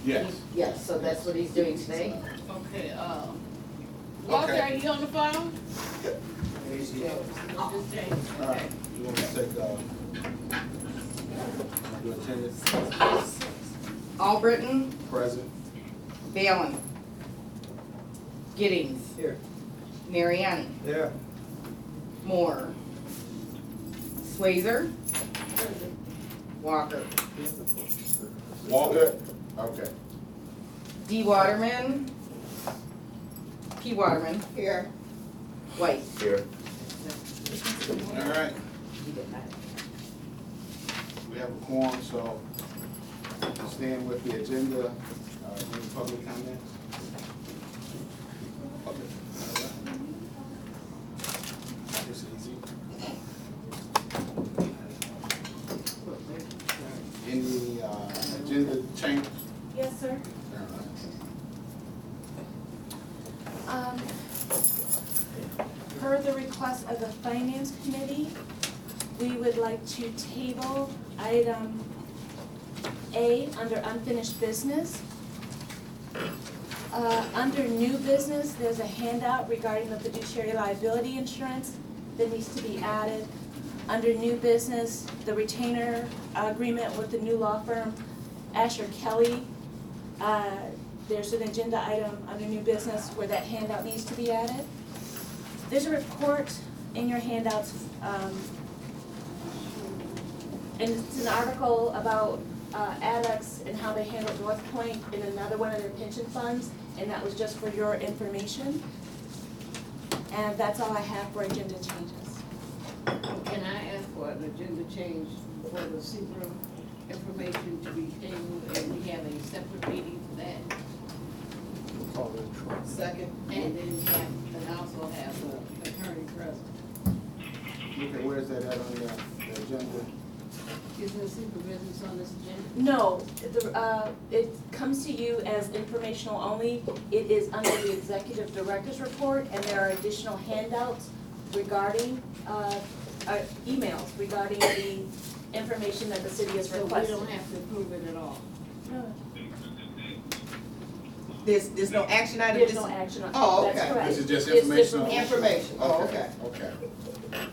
Yes. Yes, so that's what he's doing today. Okay, Walter, are you on the phone? Just James, All right, okay. you want to take, your attendance? Albritton, Present. Balin, Giddings. Here. Mariani, Here. Moore, Swazer, Walker, Walker? Okay. D. Waterman, P. Waterman, Here. White. Here. All right, we have a quorum, so staying with the agenda, any public comments? Okay. All right. This is easy. Any, agenda change? Yes, sir. All right. Per the request of the Finance Committee, we would like to table item A under unfinished business. Under new business, there's a handout regarding the fiduciary liability insurance that needs to be added. Under new business, the retainer agreement with the new law firm, Asher Kelly. There's an agenda item under new business where that handout needs to be added. There's a report in your handouts, and it's an article about Adex and how they handle North Point in another one of their pension funds, and that was just for your information. And that's all I have for agenda changes. Can I ask for an agenda change for the secret information to be tabled, and we have a separate meeting for that? Second. And then and also have the attorney present. Okay, where's that at on the agenda? Is there secret business on this agenda? No, it comes to you as informational only. It is under the executive director's report, and there are additional handouts regarding, emails regarding the information that the city has So we requested. don't have to approve it at all? No, There's no action item? there's no action on, Oh, that's okay. correct. This is just It's informational? Information, oh, okay. Okay, Okay.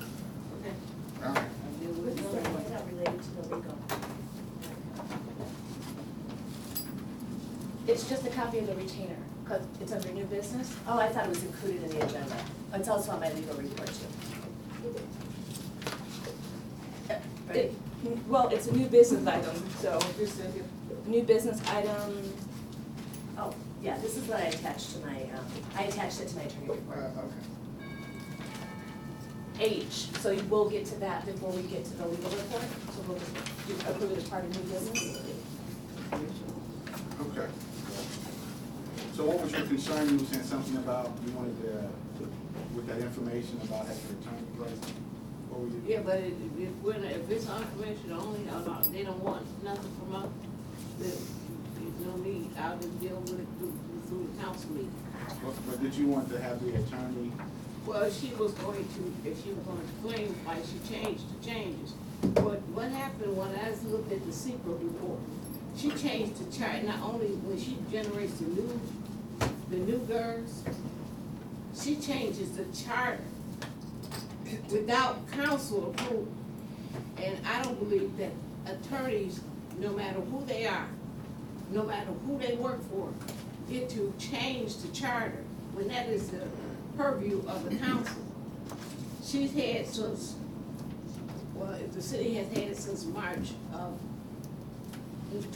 all right. I'll deal with This is it. a handout related to the legal. It's just a copy of the retainer, because it's under new business. Oh, I thought it was included in the agenda. It's also on my legal report too. Right? Well, it's a new business item, so new business item, Oh, yeah, this is what I attached to my, I attached it to my attorney report. Okay. H, so you will get to that before we get to the legal report, so we'll just approve it as part of new business. Okay. So what was your concern? You were saying something about, you wanted to, with that information about having your attorney present? What were you? Yeah, but if it's information only, or not, they don't want nothing from us, there's no need, I'll just deal with it through the council meeting. But did you want to have the attorney? Well, she was going to, if she was going to explain why she changed the changes. But what happened when I looked at the secret report, she changed the chart, not only when she generates the new GERS, she changes the charter without council approval. And I don't believe that attorneys, no matter who they are, no matter who they work for, get to change the charter when that is the purview of the council. She's had since, well, the city has had it since March of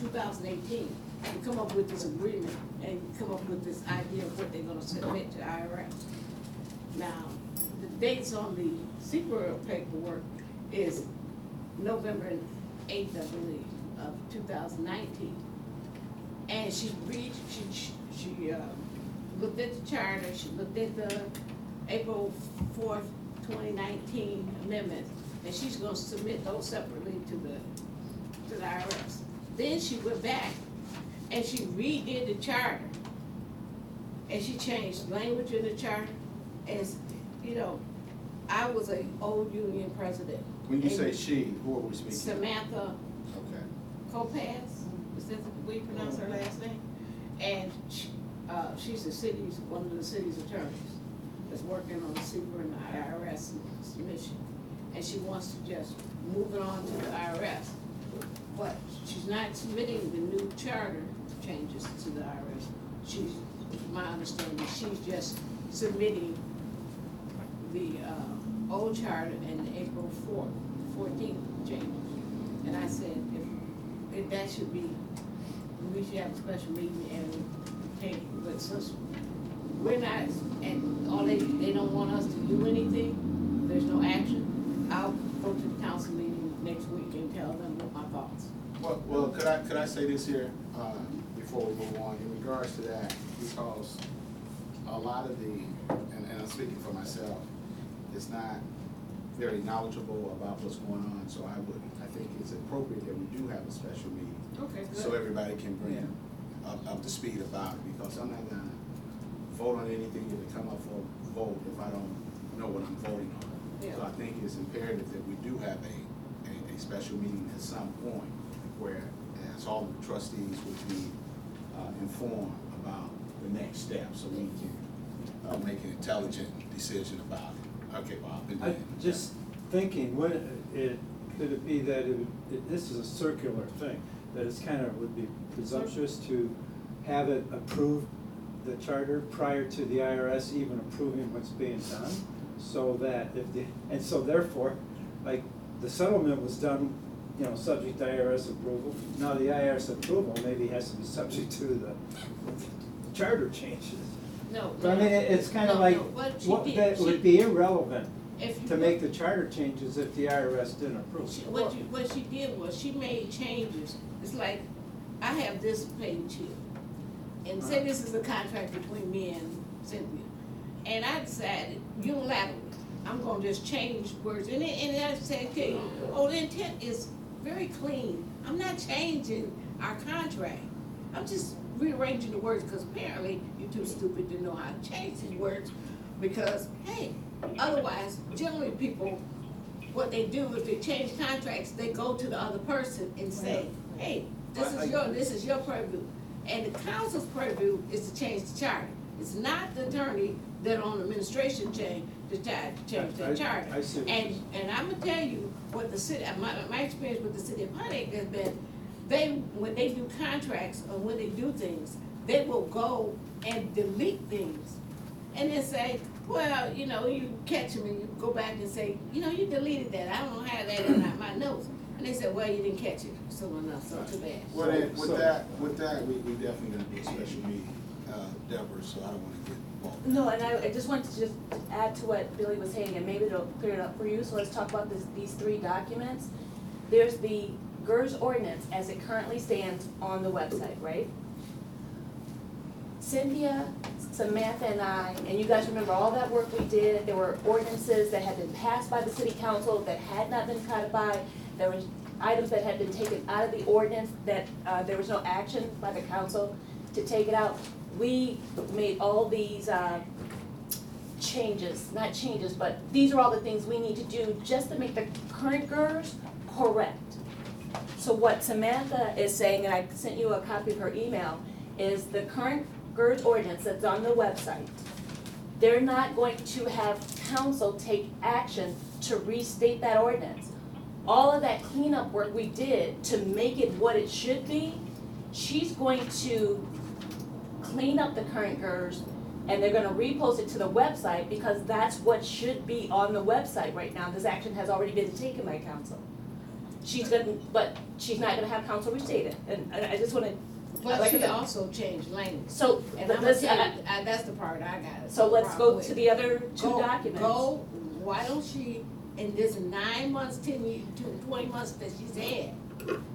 2018 to come up with this agreement and come up with this idea of what they're gonna submit to IRS. Now, the dates on the secret paperwork is November 8th, I believe, of 2019. And she looked at the charter, she looked at the April 4th, 2019 amendments, and she's gonna submit those separately to the IRS. Then she went back and she redid the charter. And she changed language in the charter. As, you know, I was a old union president. When you say she, who are we speaking? Samantha Okay. Copaz, is we pronounce her last name? And she's one of the city's attorneys that's working on the super and the IRS submission. And she wants to just move it on to the IRS. But she's not submitting the new charter changes to the IRS. She's, my understanding, she's just submitting the old charter and the April 14th changes. And I said, if that should be, we should have a special meeting and take it. But since we're not, and all they don't want us to do anything, there's no action, I'll go to the council meeting next week and tell them what my thoughts. Well, could I say this here, before we move on, in regards to that, because a lot of the, and I'm speaking for myself, is not very knowledgeable about what's going on, so I think it's appropriate that we do have a special meeting. Okay, good. So everybody can bring up to speed about it, because I'm not gonna vote on anything if it come up for a vote if I don't know what I'm voting on. Yeah. So I think it's imperative that we do have a special meeting at some point where as all the trustees would be informed about the next step, so we can make an intelligent decision about it. Okay, Bob. I'm just thinking, could it be that this is a circular thing, that it's kind of would be presumptuous to have it approve the charter prior to the IRS even approving what's being done? So that and so therefore, like, the settlement was done, you know, subject to IRS approval. Now the IRS approval maybe has to be subject to the charter changes. No. But I mean, it's kind of like, that would be irrelevant to make the charter changes if the IRS didn't approve. What she did was, she made changes. It's like, I have this page here, and say this is a contract between me and Cynthia, and I decided unilaterally, I'm gonna just change words, and I said, okay, the intent is very clean. I'm not changing our contract. I'm just rearranging the words, because apparently you're too stupid to know how to change these words, because, hey, otherwise, generally people, what they do, if they change contracts, they go to the other person and say, hey, this is your purview. And the council's purview is to change the charter. It's not the attorney that on administration change the charter. I see what you're saying. And I'm gonna tell you what the city, my experience with the city of Pontiac has been, when they do contracts or when they do things, they will go and delete things. And then say, well, you know, you catch them and you go back and say, you know, you deleted that. I don't have that in my notes. And they said, well, you didn't catch it soon enough, so too bad. Well, then, with that, we definitely gonna do a special meeting, Deborah, so I don't wanna get involved. No, and I just wanted to just add to what Billy was saying, and maybe it'll clear it up for you, so let's talk about these three documents. There's the GERS ordinance as it currently stands on the website, right? Cynthia, Samantha, and I, and you guys remember all that work we did, there were ordinances that had been passed by the city council that had not been codified, there were items that had been taken out of the ordinance that there was no action by the council to take it out. We made all these changes, not changes, but these are all the things we need to do just to make the current GERS correct. So what Samantha is saying, and I sent you a copy of her email, is the current GERS ordinance that's on the website, they're not going to have council take action to restate that ordinance. All of that cleanup work we did to make it what it should be, she's going to clean up the current GERS, and they're gonna repost it to the website, because that's what should be on the website right now. This action has already been taken by council. But she's not gonna have council restate it, and I just wanna. But she also changed language. So, And I'm gonna tell you, that's the part I got. so let's go problem to with. the other two documents. Why don't she, in this 9 months, 10 years, 20 months that she's had,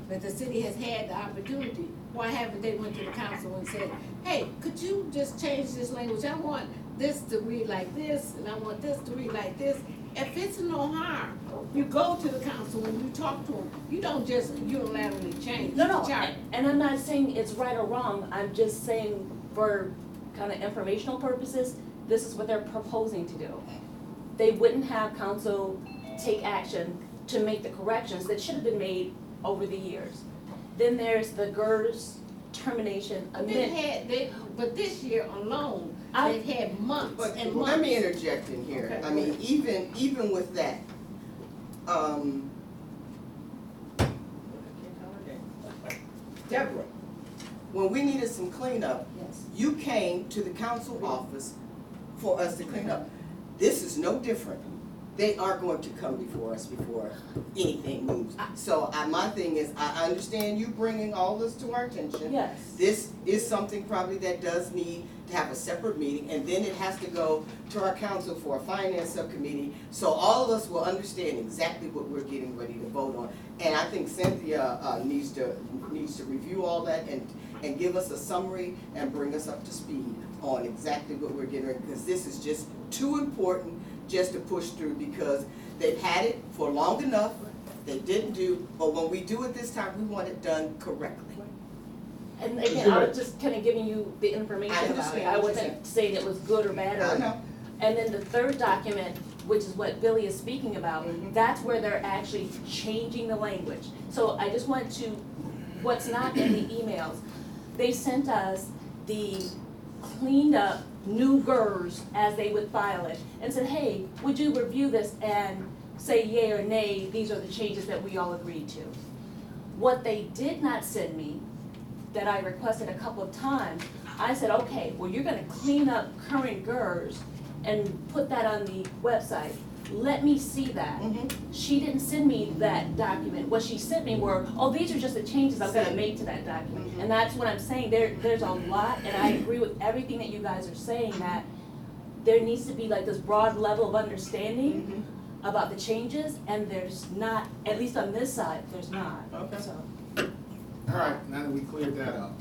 that the city has had the opportunity, why haven't they went to the council and said, hey, could you just change this language? I want this to read like this, and I want this to read like this. If it's no harm, you go to the council and you talk to them. You don't just unilaterally change the No, charter. and I'm not saying it's right or wrong, I'm just saying for kind of informational purposes, this is what they're proposing to do. They wouldn't have council take action to make the corrections that should have been made over the years. Then there's the GERS termination But amendment. but this year alone, I- they've had months But and months. let me interject in here. Okay, I go mean, ahead. even with that, Deborah, when we needed some cleanup, Yes. you came to the council office for us to clean up. This is no different. They are going to come before us before anything moves. So my thing is, I understand you bringing all this to our attention. Yes. This is something probably that does need to have a separate meeting, and then it has to go to our council for a finance subcommittee, so all of us will understand exactly what we're getting ready to vote on. And I think Cynthia needs to review all that and give us a summary and bring us up to speed on exactly what we're getting ready, because this is just too important just to push through, because they've had it for long enough, they didn't do, but when we do it this time, we want it done correctly. And again, I was just kind of giving you the information I about it. understand I what you're wasn't saying it was good or bad I or. know. And then the third document, which is what Billy is speaking about, Mhm. that's where they're actually changing the language. So I just want to, what's not in the emails, they sent us the cleaned up new GERS as they would file it and said, hey, would you review this and say yay or nay, these are the changes that we all agreed to. What they did not send me, that I requested a couple of times, I said, okay, well, you're gonna clean up current GERS and put that on the website. Let me see that. Mhm. She didn't send me that document. What she sent me were, oh, these are just the changes I'm gonna make to that document. Mhm. And that's what I'm saying, there's a lot, and I agree with everything that you guys are saying, that there needs to be like this broad level of understanding about the changes, and there's not, at least on this side, there's not. Okay. So, All right, now that we cleared that up,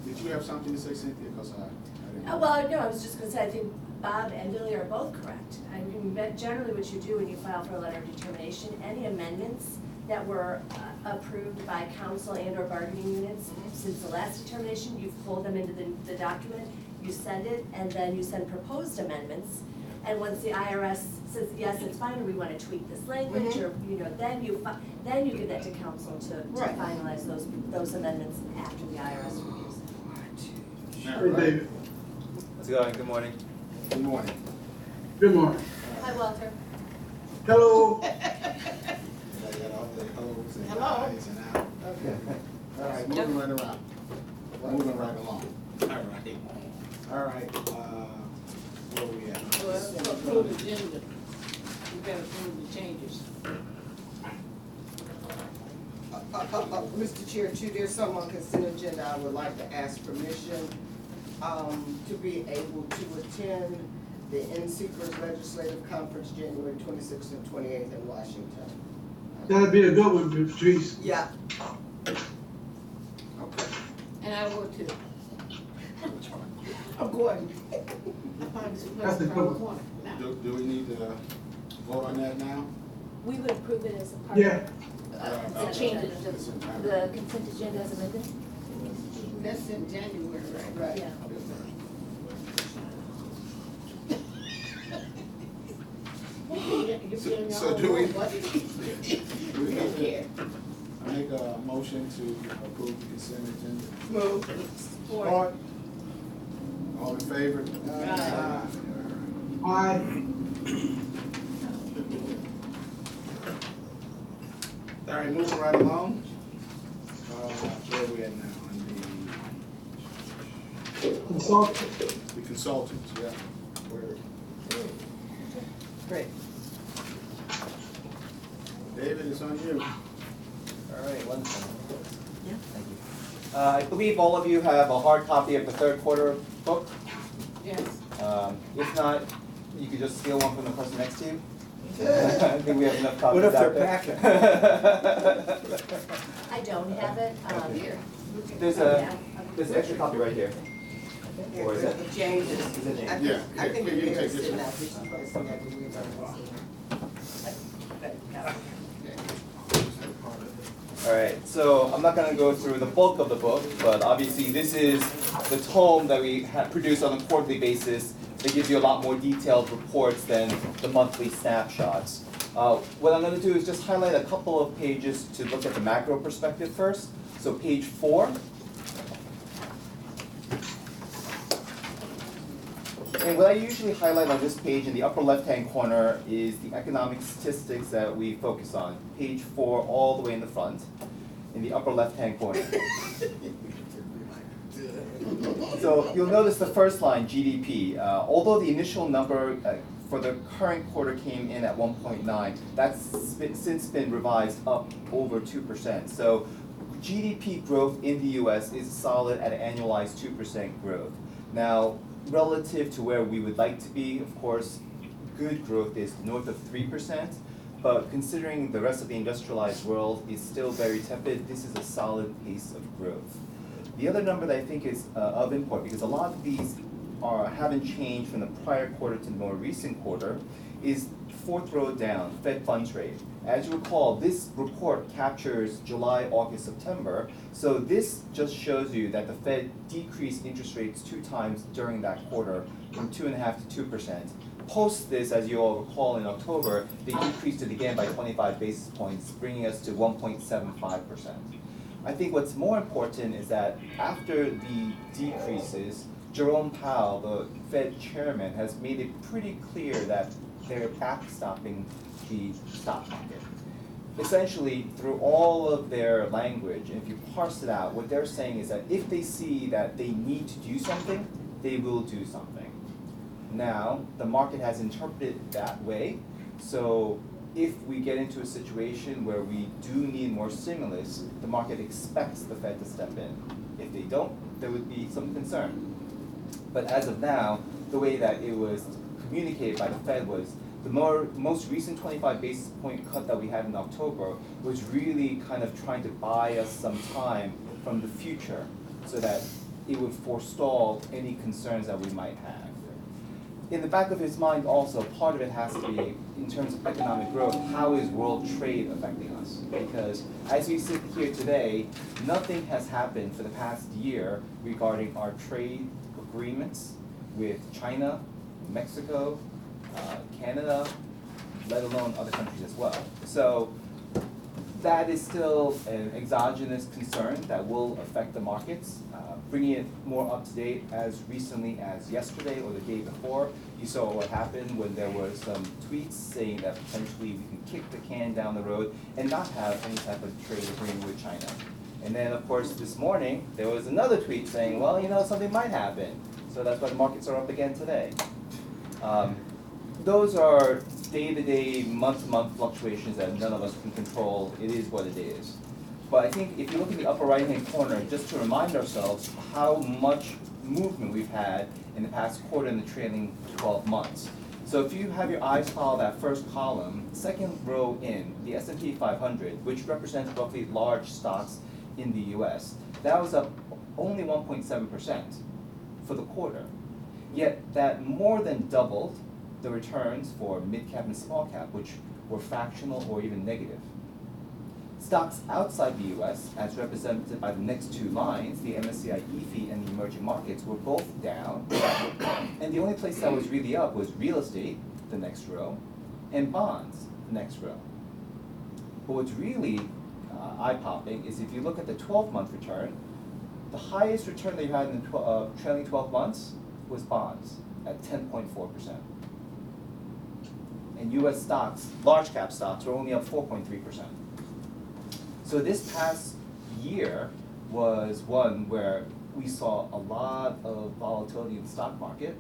did you have something to say, Cynthia? Because I didn't. Well, no, I was just gonna say, I think Bob and Billy are both correct. I mean, generally what you do when you file for a letter of determination, any amendments that were approved by council and or bargaining units since the last determination, you fold them into the document, you send it, and then you send proposed amendments. And once the IRS says, yes, it's fine, or we wanna tweak this language, or, then you give that to council to Right. finalize those amendments after the IRS reviews them. All right. How's it going? Good morning. Good morning. Good morning. hi, Walter. Hello. Did I get all the hellos and Hello. ayes and out? Okay. All right, moving right around. Moving right along. All right. All right, where we at? Well, it's approved agenda. We gotta approve the changes. Mr. Chair, too, there's some on consent agenda I would like to ask permission to be able to attend the NSECR's Legislative Conference January 26th and 28th in Washington. That'd be a good one, Ms. Patrice. Yeah. Okay. And I will too. I'm going. I find this place That's a around good the one. corner. Now, Do we need to vote on that now? We would approve it as a part Yeah. of the changes, the consent agenda as amended? that's in January, right? Right. Yeah. So do we- What? Do we need to make a motion to approve the consent agenda? Move. Support. All in favor? Aye. Aye. All right, moving right along. Where are we at now? On Consultant. the consultants, yeah. Where? Great. David, it's on you. All right, one second. Yeah. Thank you. I believe all of you have a hard copy of the third quarter book. Yes. If not, you could just steal one from the person next to you. I think we have enough copies What if out they're there. I don't have it, Here. There's an extra copy right here. Or is it? The changes. Is it there? I Yeah, think yeah, the you can mayor's take this sitting one. out, this is placing that, we were All right, so I'm not gonna go through the bulk of the book, but obviously this is the tome that we produce on a quarterly basis. That gives you a lot more detailed reports than the monthly snapshots. What I'm gonna do is just highlight a couple of pages to look at the macro perspective first. So page 4. And what I usually highlight on this page in the upper left-hand corner is the economic statistics that we focus on. Page 4 all the way in the front, in the upper left-hand corner. So you'll notice the first line, GDP. Although the initial number for the current quarter came in at 1.9, that's since been revised up over 2%. So GDP growth in the US is solid at an annualized 2% growth. Now, relative to where we would like to be, of course, good growth is north of 3%, but considering the rest of the industrialized world is still very tepid, this is a solid pace of growth. The other number that I think is of import, because a lot of these haven't changed from the prior quarter to the more recent quarter, is fourth row down, Fed funds rate. As you recall, this report captures July, August, September, so this just shows you that the Fed decreased interest rates 2 times during that quarter, from 2.5% to 2%. Post this, as you all recall, in October, they decreased it again by 25 basis points, bringing us to 1.75%. I think what's more important is that after the decreases, Jerome Powell, the Fed chairman, has made it pretty clear that they're backstopping the stock market. Essentially, through all of their language, and if you parse it out, what they're saying is that if they see that they need to do something, they will do something. Now, the market has interpreted it that way, so if we get into a situation where we do need more stimulus, the market expects the Fed to step in. If they don't, there would be some concern. But as of now, the way that it was communicated by the Fed was the most recent 25 basis point cut that we had in October was really kind of trying to buy us some time from the future so that it would forestall any concerns that we might have. In the back of his mind also, part of it has to be, in terms of economic growth, how is world trade affecting us? Because as we sit here today, nothing has happened for the past year regarding our trade agreements with China, Mexico, Canada, let alone other countries as well. So that is still an exogenous concern that will affect the markets. Bringing it more up to date, as recently as yesterday or the day before, you saw what happened when there were some tweets saying that potentially we can kick the can down the road and not have any type of trade agreement with China. And then, of course, this morning, there was another tweet saying, well, you know, something might happen. So that's why the markets are up again today. Those are day-to-day, month-to-month fluctuations that none of us can control. It is what it is. But I think if you look in the upper right-hand corner, just to remind ourselves how much movement we've had in the past quarter and the trailing 12 months. So if you have your eyes follow that first column, second row in, the S&P 500, which represents roughly large stocks in the US, that was up only 1.7% for the quarter. Yet that more than doubled the returns for mid-cap and small-cap, which were fractional or even negative. Stocks outside the US, as represented by the next 2 lines, the MSCI EAFE and the emerging markets, were both down. And the only place that was really up was real estate, the next row, and bonds, the next row. But what's really eye-popping is if you look at the 12-month return, the highest return that you had in the trailing 12 months was bonds at 10.4%. And US stocks, large cap stocks, were only up 4.3%. So this past year was one where we saw a lot of volatility in the stock market,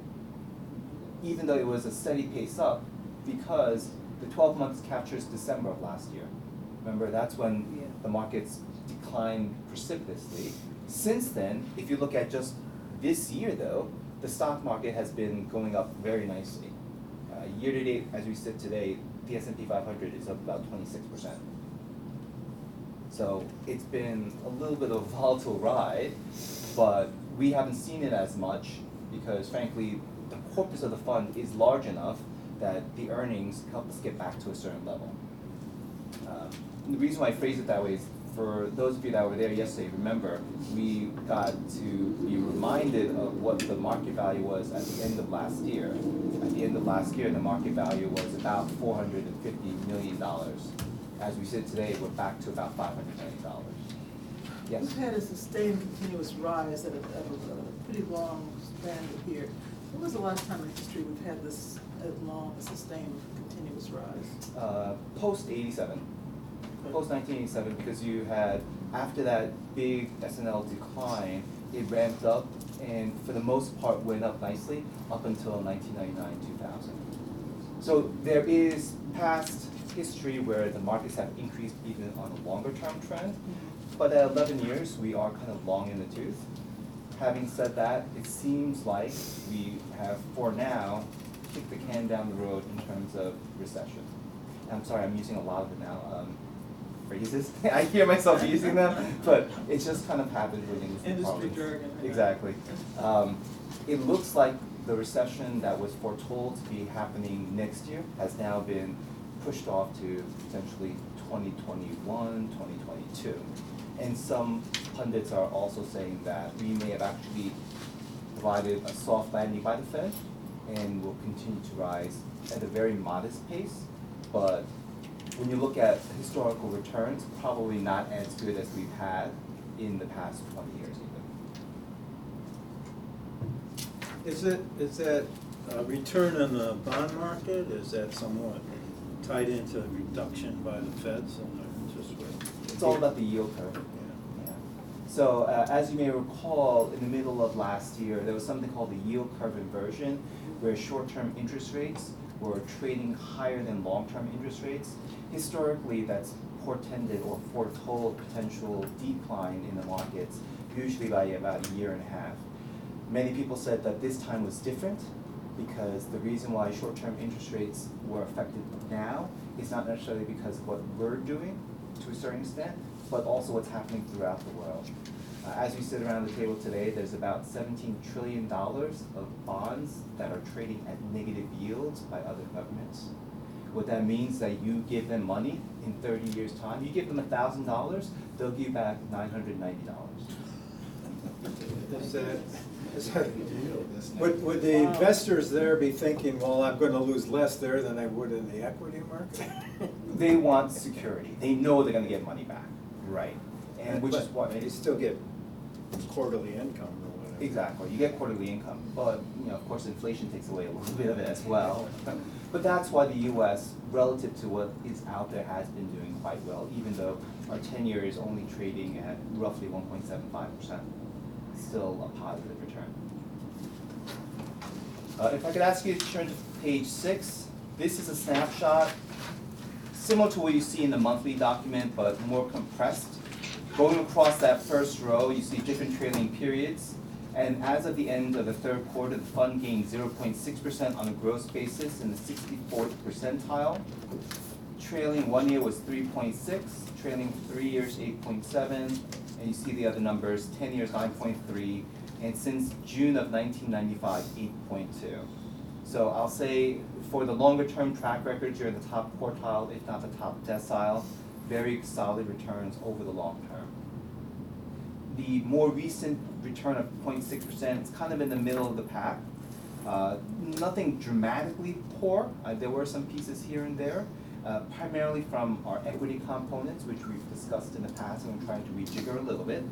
even though it was a steady pace up, because the 12 months captures December of last year. Remember, that's when the markets declined precipitously. Since then, if you look at just this year though, the stock market has been going up very nicely. Year to date, as we sit today, the S&P 500 is up about 26%. So it's been a little bit of a volatile ride, but we haven't seen it as much because frankly, the corpus of the fund is large enough that the earnings help us get back to a certain level. The reason why I phrase it that way is for those of you that were there yesterday, remember, we got to be reminded of what the market value was at the end of last year. At the end of last year, the market value was about $450 million. As we sit today, we're back to about $500 million. Yes? We've had a sustained continuous rise at a pretty long span of here. When was the last time in history we've had this long, sustained, continuous rise? Post 87. Post 1987, because you had, after that big SNL decline, it ramped up and for the most part went up nicely up until 1999-2000. So there is past history where the markets have increased even on a longer term trend, but at 11 years we are kind of long in the tooth. Having said that, it seems like we have, for now, kicked the can down the road in terms of recession. I'm sorry, I'm using a lot of it now. Phrases. I hear myself using them, but it's just kind of happened within this Industry jargon. Right? Exactly. It looks like the recession that was foretold to be happening next year has now been pushed off to potentially 2021, 2022. And some pundits are also saying that we may have actually provided a soft landing by the Fed and will continue to rise at a very modest pace, but when you look at historical returns, probably not as good as we've had in the past 20 years even. Is that return in the bond market, is that somewhat tied into reduction by the Feds on the interest rate? It's all about the yield curve. Yeah. So as you may recall, in the middle of last year, there was something called the yield curve inversion, where short-term interest rates were trading higher than long-term interest rates. Historically, that's portended or foretold potential decline in the markets, usually by about a year and a half. Many people said that this time was different because the reason why short-term interest rates were affected now is not necessarily because of what we're doing to a certain extent, but also what's happening throughout the world. As we sit around the table today, there's about $17 trillion of bonds that are trading at negative yields by other governments. What that means is that you give them money in 30 years' time, you give them $1,000, they'll give you back $990. Would the investors there be thinking, well, I'm going to lose less there than I would in the equity market? They want security. They know they're going to get money back, right? And which is what they still get quarterly income or whatever. Exactly, you get quarterly income, but of course inflation takes away a little bit of it as well. But that's why the U.S., relative to what is out there, has been doing quite well, even though our 10-year is only trading at roughly 1.75%. Still a positive return. If I could ask you to turn to page 6, this is a snapshot similar to what you see in the monthly document, but more compressed. Going across that first row, you see different trailing periods. And as of the end of the third quarter, the fund gained 0.6% on a gross basis in the 64th percentile. Trailing 1 year was 3.6, trailing 3 years 8.7, and you see the other numbers, 10 years 9.3, and since June of 1995, 8.2. So I'll say for the longer term track records, you're in the top quartile, if not the top decile. Very solid returns over the long term. The more recent return of 0.6% is kind of in the middle of the pack. Nothing dramatically poor. There were some pieces here and there, primarily from our equity components, which we've discussed in the past, and we're trying to rejigger a little bit.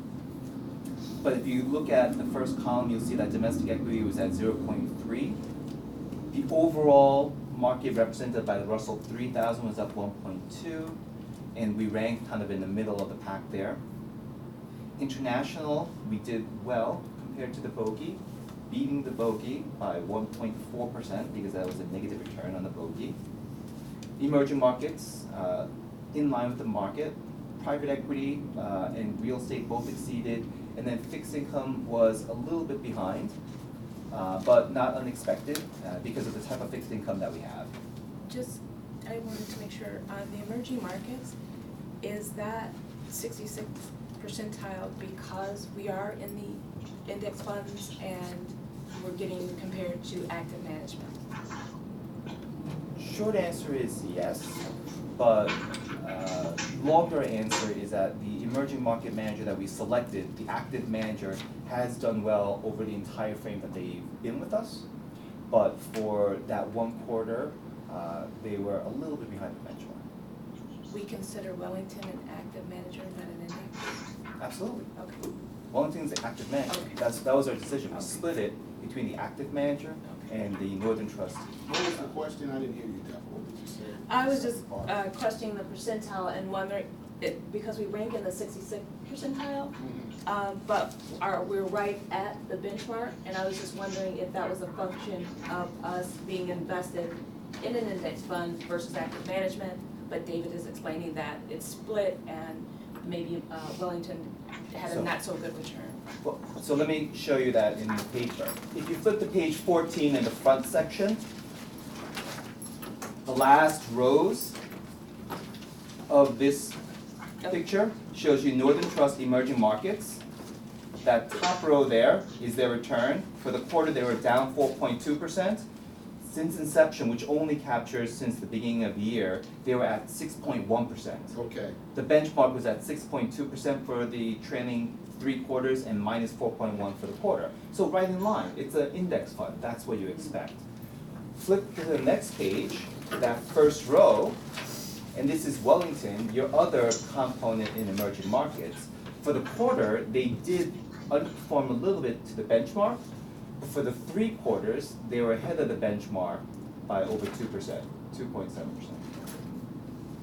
But if you look at the first column, you'll see that domestic equity was at 0.3. The overall market represented by the Russell 3000 was up 1.2, and we ranked kind of in the middle of the pack there. International, we did well compared to the bogey, beating the bogey by 1.4% because that was a negative return on the bogey. Emerging markets, in line with the market. Private equity and real estate both exceeded, and then fixed income was a little bit behind, but not unexpected because of the type of fixed income that we have. I wanted to make sure, the emerging markets, is that 66th percentile because we are in the index funds and we're getting compared to active management? Short answer is yes, but longer answer is that the emerging market manager that we selected, the active manager, has done well over the entire frame that they've been with us. But for that one quarter, they were a little bit behind the benchmark. We consider Wellington an active manager, not an index? Absolutely. Okay. Wellington's the active manager. Okay. That was our decision. We Okay. split it between the active manager and the Northern Trust. What was the question? I didn't hear you, Deborah. What did you say? I was just questioning the percentile and wondering, because we rank in the 66th percentile, but we're right at the benchmark, and I was just wondering if that was a function of us being invested in an index fund versus active management, but David is explaining that it's split and maybe Wellington had a not so good return. Well, so let me show you that in the paper. If you flip to page 14 in the front section, the last rows of this picture shows you Northern Trust emerging markets. That top row there is their return. For the quarter, they were down 4.2%. Since inception, which only captures since the beginning of the year, they were at 6.1%. Okay. The benchmark was at 6.2% for the trailing 3 quarters and minus 4.1 for the quarter. So right in line, it's an index fund, that's what you expect. Flip to the next page, that first row, and this is Wellington, your other component in emerging markets. For the quarter, they did underperform a little bit to the benchmark, but for the 3 quarters, they were ahead of the benchmark by over 2%, 2.7%.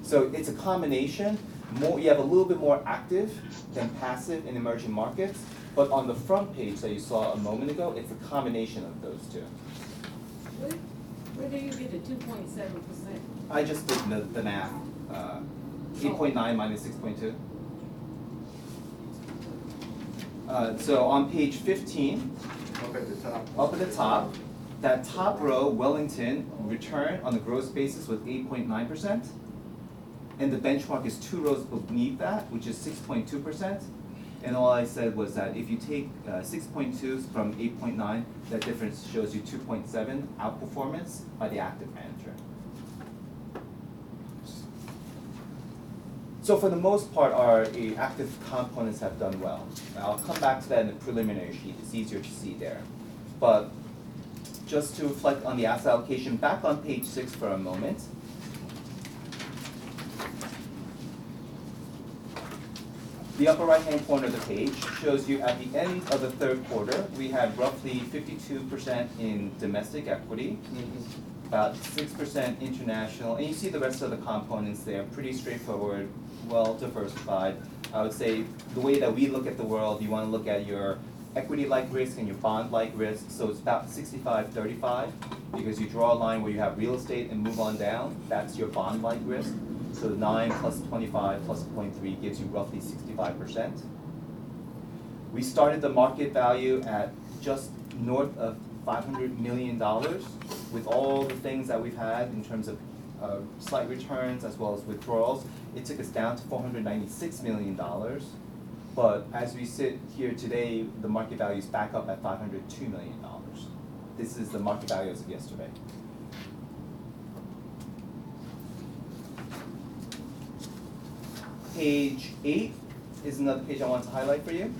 So it's a combination. You have a little bit more active than passive in emerging markets, but on the front page that you saw a moment ago, it's a combination of those two. Where do you get the 2.7%? I just did the math. 8.9 minus 6.2. So on page 15, Up at the top. up at the top, that top row, Wellington, return on the gross basis was 8.9%. And the benchmark is 2 rows beneath that, which is 6.2%. And all I said was that if you take 6.2 from 8.9, that difference shows you 2.7 outperformance by the active manager. So for the most part, our active components have done well. I'll come back to that in the preliminary sheet. It's easier to see there. But just to reflect on the asset allocation, back on page 6 for a moment. The upper right-hand corner of the page shows you at the end of the 3rd quarter, we had roughly 52% in domestic equity, about 6% international, and you see the rest of the components there, pretty straightforward, well diversified. I would say the way that we look at the world, you want to look at your equity-like risk and your bond-like risk, so it's about 65-35, because you draw a line where you have real estate and move on down, that's your bond-like risk. So 9 plus 25 plus 0.3 gives you roughly 65%. We started the market value at just north of $500 million with all the things that we've had in terms of slight returns as well as withdrawals. It took us down to $496 million. But as we sit here today, the market value is back up at $502 million. This is the market value as of yesterday. Page 8 is another page I want to highlight for you.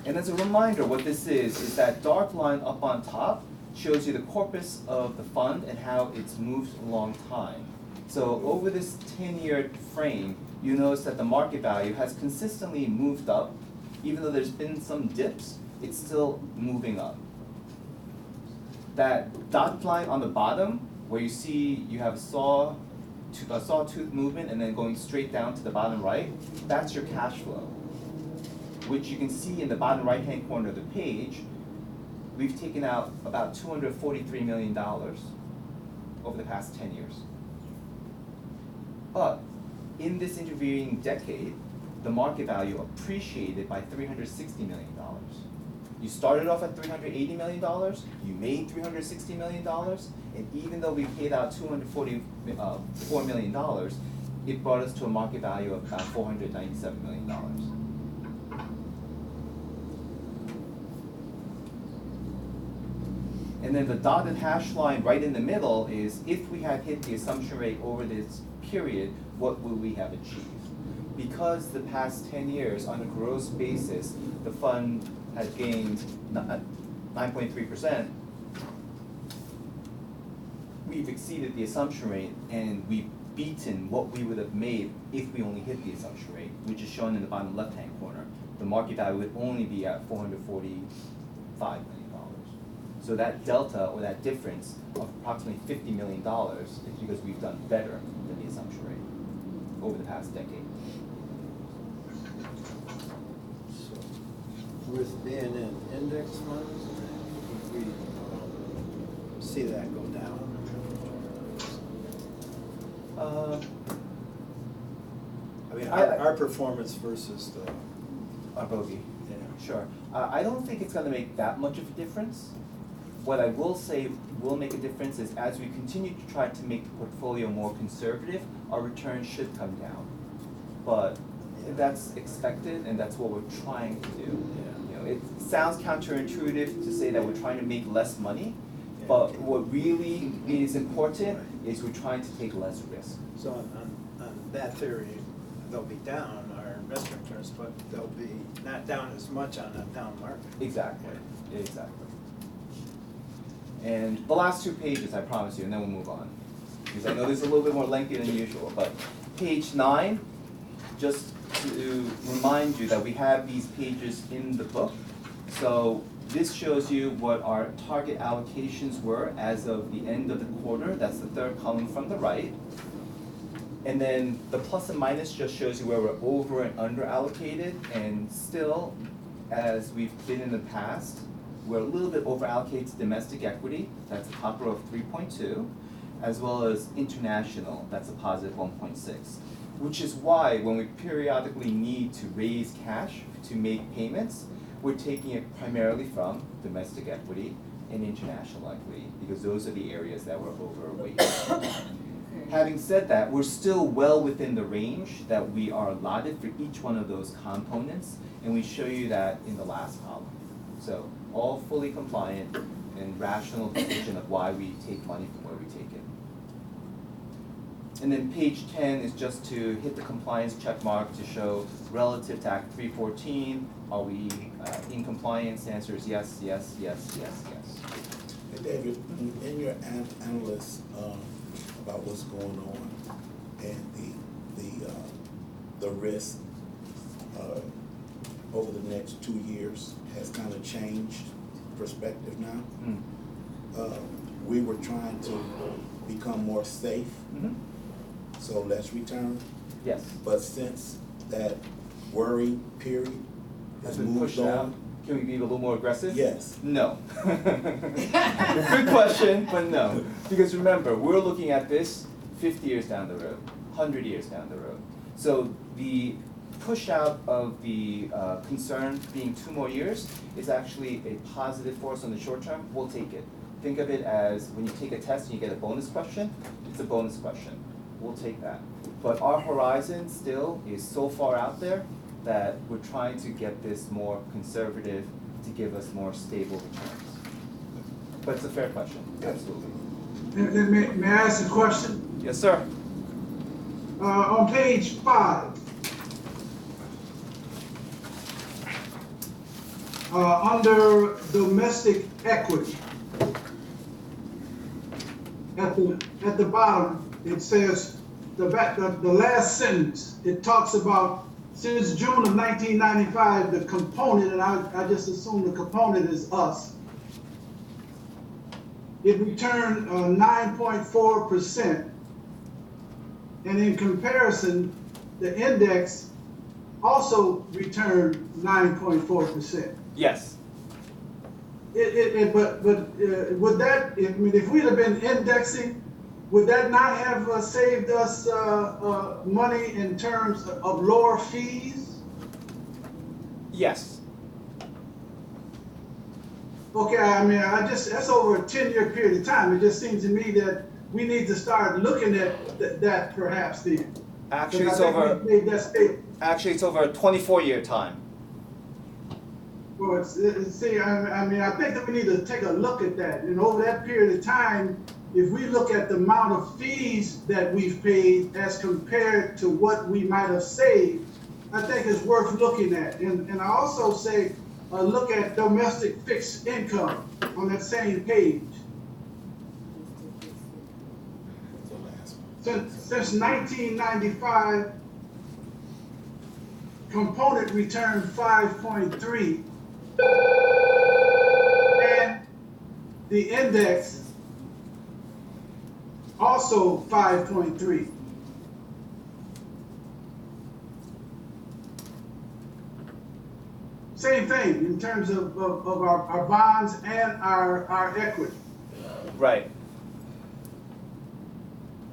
And as a reminder, what this is that dark line up on top shows you the corpus of the fund and how it's moved a long time. So over this 10-year frame, you notice that the market value has consistently moved up. Even though there's been some dips, it's still moving up. That dotted line on the bottom, where you see you have a sawtooth movement and then going straight down to the bottom right, that's your cash flow, which you can see in the bottom right-hand corner of the page. We've taken out about $243 million over the past 10 years. But in this intervening decade, the market value appreciated by $360 million. You started off at $380 million, you made $360 million, and even though we paid out $244 million, it brought us to a market value of about $497 million. And And then the dotted hash line right in the middle is if we had hit the assumption rate over this period, what would we have achieved? Because the past 10 years, on a gross basis, the fund has gained 9.3%, we've exceeded the assumption rate and we've beaten what we would have made if we only hit the assumption rate, which is shown in the bottom left-hand corner. The market value would only be at $445 million. So that delta, or that difference of approximately $50 million is because we've done better than the assumption rate over the past decade. So, with being in index funds, would we see that go down? I mean, our performance versus the, A bogey. yeah. Sure. I don't think it's going to make that much of a difference. What I will say will make a difference is as we continue to try to make the portfolio more conservative, our returns should come down. But that's expected, and that's what we're trying to do. Yeah. You know, it sounds counterintuitive to say that we're trying to make less money, but what really is important is we're trying to take less risk. So on that theory, they'll be down, our investment returns, but they'll be not down as much on a down market. Exactly. Exactly. And the last 2 pages, I promise you, and then we'll move on. Because I know this is a little bit more lengthy than usual, but page 9, just to remind you that we have these pages in the book. So this shows you what our target allocations were as of the end of the quarter. That's the third column from the right. And then the plus and minus just shows you where we're over and under allocated, and still, as we've been in the past, we're a little bit over allocated to domestic equity, that's a top row of 3.2, as well as international, that's a positive 1.6. Which is why when we periodically need to raise cash to make payments, we're taking it primarily from domestic equity and international equity, because those are the areas that we're overweight. Having said that, we're still well within the range that we are allotted for each one of those components, and we show you that in the last column. So all fully compliant and rational decision of why we take money from where we take it. And then page 10 is just to hit the compliance check mark to show relative to Act 314, are we in compliance? The answer is yes, yes, yes, yes, yes. Hey David, in your analysis about what's going on and the risk over the next 2 years has kind of changed perspective now. We were trying to become more safe, so less return. Yes. But since that worry period Has has been moved pushed out. on, Can we be a little more aggressive? yes. No. Good question, but no. Because remember, we're looking at this 50 years down the road, 100 years down the road. So the push out of the concern being 2 more years is actually a positive for us on the short term. We'll take it. Think of it as when you take a test and you get a bonus question, it's a bonus question. We'll take that. But our horizon still is so far out there that we're trying to get this more conservative to give us more stable returns. But it's a fair question, absolutely. May I ask a question? Yes, sir. On page 5, under domestic equity, at the bottom, it says, the last sentence, it talks about since June of 1995, the component, and I just assume the component is us, it returned 9.4%. And in comparison, the index also returned 9.4%. Yes. But would that, I mean, if we'd have been indexing, would that not have saved us money in terms of lower fees? Yes. Okay, I mean, that's over a 10-year period of time. It just seems to me that we need to start looking at that perhaps then. Actually, it's I think over. we made that statement. Actually, it's over a 24-year time. Well, see, I mean, I think that we need to take a look at that. And over that period of time, if we look at the amount of fees that we've paid as compared to what we might have saved, I think it's worth looking at. And I also say, look at domestic fixed income on that same page. Since 1995, component returned 5.3, and the index also 5.3. Same thing in terms of our bonds and our equity. Right.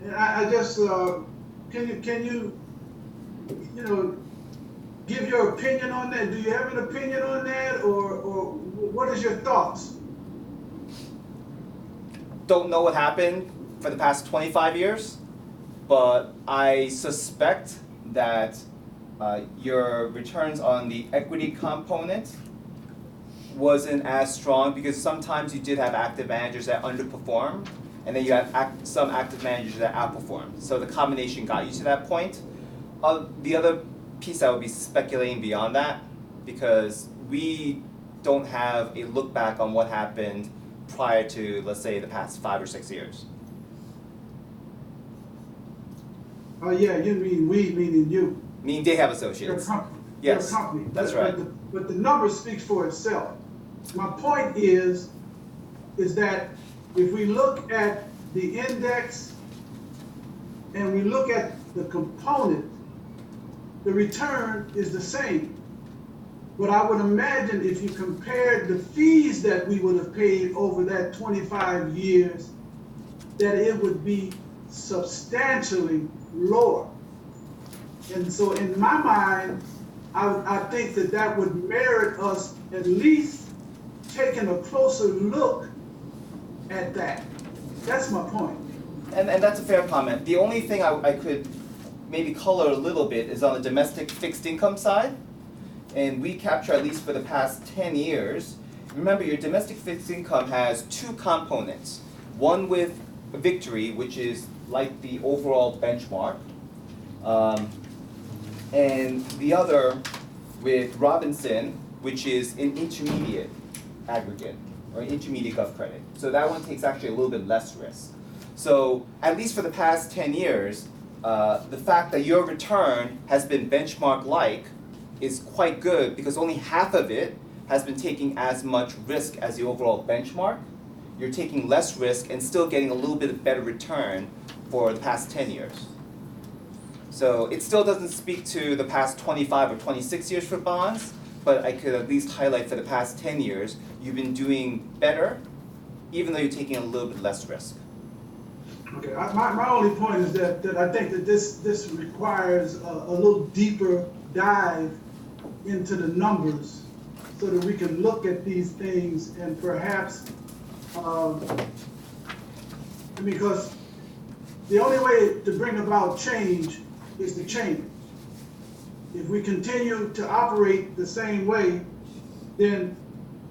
And I just, can you give your opinion on that? Do you have an opinion on that, or what is your thoughts? Don't know what happened for the past 25 years, but I suspect that your returns on the equity component wasn't as strong because sometimes you did have active managers that underperformed, and then you have some active managers that outperformed. So the combination got you to that point. The other piece I would be speculating beyond that, because we don't have a look back on what happened prior to, let's say, the past 5 or 6 years. Oh yeah, you mean we, meaning you. Meaning they have Your associates. company. Yes, Your company. that's But- right. But the number speaks for itself. My point is that if we look at the index and we look at the component, the return is the same. But I would imagine if you compared the fees that we would have paid over that 25 years, that it would be substantially lower. And so in my mind, I think that would merit us at least taking a closer look at that. That's my point. And that's a fair comment. The only thing I could maybe color a little bit is on the domestic fixed income side. And we capture, at least for the past 10 years, remember your domestic fixed income has two components. One with Victory, which is like the overall benchmark, and the other with Robinson, which is an intermediate aggregate, or intermediate gov credit. So that one takes actually a little bit less risk. So at least for the past 10 years, the fact that your return has been benchmark-like is quite good because only half of it has been taking as much risk as the overall benchmark. You're taking less risk and still getting a little bit of better return for the past 10 years. So it still doesn't speak to the past 25 or 26 years for bonds, but I could at least highlight for the past 10 years, you've been doing better, even though you're taking a little bit less risk. Okay, my only point is that I think that this requires a little deeper dive into the numbers so that we can look at these things and perhaps, because the only way to bring about change is to change. If we continue to operate the same way, then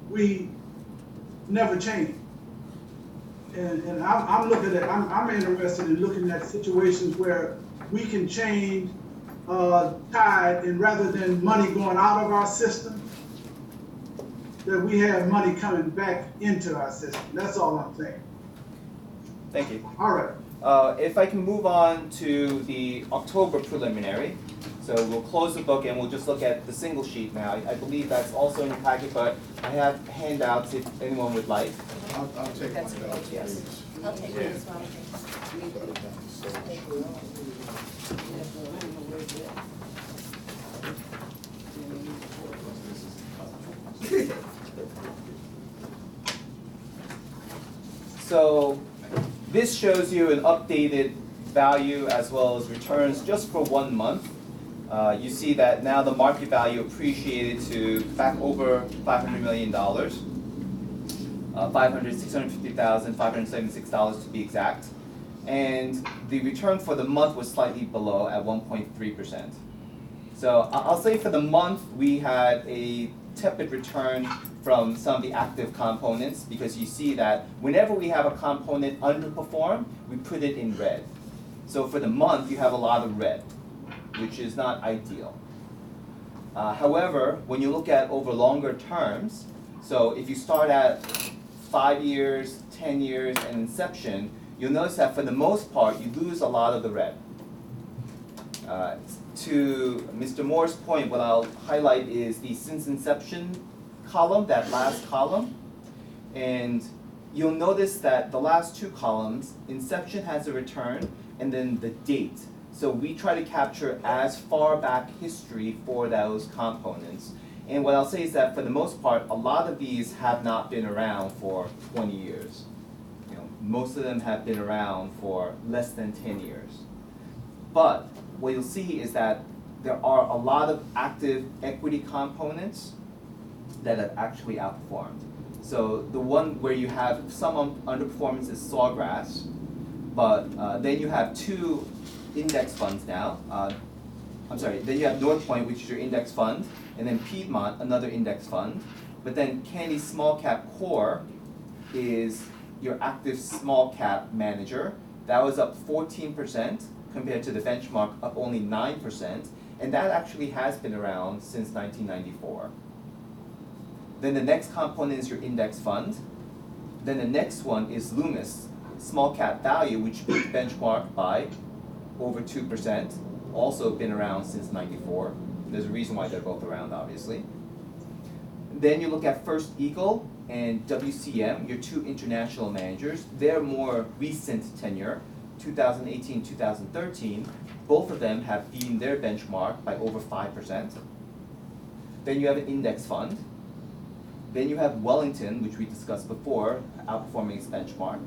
we never change. And I'm looking at, I'm interested in looking at situations where we can change tide, and rather than money going out of our system, that we have money coming back into our system. That's all I'm saying. Thank you. All right. If I can move on to the October preliminary. So we'll close the book and we'll just look at the single sheet now. I believe that's also in your packet, but I have handouts if anyone would like. I'll take That's one a of those, good, yes. please. I'll take it as well. So this shows you an updated value as well as returns just for 1 month. You see that now the market value appreciated to back over $500 million, $650,000, $576 to be exact. And the return for the month was slightly below at 1.3%. So I'll say for the month we had a tepid return from some of the active components, because you see that whenever we have a component underperform, we put it in red. So for the month, you have a lot of red, which is not ideal. However, when you look at over longer terms, so if you start at 5 years, 10 years, and inception, you'll notice that for the most part, you lose a lot of the red. To Mr. Moore's point, what I'll highlight is the since inception column, that last column. And you'll notice that the last two columns, inception has a return, and then the date. So we try to capture as far back history for those components. And what I'll say is that for the most part, a lot of these have not been around for 20 years. Most of them have been around for less than 10 years. But what you'll see is that there are a lot of active equity components that have actually outperformed. So the one where you have some underperformance is Sawgrass, but then you have two index funds now. Then you have North Point, which is your index fund, and then Piedmont, another index fund. But then Candy Small Cap Core is your active small cap manager. That was up 14% compared to the benchmark, up only 9%, and that actually has been around since 1994. Then the next component is your index fund. Then the next one is Loomis, small cap value, which beat benchmark by over 2%, also been around since 94. There's a reason why they're both around, obviously. Then you look at First Eagle and WCM, your two international managers. They're more recent tenure, 2018, 2013. Both of them have beaten their benchmark by over 5%. Then you have an index fund. Then you have Wellington, which we discussed before, outperforming its benchmark.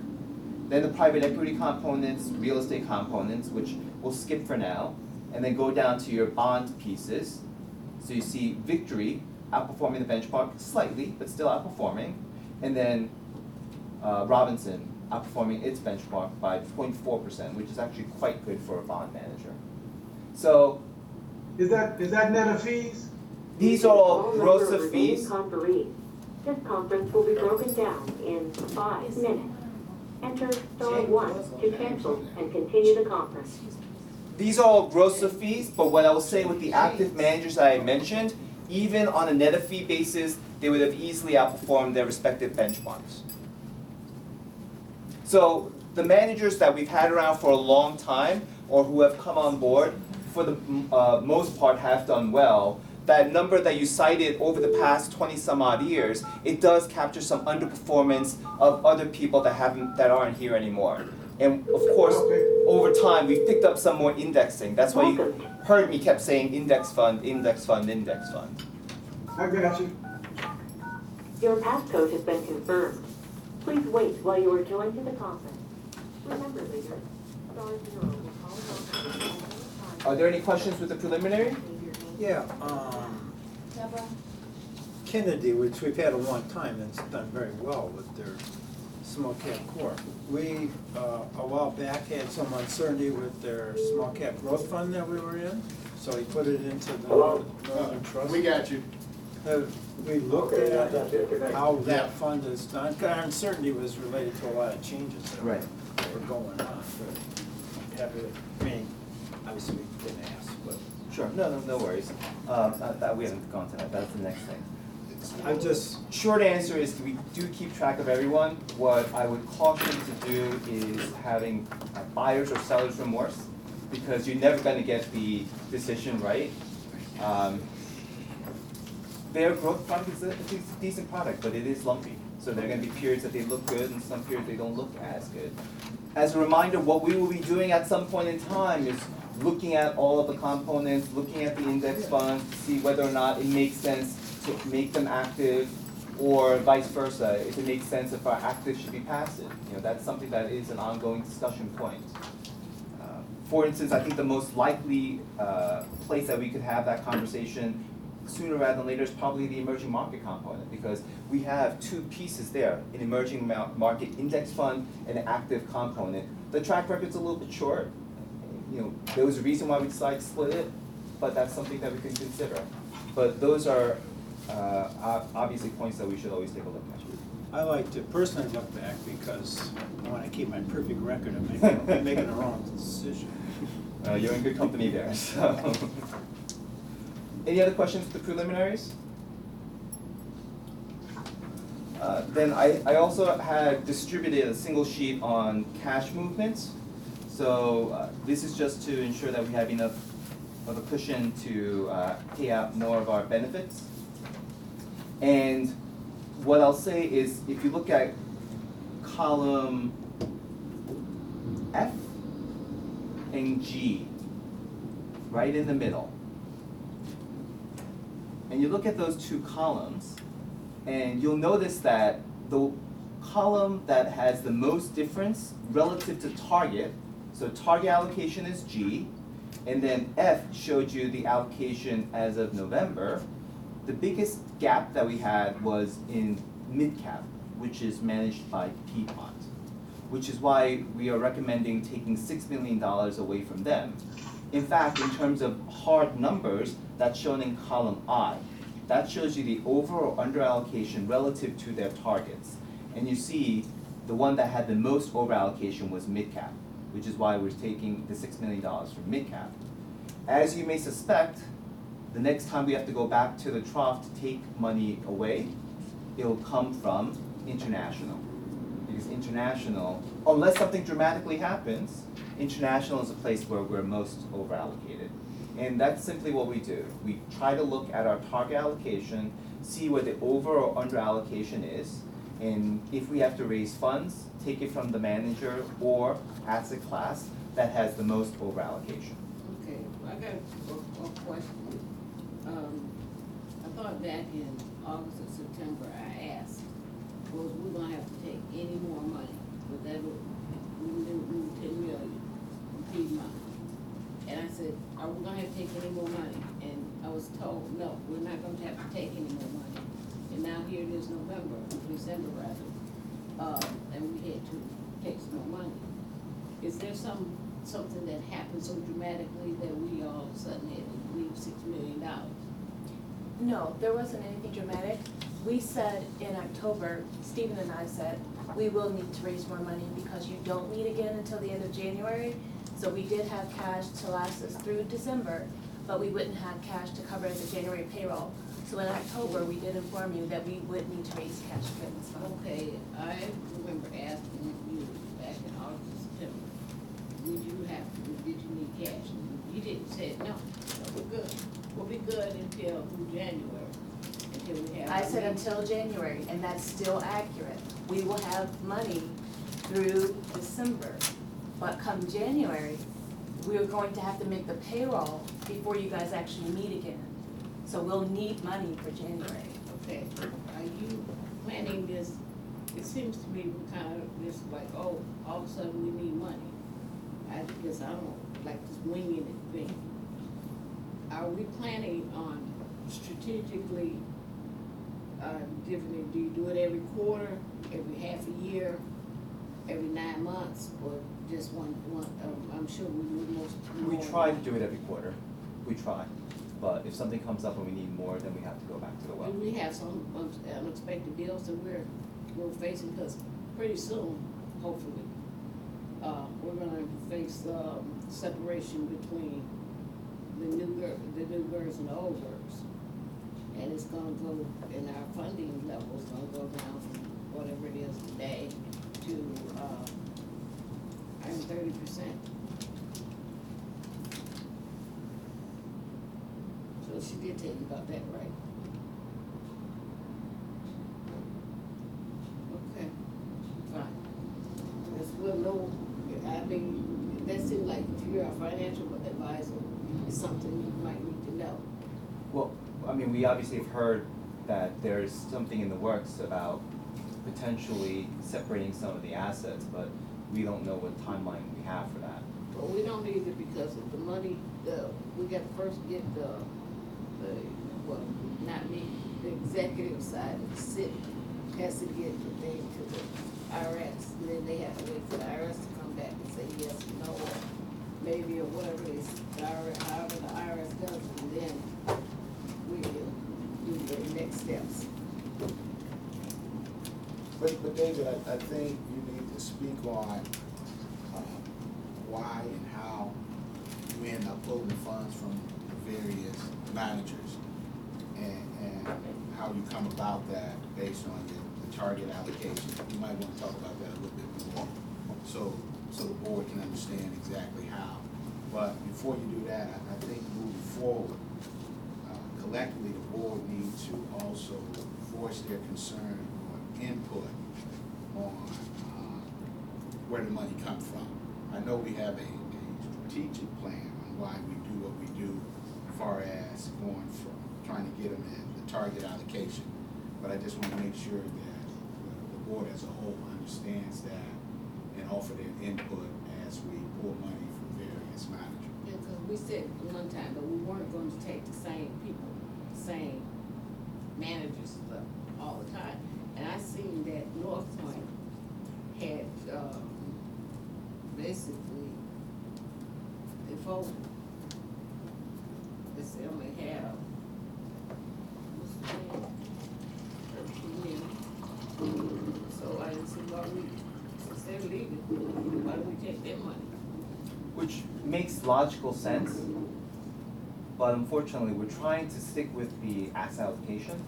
Then the private equity components, real estate components, which we'll skip for now, and then go down to your bond pieces. So you see Victory outperforming the benchmark slightly, but still outperforming, and then Robinson outperforming its benchmark by 0.4%, which is actually quite good for a bond manager. So Is that net of fees? these are all gross of fees. This conference will be broken down in 5 minutes. Enter star 1 to cancel and continue the conference. These are all gross of fees, but what I will say with the active managers that I mentioned, even on a net of fee basis, they would have easily outperformed their respective benchmarks. So the managers that we've had around for a long time, or who have come on board, for the most part have done well. That number that you cited over the past 20 some odd years, it does capture some underperformance of other people that aren't here anymore. And of course, over time, we've picked up some more indexing. That's why you heard me kept saying index fund, index fund, index fund. I got you. Your passcode has been confirmed. Please wait while you are joined to the conference. Remember, leader, star 0 will call. Are there any questions with the preliminary? Yeah, Deborah? Kennedy, which we've had a long time, and it's done very well with their small cap core. We, a while back, had some uncertainty with their small cap growth fund that we were in, so we put it into the Northern Trust. We got you. Have we looked at how that fund is done? 'Cause our uncertainty was related to a lot of changes that were going on. But have it, I mean, obviously we didn't ask, but. Sure, no worries. We haven't gone to that, that's the next thing. I'm just. Short answer is we do keep track of everyone. What I would caution to do is having buyer's or seller's remorse, because you're never gonna get the decision right. Their growth fund is a decent product, but it is lumpy. So there are gonna be periods that they look good and some periods they don't look as good. As a reminder, what we will be doing at some point in time is looking at all of the components, looking at the index funds to see whether or not it makes sense to make them active, or vice versa, if it makes sense if our active should be passive. That's something that is an ongoing discussion point. For instance, I think the most likely place that we could have that conversation sooner rather than later is probably the emerging market component, because we have two pieces there, an emerging market index fund and an active component. The track record's a little bit short. There was a reason why we decided to split it, but that's something that we can consider. But those are obviously points that we should always take a look at. I like to personally look back because I want to keep my perfect record of making the wrong decision. You're in good company there, so. Any other questions for the preliminaries? Then I also had distributed a single sheet on cash movements. So this is just to ensure that we have enough of a cushion to pay out more of our benefits. And what I'll say is, if you look at column F and G, right in the middle, and you look at those two columns, and you'll notice that the column that has the most difference relative to target, so target allocation is G, and then F showed you the allocation as of November. The biggest gap that we had was in mid-cap, which is managed by Piedmont, which is why we are recommending taking $6 million away from them. In fact, in terms of hard numbers, that's shown in column I. That shows you the over or under allocation relative to their targets. And you see the one that had the most over allocation was mid-cap, which is why we're taking the $6 million from mid-cap. As you may suspect, the next time we have to go back to the trough to take money away, it'll come from international. Because international, unless something dramatically happens, international is a place where we're most over allocated. And that's simply what we do. We try to look at our target allocation, see where the over or under allocation is, and if we have to raise funds, take it from the manager or asset class that has the most over allocation. Okay, I got a question. I thought back in August or September, I asked, was we gonna have to take any more money? But that would, we didn't 10 million from Piedmont. And I said, are we gonna have to take any more money? And I was told, no, we're not gonna have to take any more money. And now here it is December rather, and we had to take some more money. Is there something that happened so dramatically that we all of a sudden had to leave $6 million? No, there wasn't anything dramatic. We said in October, Stephen and I said, we will need to raise more money because you don't meet again until the end of January. So we did have cash to last us through December, but we wouldn't have cash to cover the January payroll. So in October, we did inform you that we would need to raise cash again this month. Okay, I remember asking you back in August, September, did you need cash? And you didn't say no, we're good. We'll be good until January, until we have. I said until January, and that's still accurate. We will have money through December, but come January, we're going to have to make the payroll before you guys actually meet again. So we'll need money for January. Okay, are you planning this? It seems to me we're kind of just like, oh, all of a sudden we need money. I guess I don't like this winging it thing. Are we planning on strategically differently? Do you do it every quarter, every half a year, every 9 months, or just one? I'm sure we would most. We try to do it every quarter. We try. But if something comes up and we need more, then we have to go back to the well. Do we have some unexpected bills that we're facing? Because pretty soon, hopefully, we're gonna face separation between the new GERS and the old GERS. And it's gonna go, and our funding level is gonna go down from whatever it is today to 30%. So she did tell you about that, right? Okay, fine. Because we'll know, I mean, that seems like if you're a financial advisor, it's something you might need to know. Well, I mean, we obviously have heard that there's something in the works about potentially separating some of the assets, but we don't know what timeline we have for that. Well, we don't need it because of the money, we got to first get well, not me, the executive side of the city has to get the thing to the IRS, and then they have to wait for the IRS to come back and say yes or no, or maybe, or whatever it is, however the IRS does it, and then we will do the next steps. But David, I think you need to speak on why and how you end up pulling the funds from the various managers and how you come about that based on the target allocation. You might want to talk about that a little bit more so the board can understand exactly how. But before you do that, I think moving forward, collectively the board needs to also voice their concern or input on where the money comes from. I know we have a strategic plan on why we do what we do as far as going from trying to get them in the target allocation. But I just want to make sure that the board as a whole understands that and offer their input as we pull money from various managers. Yeah, because we said one time that we weren't going to take the same people, same managers stuff all the time. And I seen that North Point had, basically, they folded. They only have, what's the name? So I didn't see why we, since they're leaving, why do we take their money? Which makes logical sense, but unfortunately, we're trying to stick with the asset allocation.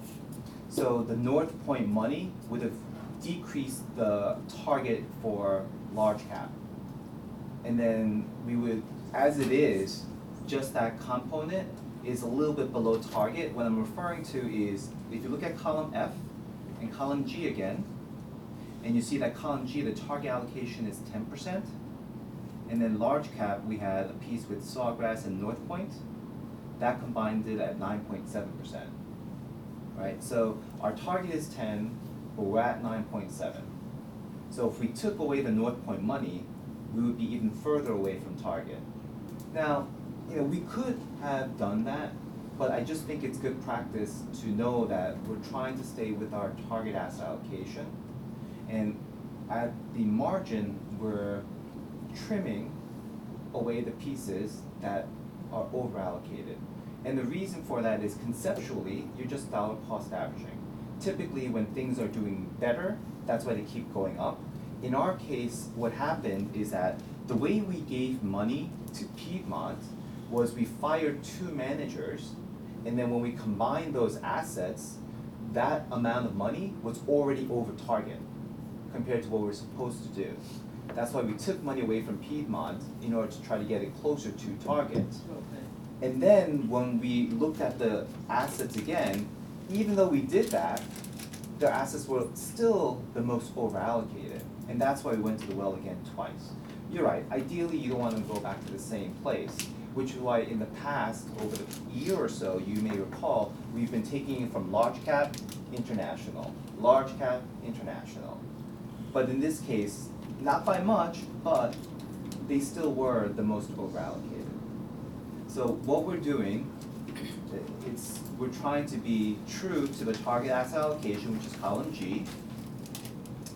So the North Point money would have decreased the target for large cap. And then we would, as it is, just that component is a little bit below target. What I'm referring to is, if you look at column F and column G again, and you see that column G, the target allocation is 10%. And then large cap, we had a piece with Sawgrass and North Point. That combined it at 9.7%. Right? So our target is 10, but we're at 9.7. So if we took away the North Point money, we would be even further away from target. Now, we could have done that, but I just think it's good practice to know that we're trying to stay with our target asset allocation. And at the margin, we're trimming away the pieces that are over allocated. And the reason for that is conceptually, you're just dollar cost averaging. Typically, when things are doing better, that's why they keep going up. In our case, what happened is that the way we gave money to Piedmont was we fired 2 managers, and then when we combined those assets, that amount of money was already over target compared to what we're supposed to do. That's why we took money away from Piedmont in order to try to get it closer to target. And then when we looked at the assets again, even though we did that, the assets were still the most over allocated. And that's why we went to the well again twice. You're right, ideally you don't want to go back to the same place, which is why in the past, over the year or so, you may recall, we've been taking it from large cap, international, large cap, international. But in this case, not by much, but they still were the most over allocated. So what we're doing, we're trying to be true to the target asset allocation, which is column G.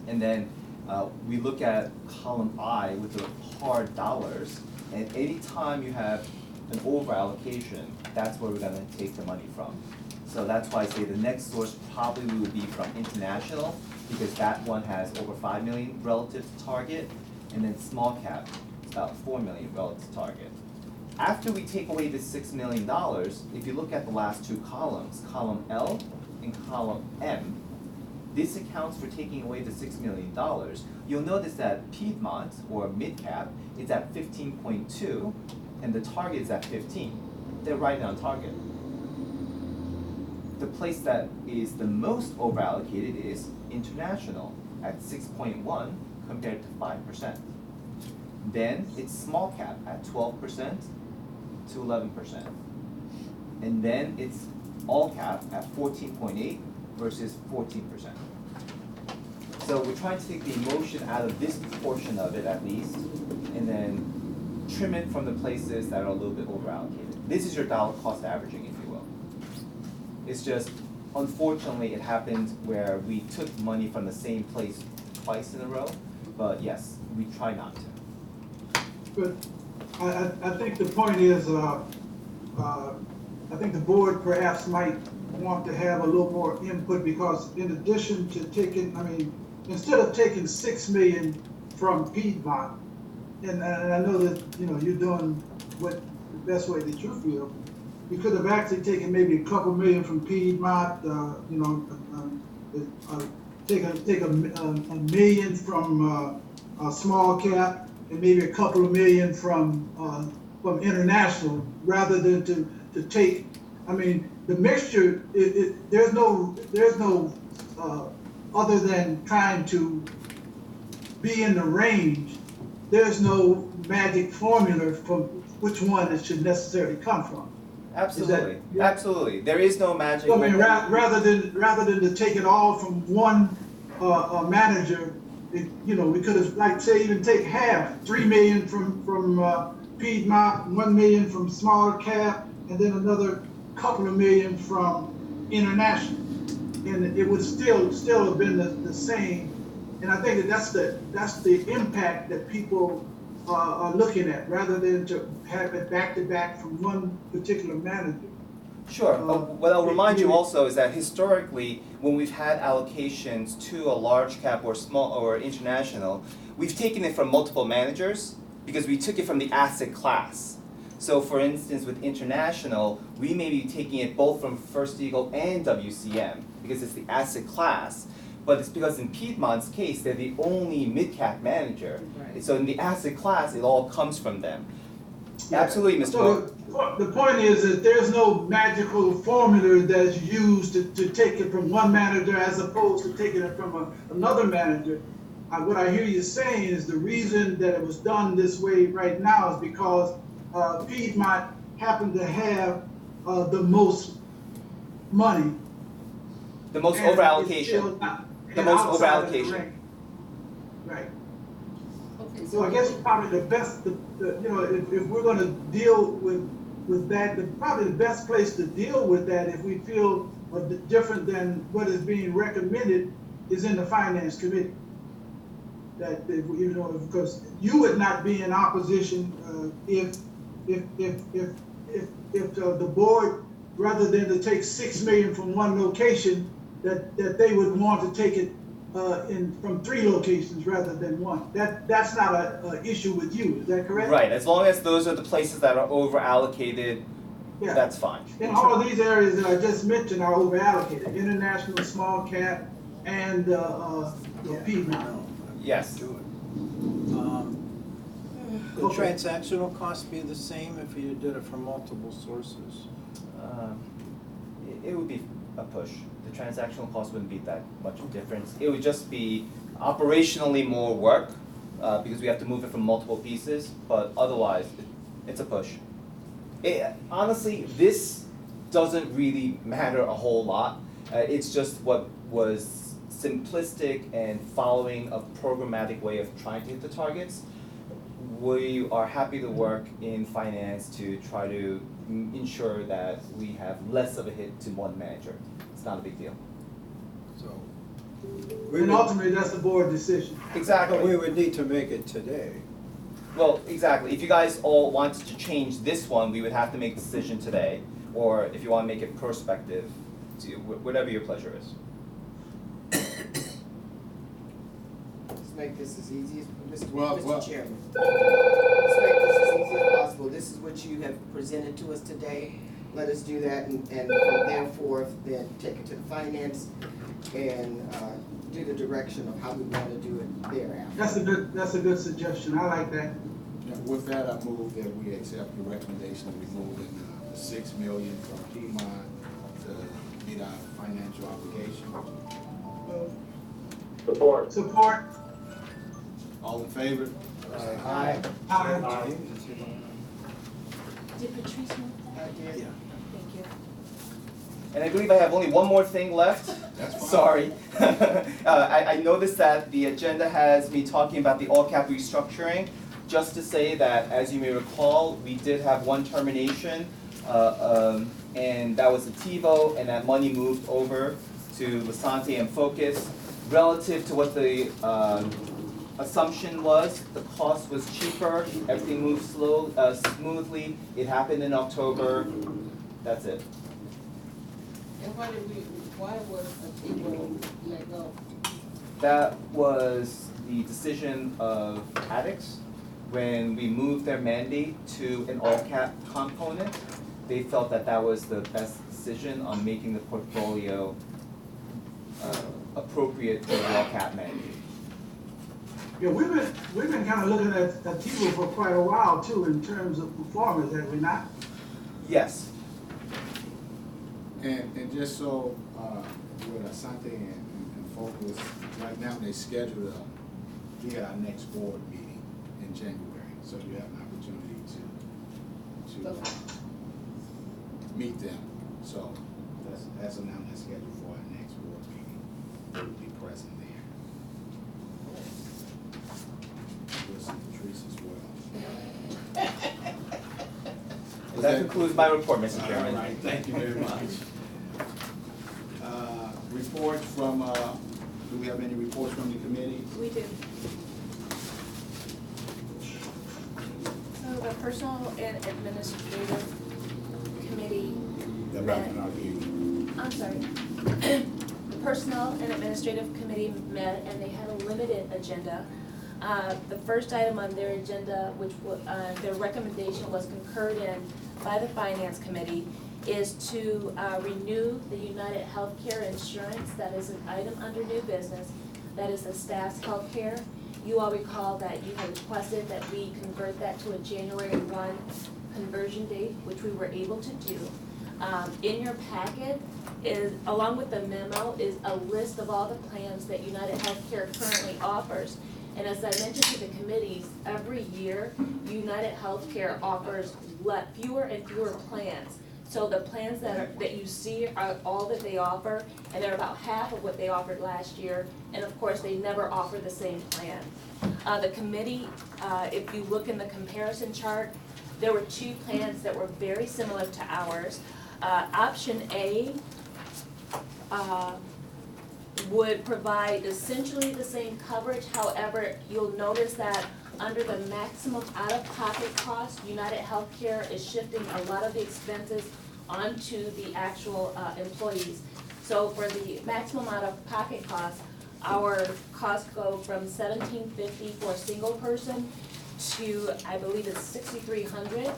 And then we look at column I with the hard dollars. And any time you have an over allocation, that's where we're gonna take the money from. So that's why I say the next source probably would be from international, because that one has over 5 million relative to target. And then small cap, it's about 4 million relative to target. After we take away this $6 million, if you look at the last 2 columns, column L and column M, this accounts for taking away the $6 million. You'll notice that Piedmont, or mid-cap, is at 15.2, and the target is at 15. They're right on target. The place that is the most over-allocated is international, at 6.1 compared to 5%. Then it's small cap at 12% to 11%. And then it's all cap at 14.8 versus 14%. So we're trying to take the emotion out of this portion of it at least, and then trim it from the places that are a little bit over allocated. This is your dollar cost averaging, if you will. It's just, unfortunately, it happened where we took money from the same place twice in a row, but yes, we try not to. But I think the point is, I think the board perhaps might want to have a little more input, because in addition to taking, I mean, instead of taking 6 million from Piedmont, and I know that, you know, you're doing what the best way that you feel, you could have actually taken maybe a couple million from Piedmont, you know, take a million from small cap, and maybe a couple of million from international, rather than to take, I mean, the mixture, there's no other than trying to be in the range, there's no magic formula for which one it should necessarily come from. Absolutely, absolutely. There is no magic. I mean, rather than to take it all from one manager, you know, we could have, like, say, even take half, 3 million from Piedmont, 1 million from smaller cap, and then another couple of million from international, and it would still have been the same. And I think that's the impact that people are looking at, rather than to have it back to back from one particular manager. Sure. What I'll remind you also is that historically, when we've had allocations to a large cap or small or international, we've taken it from multiple managers because we took it from the asset class. So for instance, with international, we may be taking it both from First Eagle and WCM because it's the asset class. But it's because in Piedmont's case, they're the only mid-cap manager. Right. So in the asset class, it all comes from them. Yeah. Absolutely, Mr. So the point is that there's no magical formula that's used to take it from one manager as opposed to taking it from another manager. What I hear you saying is the reason that it was done this way right now is because Piedmont happened to have the most money. The most and over-allocation. The most over-allocation. Right. Okay, So I guess probably the best, you know, if we're gonna deal with that, probably the best place to deal with that, if we feel different than what is being recommended, is in the finance committee. That, you know, because you would not be in opposition if the board, rather than to take 6 million from one location, that they would want to take it from 3 locations rather than one. That's not a issue with you, is that correct? Right, as long as those are the places that are over allocated, Yeah. that's fine. And all of these areas that I just mentioned are over allocated: international, small cap, and Piedmont. Yes. The transactional cost be the same if you did it from multiple sources? It would be a push. The transactional cost wouldn't be that much of a difference. It would just be operationally more work because we have to move it from multiple pieces, but otherwise, it's a push. Honestly, this doesn't really matter a whole lot. It's just what was simplistic and following a programmatic way of trying to hit the targets. We are happy to work in finance to try to ensure that we have less of a hit to one manager. It's not a big deal. So. And ultimately, that's the board decision. Exactly. But we would need to make it today. Well, exactly. If you guys all wanted to change this one, we would have to make a decision today. Or if you want to make it prospective, whatever your pleasure is. Let's make this as easy as, Well, Mr. Chairman. Let's make this as easy as possible. This is what you have presented to us today. Let us do that, and from there forth, then take it to the finance and do the direction of how we want to do it thereafter. That's a good suggestion. I like that. Yeah, with that, I move that we accept the recommendation of removing the 6 million from Piedmont to meet our financial obligation. Support. Support. All in favor? Aye. Aye. Did Patrice move that? Yeah. Thank you. And I believe I have only one more thing left. That's fine. Sorry. I noticed that the agenda has me talking about the all-cap restructuring. Just to say that, as you may recall, we did have one termination, and that was a TiVo, and that money moved over to Lasante and Focus. Relative to what the assumption was, the cost was cheaper, everything moved smoothly. It happened in October. That's it. And why was T-Roll let go? That was the decision of addicts. When we moved their mandate to an all-cap component, they felt that that was the best decision on making the portfolio appropriate to the all-cap mandate. Yeah, we've been kind of looking at T-Roll for quite a while too, in terms of performance, have we not? Yes. And just so, with Asante and Focus, right now they scheduled we got our next board meeting in January, so you have an opportunity to meet them. So that's now that's scheduled for our next board meeting. They will be present there. We'll see Patrice as well. That concludes my report, Mr. Chairman. All right, thank you very much. Reports from, do we have any reports from the committee? We do. So the Personal and Administrative Committee met. I'm sorry. The Personnel and Administrative Committee met and they had a limited agenda. The first item on their agenda, which their recommendation was concurred in by the Finance Committee, is to renew the United Healthcare insurance. That is an item under new business. That is the staff's healthcare. You all recall that you had requested that we convert that to a January 1 conversion date, which we were able to do. In your packet is, along with the memo, is a list of all the plans that United Healthcare currently offers. And as I mentioned to the committees, every year, United Healthcare offers fewer and fewer plans. So the plans that you see are all that they offer, and they're about half of what they offered last year. And of course, they never offer the same plan. The committee, if you look in the comparison chart, there were two plans that were very similar to ours. Option A would provide essentially the same coverage. However, you'll notice that under the maximum out-of-pocket cost, United Healthcare is shifting a lot of the expenses onto the actual employees. So for the maximum out-of-pocket cost, our costs go from $1,750 for a single person to, I believe it's $6,300.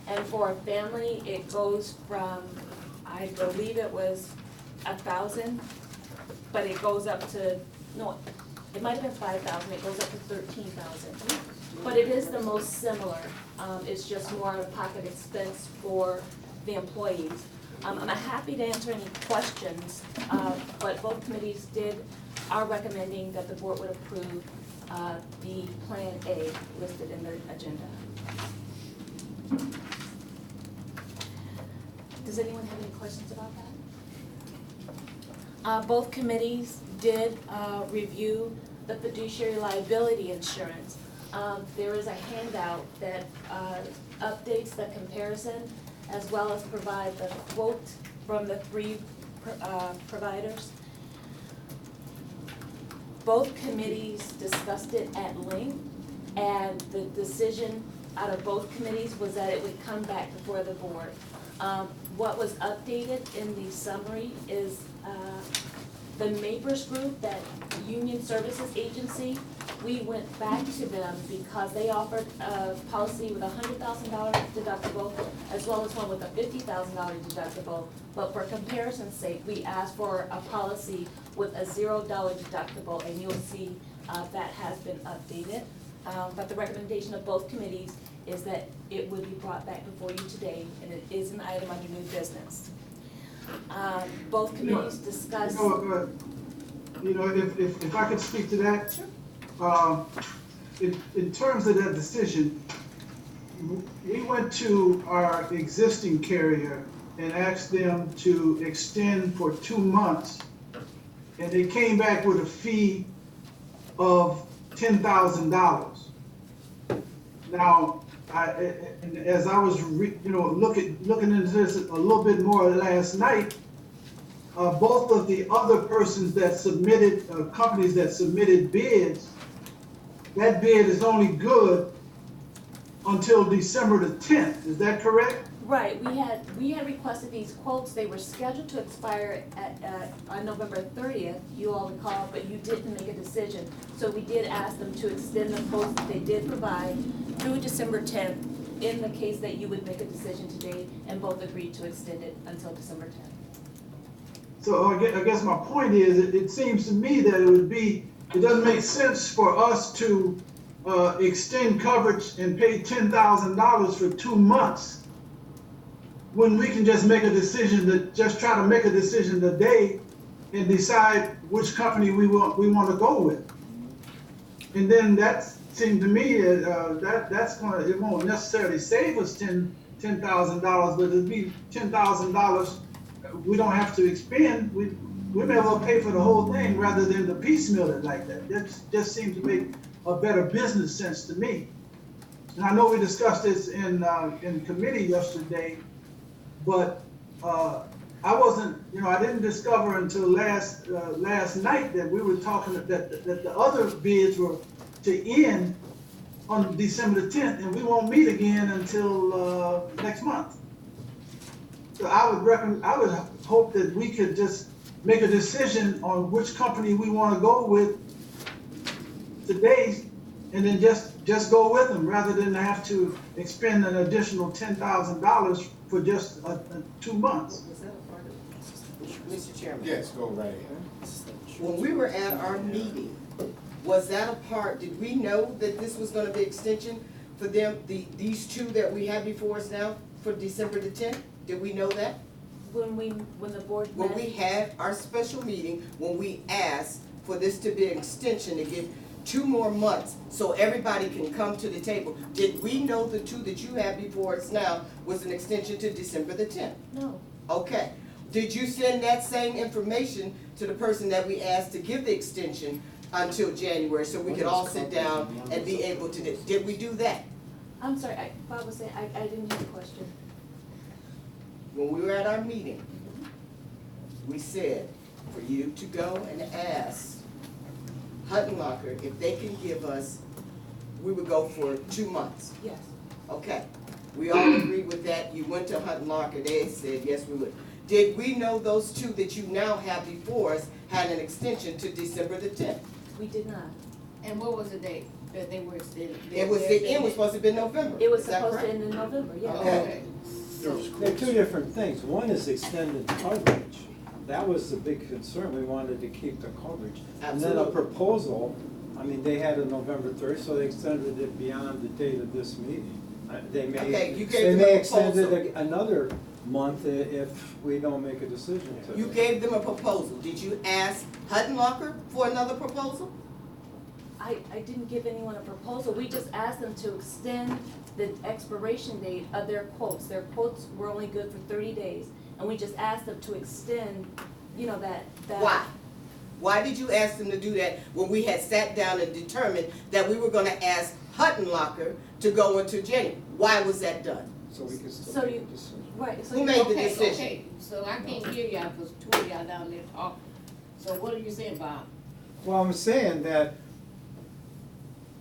And for a family, it goes from, I believe it was $1,000, but it goes up to, no, it might have been $5,000, it goes up to $13,000. But it is the most similar, it's just more out-of-pocket expense for the employees. I'm happy to answer any questions, but both committees are recommending that the board would approve the Plan A listed in the agenda. Does anyone have any questions about that? Both committees did review the fiduciary liability insurance. There is a handout that updates the comparison as well as provide the quote from the three providers. Both committees discussed it at length, and the decision out of both committees was that it would come back before the board. What was updated in the summary is the MAPERS group, that Union Services Agency, we went back to them because they offered a policy with a $100,000 deductible as well as one with a $50,000 deductible. But for comparison's sake, we asked for a policy with a $0 deductible, and you'll see that has been updated. But the recommendation of both committees is that it would be brought back before you today, and it is an item under new business. Both committees discussed. If I could speak to that. Sure. In terms of that decision, we went to our existing carrier and asked them to extend for 2 months, and they came back with a fee of $10,000. Now, as I was looking into this a little bit more last night, both of the other persons that submitted, companies that submitted bids, that bid is only good until December the 10th. Is that correct? Right, we had requested these quotes, they were scheduled to expire on November 30th, you all recall, but you didn't make a decision. So we did ask them to extend the quotes that they did provide through December 10th, in the case that you would make a decision today, and both agreed to extend it until December 10th. So I guess my point is, it seems to me that it doesn't make sense for us to extend coverage and pay $10,000 for 2 months when we can just make a decision try to make a decision today and decide which company we want to go with. And then that seemed to me it won't necessarily save us $10,000, but it'll be $10,000 we don't have to expend. We may as well pay for the whole thing rather than to piecemeal it like that. That just seems to make a better business sense to me. And I know we discussed this in committee yesterday, but I wasn't, I didn't discover until last night that we were talking that the other bids were to end on December the 10th, and we won't meet again until next month. So I would hope that we could just make a decision on which company we want to go with today, and then just go with them rather than have to expend an additional $10,000 for just 2 months. Mr. Chairman. Yes, go right ahead. When we were at our meeting, was that a part, did we know that this was gonna be extension for them, these two that we have before us now for December the 10th? Did we know that? When the board met. When we had our special meeting, when we asked for this to be an extension to get 2 more months so everybody can come to the table, did we know the two that you have before us now was an extension to December the 10th? No. Okay. Did you send that same information to the person that we asked to give the extension until January so we could all sit down and be able to, did we do that? I'm sorry, Bob was saying, I didn't hear the question. When we were at our meeting, we said for you to go and ask Hutton Locker if they can give us, we would go for 2 months. Yes. Okay, we all agreed with that. You went to Hutton Locker, they said yes, we would. Did we know those two that you now have before us had an extension to December the 10th? We did not. And what was the date that they were extended? It was, the end was supposed to be November. It was Is that supposed to correct? end in November, yes. Okay. They're two different things. One is extended coverage. That was the big concern. We wanted to keep the coverage. And then a Absolutely. proposal, I mean, they had a November 30th, so they extended it beyond the date of this meeting. They Okay, you may, gave they them may a extend it proposal. another month if we don't make a decision today. You gave them a proposal. Did you ask Hutton Locker for another proposal? I didn't give anyone a proposal, we just asked them to extend the expiration date of their quotes. Their quotes were only good for 30 days, and we just asked them to extend, that. Why? Why did you ask them to do that when we had sat down and determined that we were gonna ask Hutton Locker to go into January? Why was that done? So we can So still make a you- decision. Right, so. Who you- made the Okay, decision? okay, so I can't hear y'all because 2 of y'all down there talking. So what are you saying, Bob? Well, I'm saying that,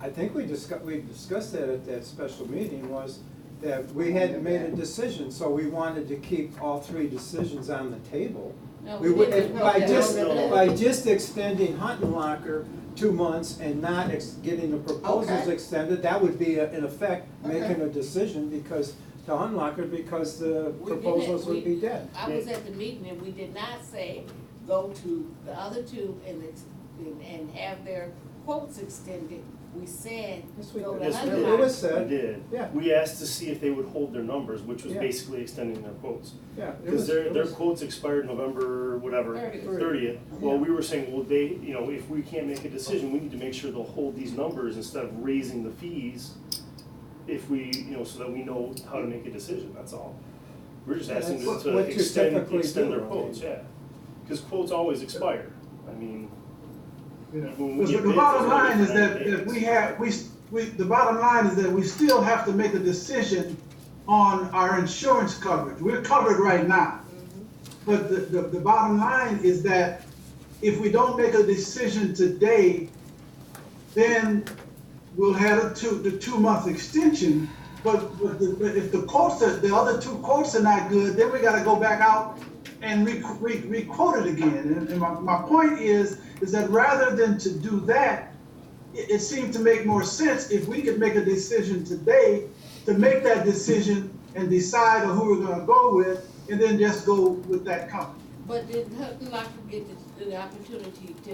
I think we discussed that at that special meeting, was that we hadn't made a decision, so we wanted to keep all 3 decisions on the table. No, We we would, didn't. by No, just, no. by just extending Hutton Locker 2 months and not getting the proposals Okay. extended, that would be, in effect, Okay. making a decision because, to Hutton Locker, because the We didn't- proposals would we- be dead. I was at the meeting and we did not say go to the other two and have their quotes extended. We said Yes, we go did. to Yes, we Hutton did. It Locker. was said. We did. Yeah. We asked to see if they would hold their numbers, which was Yeah. basically extending their quotes. Yeah. it Because was- their it their was- quotes expired November, whatever, 30th. Well, we were saying, well, they, if we can't make a decision, we need to make sure they'll hold these numbers instead of raising the fees if we, so that we know how to make a decision, that's all. We're just asking That's them what to you extend typically their do, I quotes, mean. yeah. Because quotes always expire. I mean, Yeah. when we The get bids, bottom it's line only is for that 90 that we days. have, the bottom line is that we still have to make a decision on our insurance coverage. We're covered right now. But the bottom line is that if we don't make a decision today, then we'll have the 2 month extension, but if the quotes, the other two quotes are not good, then we gotta go back out and re-quote it again. And my point is that rather than to do that, it seemed to make more sense if we could make a decision today to make that decision and decide on who we're gonna go with, and then just go with that company. But did Hutton Locker get the opportunity to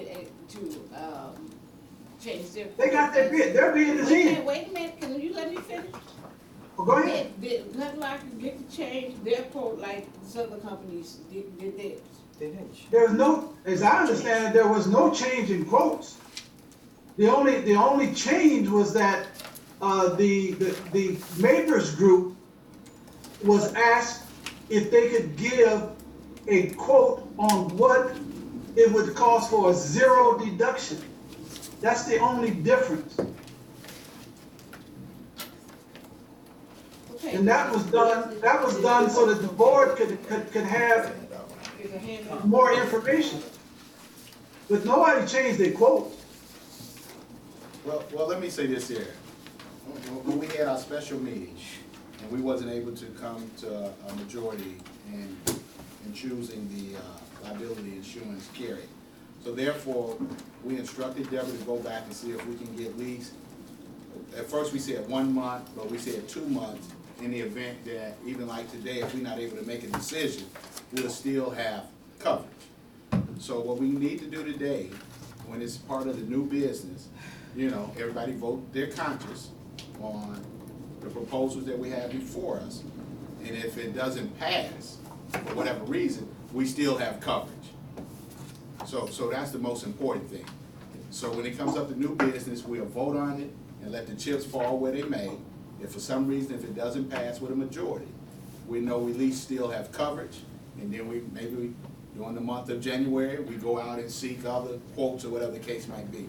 change their? They got their bid, their bid is in. Wait a minute, can you let me finish? Well, go ahead. Did Hutton Locker get to change their quote like the other companies did theirs? There's no, as I understand it, there was no change in quotes. The only change was that the Mapers group was asked if they could give a quote on what it would cost for a zero deduction. That's the only difference. Okay. And that was done so that the board could have more information. But nobody changed their quote. Well, let me say this here. When we had our special meeting, and we wasn't able to come to a majority in choosing the liability insurance carrier. So therefore, we instructed Deborah to go back and see if we can get at least, at first we said 1 month, but we said 2 months in the event that, even like today, if we're not able to make a decision, we'll still have coverage. So what we need to do today, when it's part of the new business, you know, everybody vote their conscience on the proposals that we have before us. And if it doesn't pass, for whatever reason, we still have coverage. So that's the most important thing. So when it comes up to new business, we'll vote on it and let the chips fall where they may. If for some reason, if it doesn't pass with a majority, we know we at least still have coverage. And then maybe during the month of January, we go out and seek other quotes or whatever the case might be.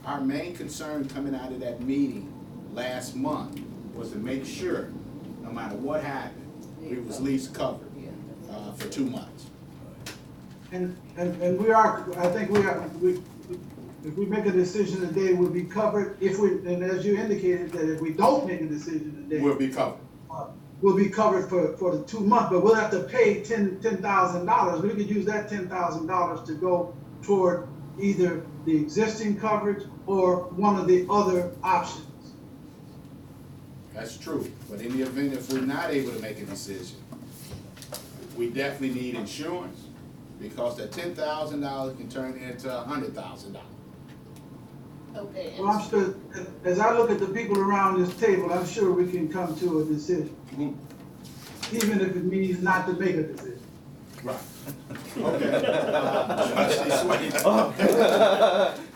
Our main concern coming out of that meeting last month was to make sure, no matter what happened, we was at least covered for 2 months. And we are, I think if we make a decision today, we'll be covered. And as you indicated, that if we don't make a decision today, We'll be covered. We'll be covered for the 2 months, but we'll have to pay $10,000. We could use that $10,000 to go toward either the existing coverage or one of the other options. That's true, but in the event if we're not able to make a decision, we definitely need insurance, because that $10,000 can turn into $100,000. Okay. Well, I'm sure, as I look at the people around this table, I'm sure we can come to a decision, even if it means not to make a decision. Right. Okay.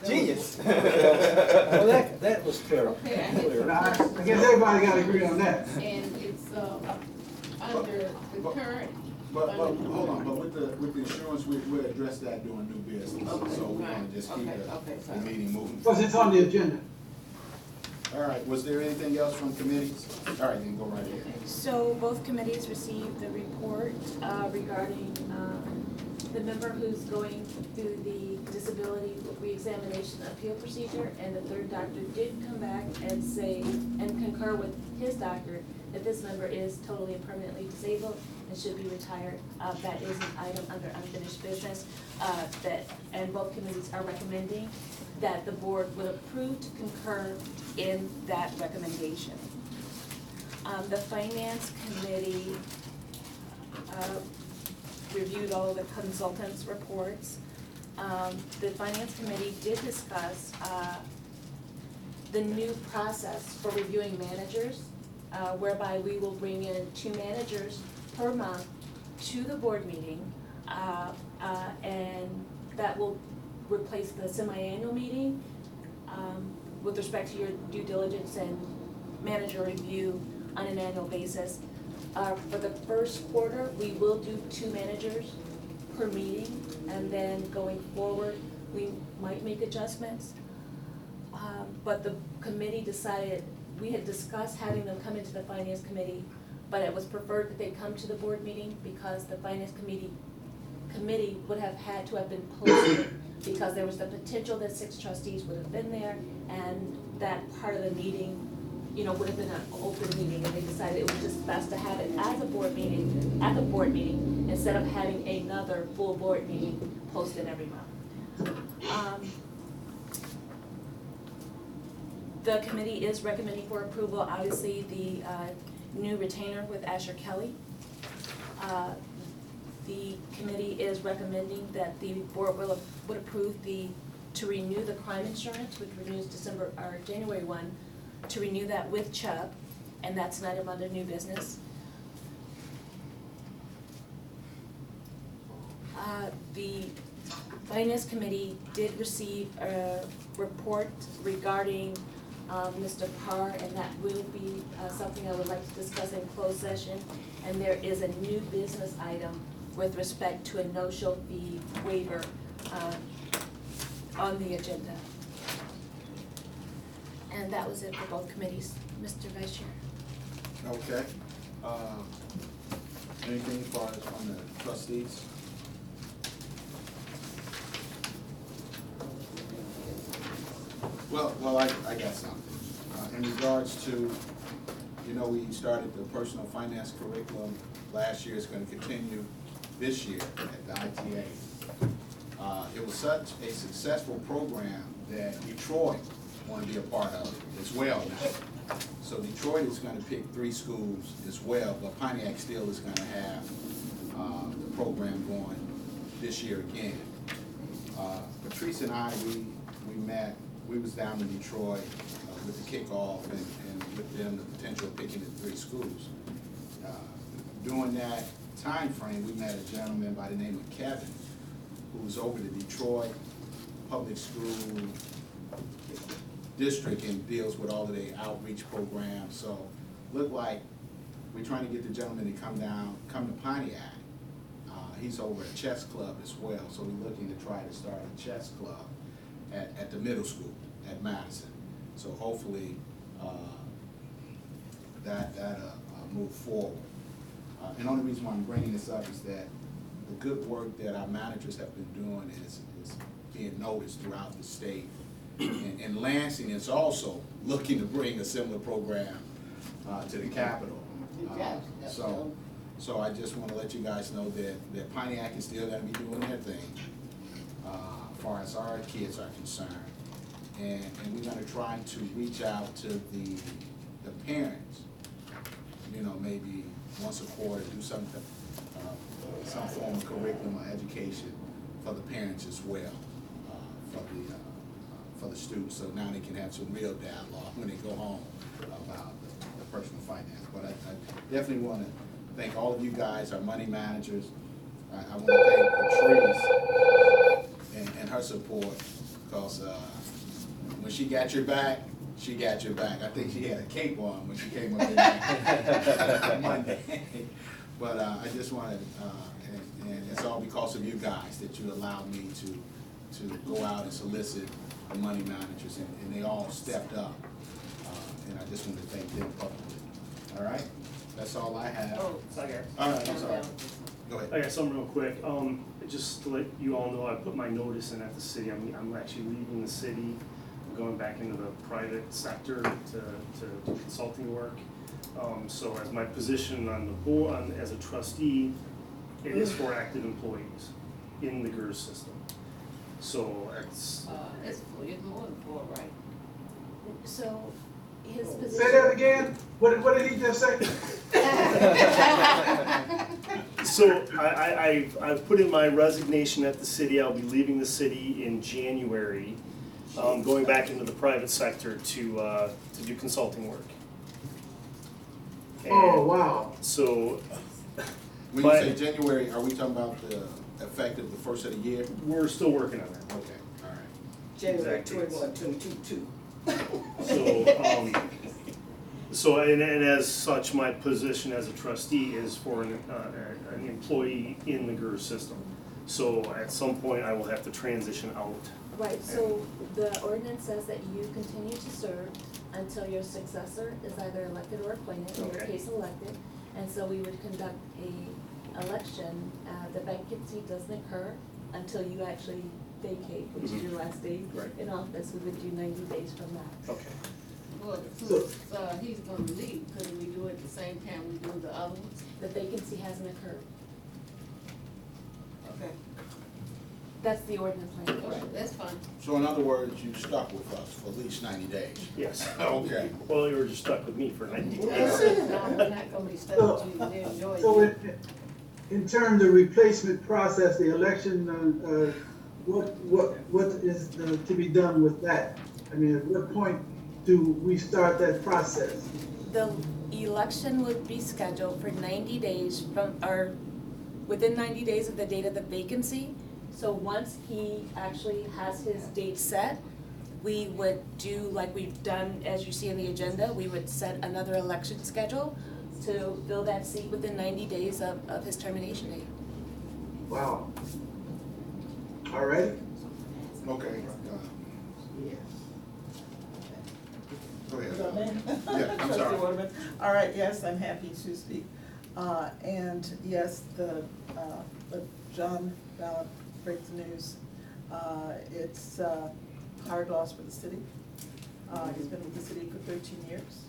Genius. Well, that was fair. Okay, But I guess everybody got to agree on that. and it's under the current. But hold on, but with the insurance, we'll address that during new business. Okay, So we're gonna fine. just keep Okay, the meeting moving. Because it's on the agenda. All right, was there anything else from committees? All right, then go right ahead. So both committees received the report regarding the member who's going through the disability reexamination appeal procedure, and the third doctor did come back and say, and concur with his doctor, that this member is totally and permanently disabled and should be retired. That is an item under unfinished business, and both committees are recommending that the board would approve to concur in that recommendation. The finance committee reviewed all of the consultants' reports. The finance committee did discuss the new process for reviewing managers, whereby we will bring in 2 managers per month to the board meeting, and that will replace the semi-annual meeting with respect to your due diligence and manager review on an annual basis. For the first quarter, we will do 2 managers per meeting, and then going forward, we might make adjustments. But the committee decided, we had discussed having them come into the finance committee, but it was preferred that they come to the board meeting because the finance committee would have had to have been posted, because there was the potential that 6 trustees would have been there, and that part of the meeting would have been an open meeting, and they decided it was just best to have it as a board meeting, at the board meeting, instead of having another full board meeting posted every month. The committee is recommending for approval, obviously, the new retainer with Asher Kelly. The committee is recommending that the board would approve to renew the crime insurance, which renews January 1, to renew that with Chubb, and that's an item under new business. The Finance Committee did receive a report regarding Mr. Parr, and that will be something I would like to discuss in closed session. And there is a new business item with respect to a no-show fee waiver on the agenda. And that was it for both committees, Mr. Vice Chair. Okay. Anything as far as from the trustees? Well, I got something. In regards to, we started the personal finance curriculum last year. It's going to continue this year at the ITA. It was such a successful program that Detroit wanted to be a part of it as well now. So Detroit is going to pick 3 schools as well, but Pontiac still is going to have the program going this year again. Patrice and I, we met. We was down in Detroit with the kickoff and with them the potential of picking the 3 schools. During that time frame, we met a gentleman by the name of Kevin, who was over the Detroit Public School District and deals with all of the outreach programs. So look like we're trying to get the gentleman to come to Pontiac. He's over at Chess Club as well, so we're looking to try to start a chess club at the middle school at Madison. So hopefully that'll move forward. And the only reason why I'm bringing this up is that the good work that our managers have been doing is being noticed throughout the state. And Lansing is also looking to bring a similar program to the Capitol. So I just want to let you guys know that Pontiac is still going to be doing their thing as far as our kids are concerned. And we're going to try to reach out to the parents, maybe once a quarter, do something, some form of curriculum or education for the parents as well, for the students, so now they can have some real dialogue when they go home about the personal finance. But I definitely want to thank all of you guys, our money managers. I want to thank Patrice and her support, because when she got your back, she got your back. I think she had a cape on when she came up here Monday. But I just wanted, and it's all because of you guys that you allowed me to go out and solicit the money managers, and they all stepped up. And I just want to thank them publicly. All right? That's all I have. Oh, sorry. All right, I'm sorry. Go ahead. I got something real quick. Just to let you all know, I put my notice in at the city. I'm actually leaving the city, going back into the private sector to do consulting work. So as my position on the board, as a trustee, it is for active employees in the GERS system. So it's more than 4, right? So his position. Say that again? What did he just say? So I've put in my resignation at the city. I'll be leaving the city in January, going back into the private sector to do consulting work. And Oh, wow. so When you say January, are we talking about the effective the first of the year? we're still working on that. Okay, all right. January Exactly. 21, 22. So and as such, my position as a trustee is for an employee in the GERS system. So at some point, I will have to transition out. Right, so the ordinance says that you continue to serve until your successor is either elected or appointed, in your Okay. case elected. And so we would conduct a election. The vacancy doesn't occur until you actually vacate, which is your last day Right. in office. We would do 90 days from that. Okay. Well, since, he's gonna leave, couldn't we do it at the same time we do the other ones? The vacancy hasn't occurred. Okay. That's the ordinance language. Okay, that's fine. So in other words, you stuck with us for at least 90 days? Yes. Okay. Well, you were just stuck with me for 90 days. No, we're not gonna be stuck with you, we enjoy So you. in terms of replacement process, the election, what is to be done with that? I mean, at what point do we start that process? The election would be scheduled for 90 days from, or within 90 days of the date of the vacancy. So once he actually has his date set, we would do like we've done, as you see in the agenda, we would set another election schedule to fill that seat within 90 days of his termination date. Wow. All right. Okay. Go ahead. Is that me? Yeah, I'm Trustee sorry. Waterman. All right, yes, I'm happy to speak. And yes, John Ballard breaks the news. It's hard loss for the city. He's been with the city for 13 years.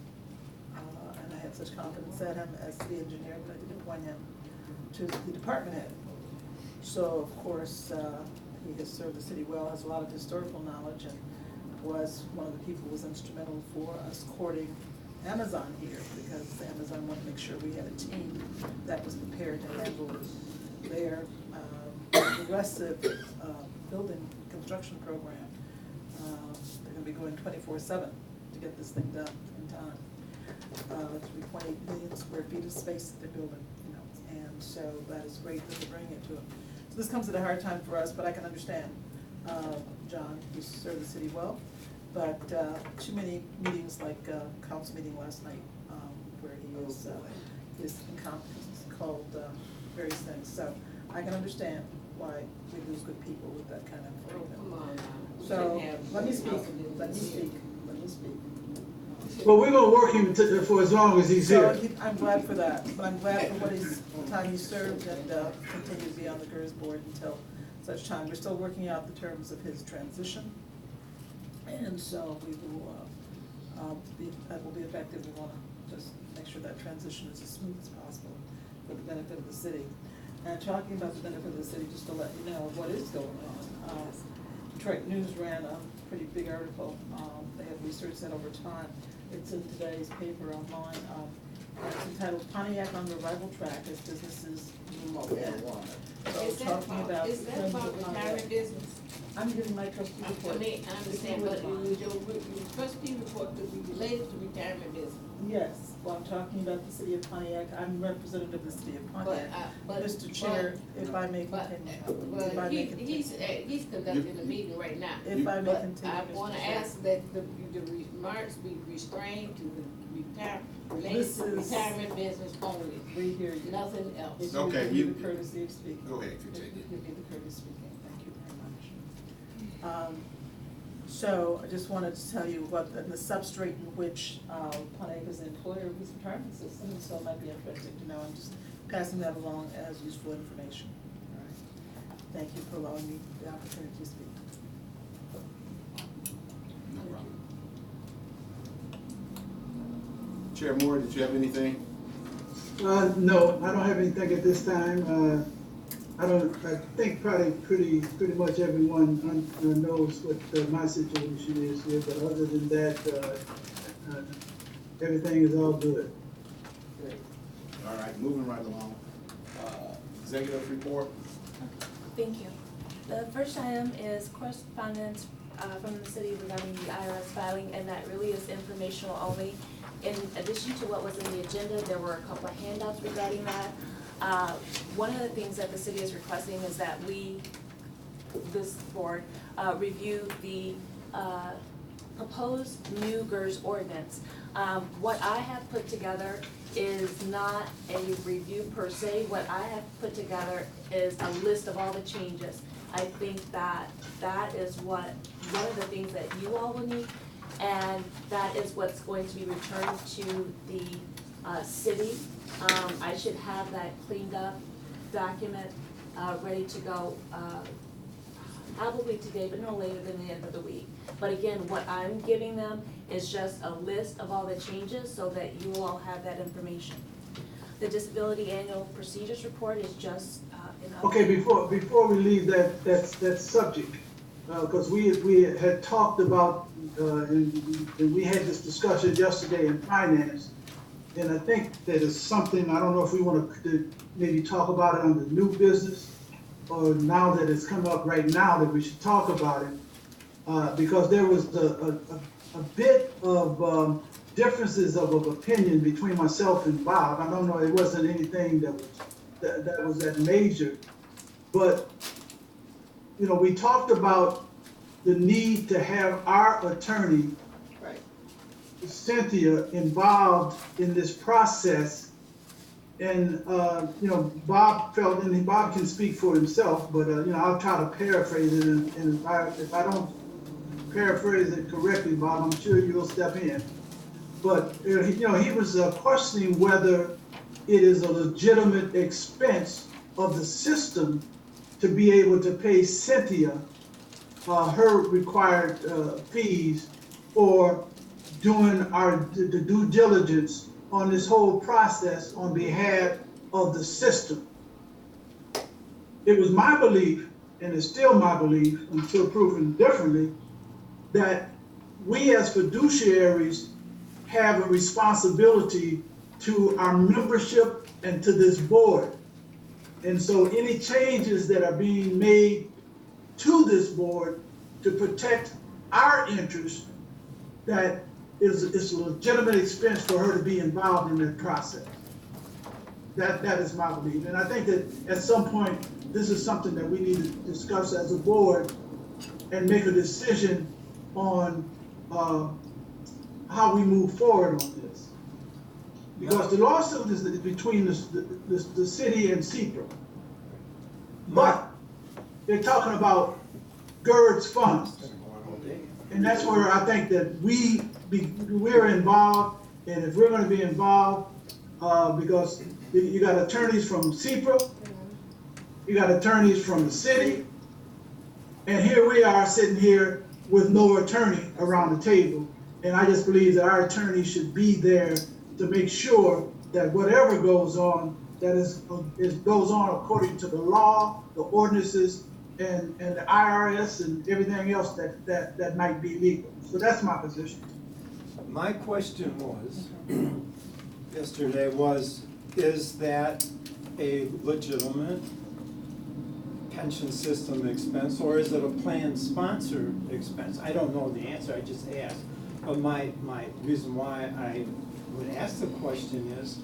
And I have such confidence in him as city engineer that I did appoint him to the department head. So of course, he has served the city well, has a lot of historical knowledge, and was one of the people who was instrumental for us courting Amazon here, because Amazon wanted to make sure we had a team that was prepared to handle their aggressive building construction program. They're gonna be going 24/7 to get this thing done in time. 3.8 million square feet of space that they're building, you know, and so that is great that they're bringing it to them. So this comes at a hard time for us, but I can understand. John, you served the city well, but too many meetings like council meeting last night, where he is his incompetence called various things. So I can understand why we lose good people with that kind of. Come on now. We So shouldn't have- let me speak. Let me speak. Well, we're gonna work him for as long as he's So here. I'm glad for that, but I'm glad for the time he served and continue to be on the GERS board until such time. We're still working out the terms of his transition. And so we will, that will be effective. We want to just make sure that transition is as smooth as possible for the benefit of the city. And talking about the benefit of the city, just to let you know what is going on. Detroit News ran a pretty big article. They have researched that over time. It's in today's paper online. It's entitled "Pontiac on Revival Track as Businesses Move Ahead." So Is that talking about is that friends about of Pontiac. retirement business? I'm giving my trustee I report. mean, I understand, but your trustee report could be related to retirement business. Yes, well, I'm talking about the city of Pontiac. I'm representative of the city of Pontiac. Mr. Chair, if I may continue. If I may continue. He's conducting a meeting right now. If I may But continue, I Mr. wanna Chair. ask that the remarks be restrained to the related This to is- retirement business only, We hear you. nothing else. If you Okay, would give me you- the courtesy of speaking. Go ahead, If you continue. would give me the courtesy of speaking, thank you very much. So I just wanted to tell you what, the substrate in which Pontiac is an employer of his retirement system, and so it might be interesting to know. I'm just passing that along as useful information. All right. Thank you for allowing me the opportunity to speak. No problem. Chair Moore, did you have anything? No, I don't have anything at this time. I think probably pretty much everyone knows what my situation is here, but other than that, everything is all good. All right, moving right along. Executive report? Thank you. The first item is correspondence from the city regarding the IRS filing, and that really is informational only. In addition to what was in the agenda, there were a couple of handouts regarding that. One of the things that the city is requesting is that we, this board, review the proposed new GERS ordinance. What I have put together is not a review per se. What I have put together is a list of all the changes. I think that that is one of the things that you all will need, and that is what's going to be returned to the city. I should have that cleaned up document ready to go probably today, but no later than the end of the week. But again, what I'm giving them is just a list of all the changes so that you will all have that information. The disability annual procedures report is just an update. Okay, before we leave that subject, because we had talked about, and we had this discussion yesterday in finance, and I think that is something, I don't know if we want to maybe talk about it on the new business, or now that it's come up right now, that we should talk about it, because there was a bit of differences of opinion between myself and Bob. I don't know, it wasn't anything that was that major, but you know, we talked about the need to have our attorney, Right. Cynthia, involved in this process. And, you know, Bob felt, and Bob can speak for himself, but, you know, I'll try to paraphrase it, and if I don't paraphrase it correctly, Bob, I'm sure you'll step in. But, you know, he was questioning whether it is a legitimate expense of the system to be able to pay Cynthia her required fees for doing the due diligence on this whole process on behalf of the system. It was my belief, and it's still my belief until proven differently, that we as fiduciaries have a responsibility to our membership and to this board. And so any changes that are being made to this board to protect our interests, that it's a legitimate expense for her to be involved in that process. That is my belief. And I think that at some point, this is something that we need to discuss as a board and make a decision on how we move forward on this. Because the lawsuit is between the city and CEPRA. But they're talking about GERS funds. And that's where I think that we're involved, and if we're gonna be involved, because you got attorneys from CEPRA, you got attorneys from the city, and here we are sitting here with no attorney around the table. And I just believe that our attorney should be there to make sure that whatever goes on, that goes on according to the law, the ordinances, and the IRS and everything else that might be legal. So that's my position. My question was, yesterday is that a legitimate pension system expense, or is it a plan sponsor expense? I don't know the answer, I just asked. But my reason why I would ask the question is,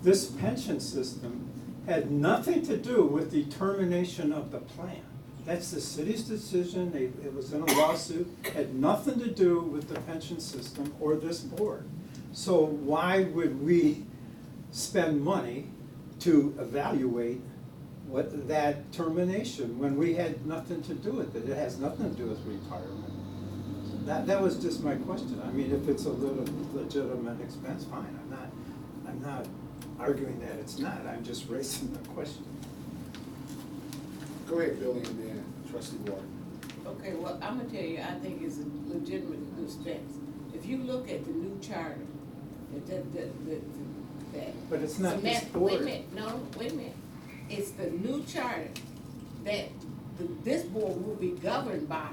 this pension system had nothing to do with the termination of the plan. That's the city's decision, it was in a lawsuit, had nothing to do with the pension system or this board. So why would we spend money to evaluate what that termination when we had nothing to do with it? It has nothing to do with retirement. That was just my question. I mean, if it's a legitimate expense, fine. I'm not arguing that it's not. I'm just raising the question. Go ahead, Billy, and then Trustee Ward. Okay, well, I'm gonna tell you, I think it's a legitimate expense. If you look at the new charter, But it's not this Wait board. a minute, no, wait a minute. It's the new charter that this board will be governed by.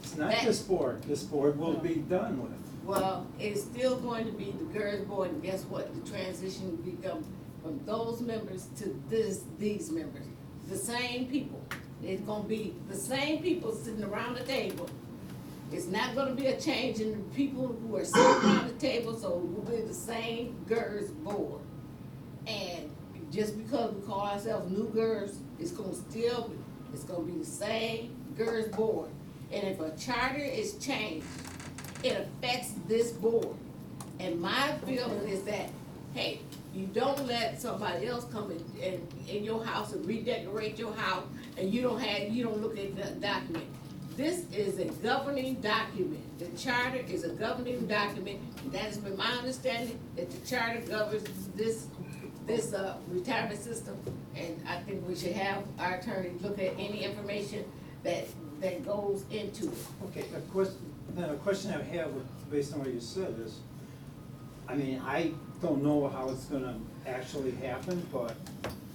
It's not this board. This board will be done with. Well, it's still going to be the GERS board, and guess what? The transition will become from those members to these members. The same people. It's gonna be the same people sitting around the table. It's not gonna be a change in the people who are sitting around the table, so it will be the same GERS board. And just because we call ourselves new GERS, it's gonna be the same GERS board. And if a charter is changed, it affects this board. And my feeling is that, hey, you don't let somebody else come in your house and redecorate your house, and you don't look at the document. This is a governing document. The charter is a governing document, and that has been my understanding, that the charter governs this retirement system. And I think we should have our attorney look at any information that goes into it. Okay, of course, Now, the question I have, based on what you said, is, I mean, I don't know how it's gonna actually happen, but,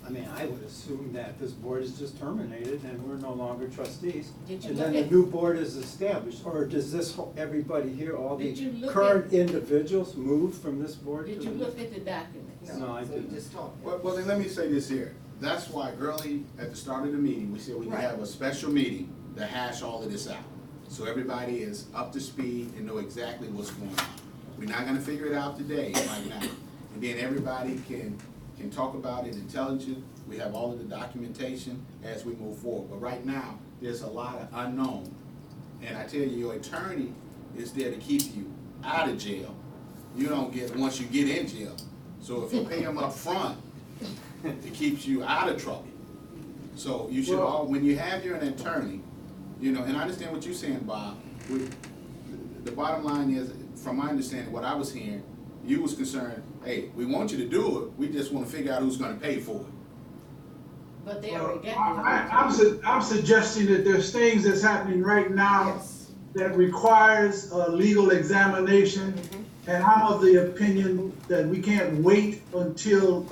I mean, I would assume that this board is just terminated and we're no longer trustees. Did you And look then the at- new board is established, or does this, everybody here, all Did you the look current at- individuals move from this board to Did the you next? look at the documents? No, I So you didn't. just talking. Well, then let me say this here. That's why early at the start of the meeting, we said we can Right. have a special meeting to hash all of this out. So everybody is up to speed and know exactly what's going on. We're not gonna figure it out today, right now. And then everybody can talk about it intelligently. We have all of the documentation as we move forward. But right now, there's a lot of unknown. And I tell you, your attorney is there to keep you out of jail. You don't get, once you get in jail. So if you pay him up front, it keeps you out of trouble. So you should all, when you have your attorney, you know, and I understand what you're saying, Bob. The bottom line is, from my understanding, what I was hearing, you was concerned, hey, we want you to do it, we just wanna figure out who's gonna pay for it. But they already got I'm suggesting that there's things that's happening right now Yes. that requires a legal examination. And I'm of the opinion that we can't wait until,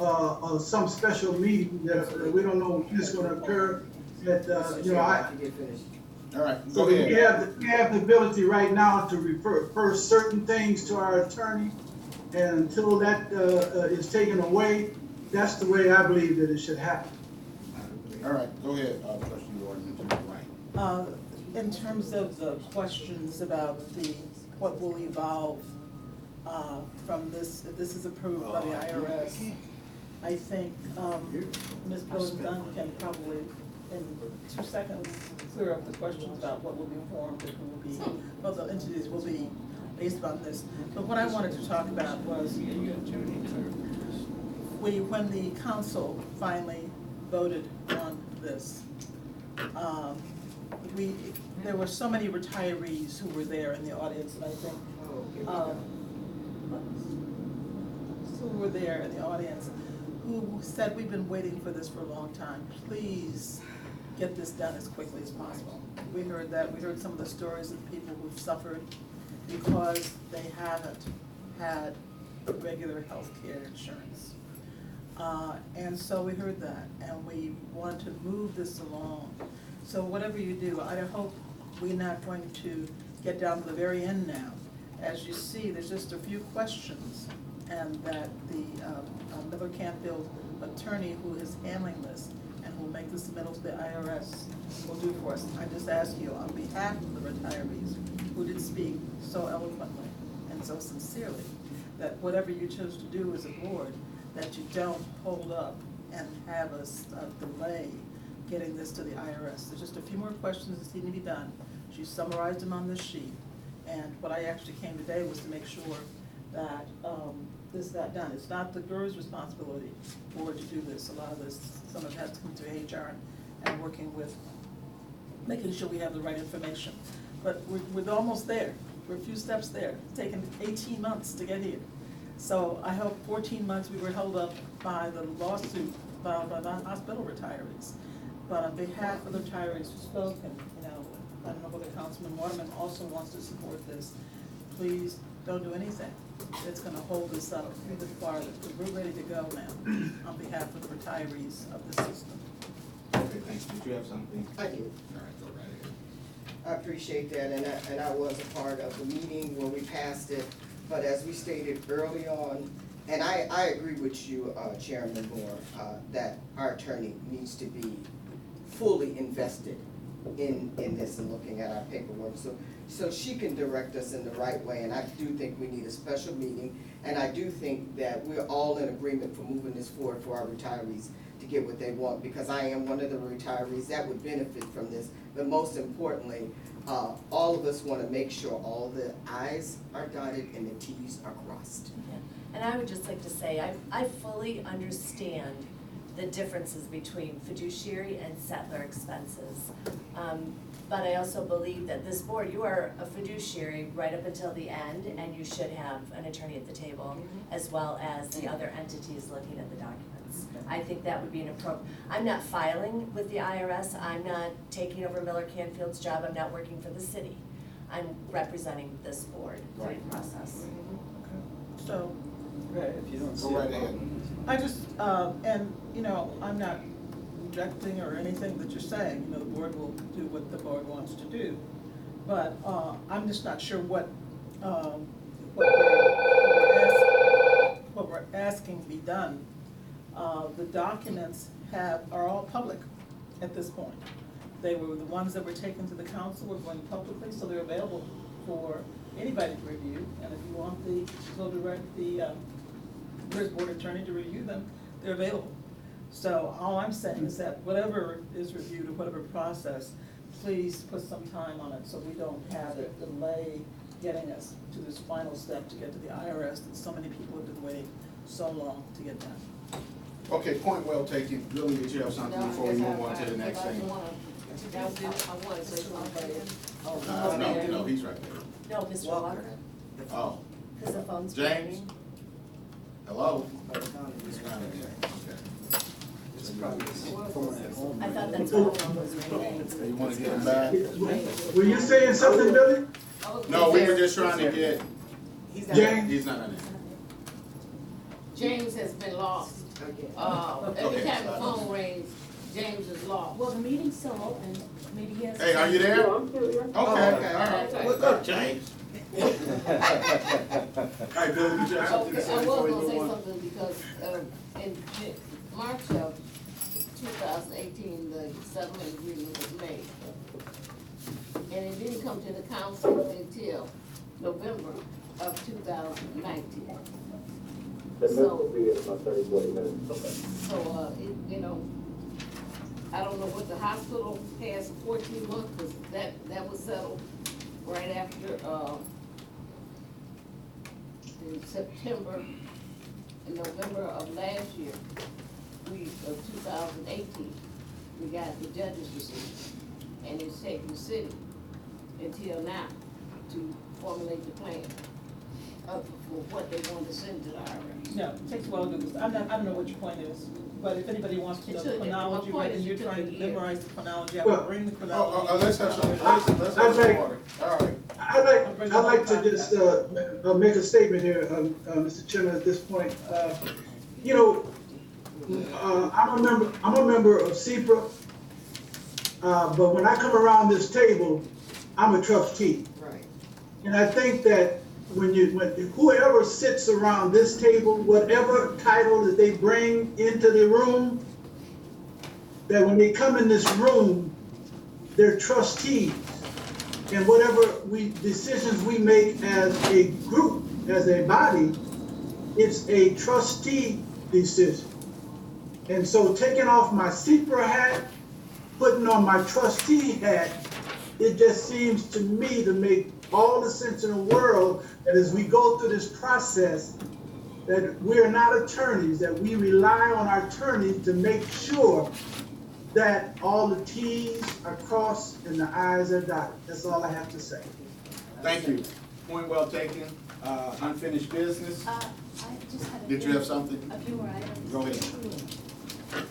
some special meeting that we don't know when it's gonna occur. That, you know, After you get finished. All right, so go ahead. we have the ability right now to refer certain things to our attorney. And until that, is taken away, that's the way I believe that it should happen. All right, go ahead, trustee Warden, to the right. In terms of the questions about what will evolve from this, if this is approved by the IRS, I think Ms. Dunn can probably, in 2 seconds, clear up the questions about what will be formed and who will be, what the entities will be based on this. But what I wanted to talk about was when the council finally voted on this, there were so many retirees who were there in the audience, and I think, who were there in the audience, who said, we've been waiting for this for a long time, please get this done as quickly as possible. We heard that, we heard some of the stories of people who've suffered because they haven't had regular health care insurance. And so we heard that, and we want to move this along. So whatever you do, I hope we're not going to get down to the very end now. As you see, there's just a few questions, and that the Miller Canfield attorney who is handling this and will make the submittal to the IRS will do for us. I just ask you, on behalf of the retirees who did speak so eloquently and so sincerely, that whatever you chose to do as a board, that you don't hold up and have a delay getting this to the IRS. There's just a few more questions that need to be done. She summarized them on this sheet. And what I actually came today was to make sure that this got done. It's not the GERS responsibility for to do this. A lot of this, some of it has to come through HR and working with, making sure we have the right information. But we're almost there. We're a few steps there. It's taken 18 months to get here. So I hope 14 months we were held up by the lawsuit filed by the hospital retirees. But on behalf of the retirees who spoke, and I don't know whether Councilman Waterman also wants to support this, please don't do anything that's gonna hold this up even farther, because we're ready to go now on behalf of the retirees of the system. Okay, thanks. Did you have something? I do. All right, go right ahead. I appreciate that, and I was a part of the meeting when we passed it, but as we stated early on, and I agree with you, Chairman Moore, that our attorney needs to be fully invested in this and looking at our paperwork, so she can direct us in the right way, and I do think we need a special meeting, and I do think that we're all in agreement for moving this forward for our retirees to get what they want, because I am one of the retirees that would benefit from this, but most importantly, all of us want to make sure all the I's are dotted and the T's are crossed. And I would just like to say, I fully understand the differences between fiduciary and settler expenses. But I also believe that this board, you are a fiduciary right up until the end, and you should have an attorney at the table, as well as the other entities looking at the documents. I think that would be an appropriate, I'm not filing with the IRS, I'm not taking over Miller Canfield's job, I'm not working for the city. I'm representing this board through the process. So, Right, if you don't see Go right it. ahead. I just, and, you know, I'm not objecting or anything that you're saying, you know, the board will do what the board wants to do. But, I'm just not sure what we're asking to be done. The documents are all public at this point. They were, the ones that were taken to the council were going publicly, so they're available for anybody to review. And if you want go direct the GERS board attorney to review them, they're available. So all I'm saying is that whatever is reviewed or whatever process, please put some time on it so we don't have it delay getting us to this final step to get to the IRS that so many people have been waiting so long to get done. Okay, point well taken. Billy, did you have something before we move on to the next thing? I want to say something. No, he's right there. No, Mr. Walker, Oh, because the phone's James? ringing. hello? He's not in there, okay. It's probably phone at home. I thought that's why the phone was ringing. So you wanna get him back? Were you saying something, Billy? No, we were just trying to get, James? he's not in there. James has been lost. Every time the phone rings, James is lost. Well, the meeting's still open, maybe he has. Hey, are you there? Yeah, I'm still here. Okay, all right. What's up, James? All right, Billy, did you have something to Okay, say I was before we gonna say move on? something because, in March of 2018, the settlement agreement was made. And it didn't come to the council until November of 2019. The next will be about 30, 40 minutes. So, you know, I don't know what the hospital has for 14 months, because that was settled right after, in September and November of last year, of 2018, we got the judge's decision. And it's taken the city until now to formulate the plan for what they want to send to the IRS. No, it takes a while to do this. I don't know what your point is, but if anybody wants to know the My chronology, point right, is and you're it took trying a to year. memorize the chronology, I Well, will bring the chronology. Let's have some, let's have some order. All right. I'd like to just, make a statement here, Mr. Chairman, at this point. You know, I'm a member of CPRA, but when I come around this table, I'm a trustee. Right. And I think that when whoever sits around this table, whatever title that they bring into the room, that when they come in this room, they're trustees. And whatever decisions we make as a group, as a body, it's a trustee decision. And so taking off my CPRA hat, putting on my trustee hat, it just seems to me to make all the sense in the world that as we go through this process, that we are not attorneys, that we rely on our attorneys to make sure that all the T's are crossed and the I's are dotted. That's all I have to say. Thank you. Point well taken. Unfinished business. I just had a. Did you have something? A few more items. Go ahead.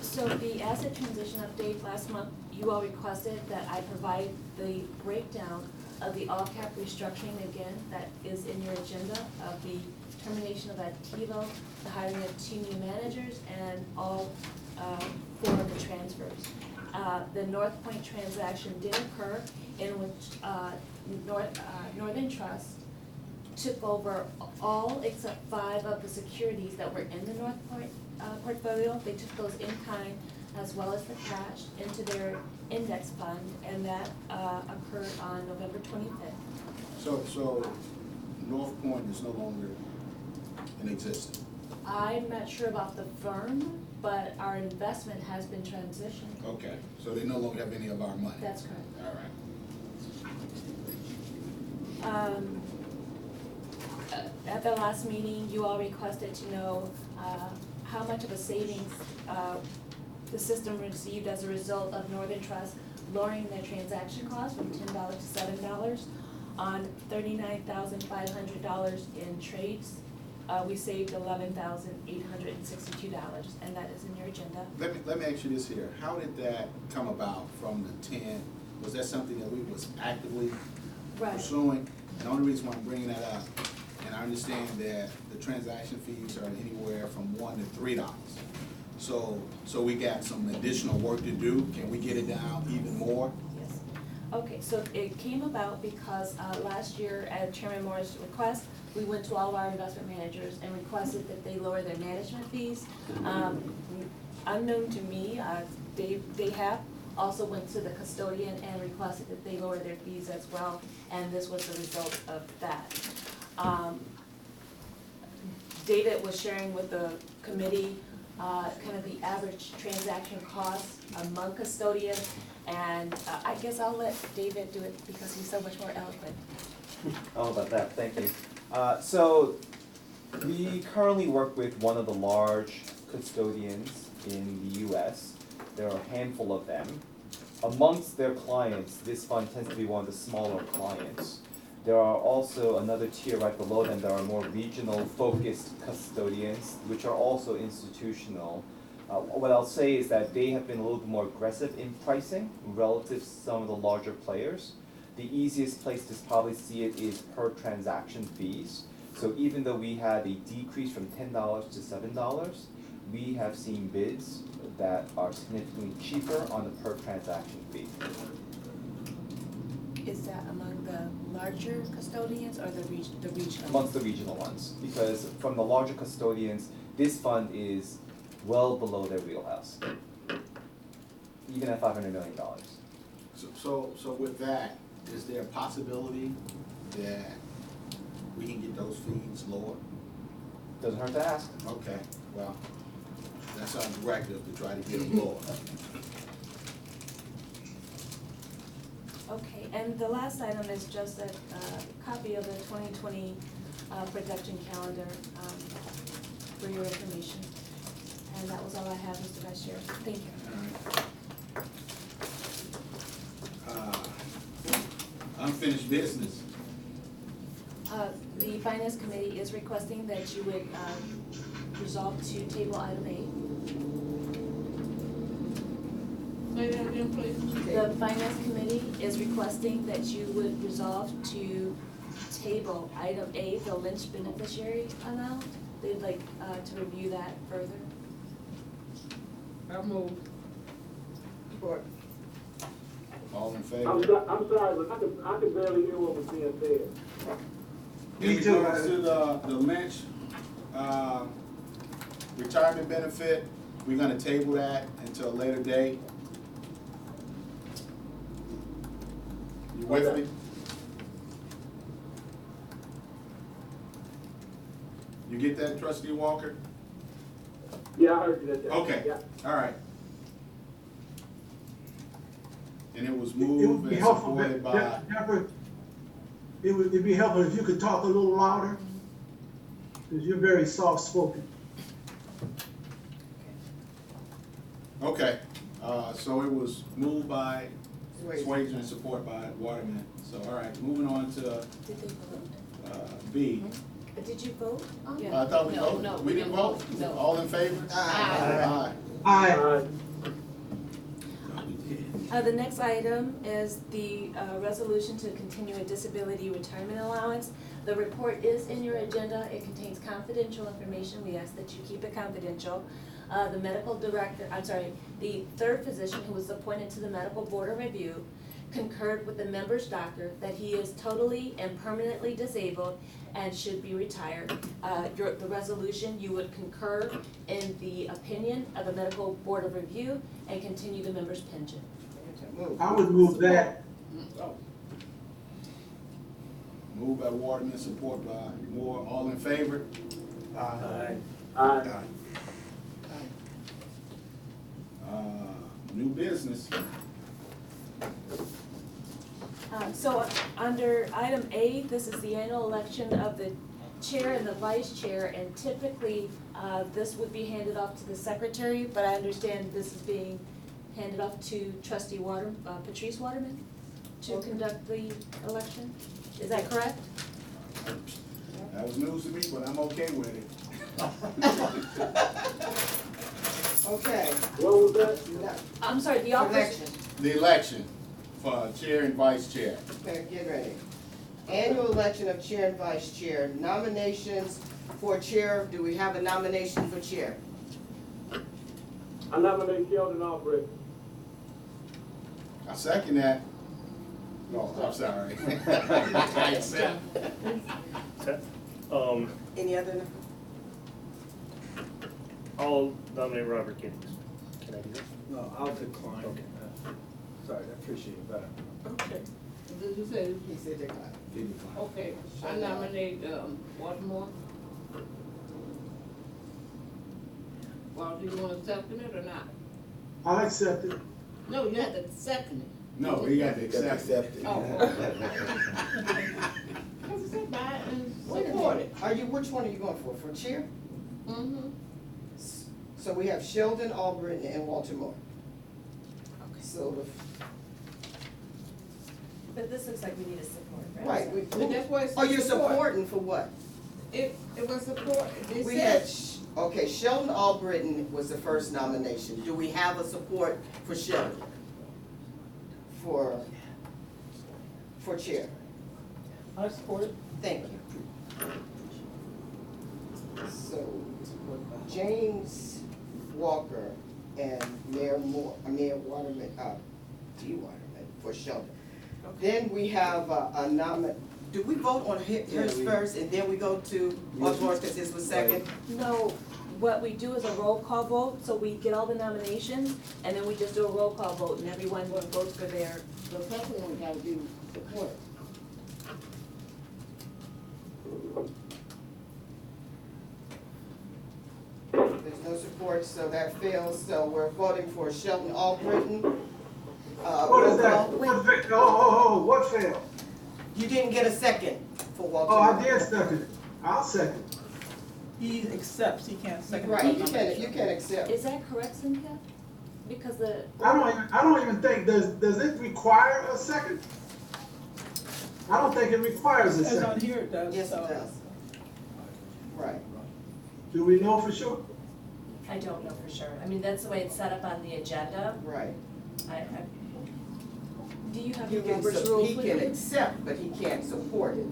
So the asset transition update last month, you all requested that I provide the breakdown of the all-cap restructuring again, that is in your agenda, of the termination of Activo, the hiring of 2 new managers, and all 4 of the transfers. The North Point transaction did occur in which Northern Trust took over all except 5 of the securities that were in the North Point portfolio. They took those in kind as well as the cash into their index fund, and that occurred on November 25th. So North Point is no longer in existence. I'm not sure about the firm, but our investment has been transitioned. Okay, so they no longer have any of our money. That's correct. All right. At the last meeting, you all requested to know how much of a savings the system received as a result of Northern Trust lowering their transaction costs from $10 to $7 on $39,500 in trades. We saved $11,862, and that is in your agenda. Let me ask you this here. How did that come about from the 10? Was that something that we was actively Right. pursuing. And the only reason why I'm bringing that up, and I understand that the transaction fees are anywhere from $1 to $3. So we got some additional work to do. Can we get it down even more? Yes. Okay, so it came about because last year at Chairman Moore's request, we went to all of our investment managers and requested that they lower their management fees. Unknown to me, they have also went to the custodian and requested that they lower their fees as well, and this was the result of that. David was sharing with the committee kind of the average transaction costs among custodians, and I guess I'll let David do it because he's so much more eloquent. Oh, about that, thank you. So we currently work with one of the large custodians in the US. There are a handful of them. Amongst their clients, this fund tends to be one of the smaller clients. There are also another tier right below them that are more regional focused custodians, which are also institutional. What I'll say is that they have been a little bit more aggressive in pricing relative to some of the larger players. The easiest place to probably see it is per transaction fees. So even though we had a decrease from $10 to $7, we have seen bids that are significantly cheaper on the per transaction fee. Is that among the larger custodians or the regional? Amongst the regional ones, because from the larger custodians, this fund is well below their wheelhouse, even at $500 million. So with that, is there a possibility that we can get those fees lower? Doesn't hurt to ask. Okay, well, that's our directive, to try to get them lower. Okay, and the last item is just a copy of the 2020 production calendar for your information. And that was all I have, Mr. Vice Chair. Thank you. Unfinished business. The Finance Committee is requesting that you would resolve to table item A. Say that again, please. The Finance Committee is requesting that you would resolve to table item A, the Lynch beneficiary amount. They'd like to review that further. I move. Support. All in favor? I'm sorry, but I could barely hear what was being said. In regards to the Lynch, retirement benefit, we're gonna table that until a later date. You with me? You get that, Trustee Walker? Yeah, I heard you that. Okay, Yeah. all right. And it was It would moved be and helpful, supported by, Deborah, it'd be helpful if you could talk a little louder, because you're very soft-spoken. okay, so it was moved by Swayze. Swayze and supported by Waterman. So, all right, moving on to Did they vote? B. Did you vote on it? I thought we No, voted. no, We we didn't didn't vote? vote. No. All in favor? Aye. Aye. The next item is the resolution to continue a disability retirement allowance. The report is in your agenda. It contains confidential information. We ask that you keep it confidential. The medical director, the third physician who was appointed to the medical board of review concurred with the member's doctor that he is totally and permanently disabled and should be retired. The resolution, you would concur in the opinion of the medical board of review and continue the member's pension. I would move that. Moved by Waterman, support by Moore. All in favor? Aye. New business. So under item A, this is the annual election of the chair and the vice chair, and typically, this would be handed off to the secretary, but I understand this is being handed off to trustee Patrice Waterman to conduct the election. Is that correct? That was news to me, but I'm okay with it. Okay. What was that? I'm sorry, the office. Election. The election for chair and vice chair. Okay, get ready. Annual election of chair and vice chair. Nominations for chair. Do we have a nomination for chair? I nominate Sheldon Albrecht. I second that. No, I'm sorry. I accept. Any other? I'll nominate Robert Giddings. Can I do that? No, I'll decline. Okay. Sorry, I appreciate it better. Okay. Did you say? He said decline. Okay, I nominate, Baltimore. Well, do you want to second it or not? I'll accept it. No, you have to second it. No, we got to accept it. Oh. Cause it said by and Wait a support minute. Are you, which one are you going for? For chair? Mm-hmm. So we have Sheldon, Albritton, and Walter Moore. So But this looks like we need a support, the, right? right. we- But that's why it Oh, says you're support. supporting for what? It was support, it We had, said, okay, Sheldon Albritton was the first nomination. Do we have a support for Sheldon? For chair? I support it. Thank you. So, James Walker and Mayor Waterman, D. Waterman for Sheldon. Then we have a do we vote on his first and then we go to Baltimore's because his was second? No, what we do is a roll call vote, so we get all the nominations, and then we just do a roll call vote, and everyone votes for their. the second one gotta be support. There's no support, so that fails, so we're voting for Sheldon Albritton. What is Roll that? call. What failed? You didn't get a second for Walter. Oh, I Moore. did second it. I'll second. He accepts, he can't second. Right, you can accept. Is that correct, Cynthia? Because the. I don't even think, does it require a second? I don't think it requires a As on second. here it does, Yes, so. it does. Right. Do we know for sure? I don't know for sure. I mean, that's the way it's set up on the agenda. Right. Do you have He your can, Robert's rules he with can you? accept, but he can't support it.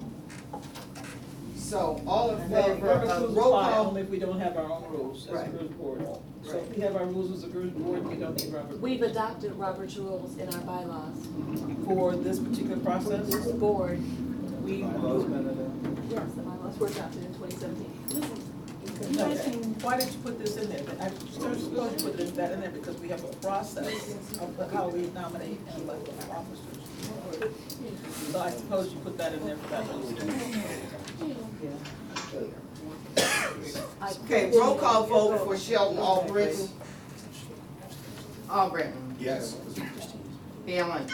So, all in Well, favor Robert's of rules roll apply call? only if we don't have our own rules as a Right. GERS board. So Right. if we have our rules as a GERS board, we don't need Robert's. We've adopted Robert's rules in our bylaws. For this particular For process, this board, we. Bylaws been adopted? yes, the bylaws were adopted in 2017. You guys can, why did you put this in there? I suppose you put that in there because we have a process of how we nominate and elect officers. So I suppose you put that in there for that reason. Okay, roll call vote for Sheldon Albritton. Albritton, Yes. Balin,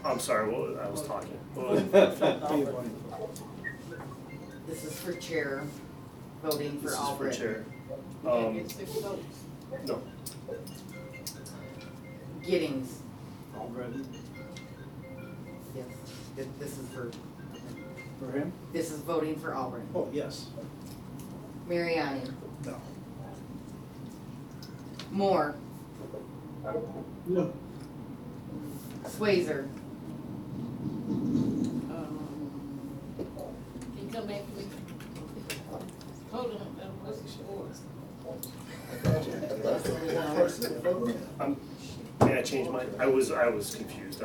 I'm sorry, well, I was talking. this is for chair, voting for This is for Albritton. chair. Can't get 6 votes. No, Giddings, Already? yes, this is For him? this is voting for Albritton. Oh, yes. Mariani, No. Moore, No. Swazer, Can you come back to me? Hold on, what's the score? may I change mine? I was confused,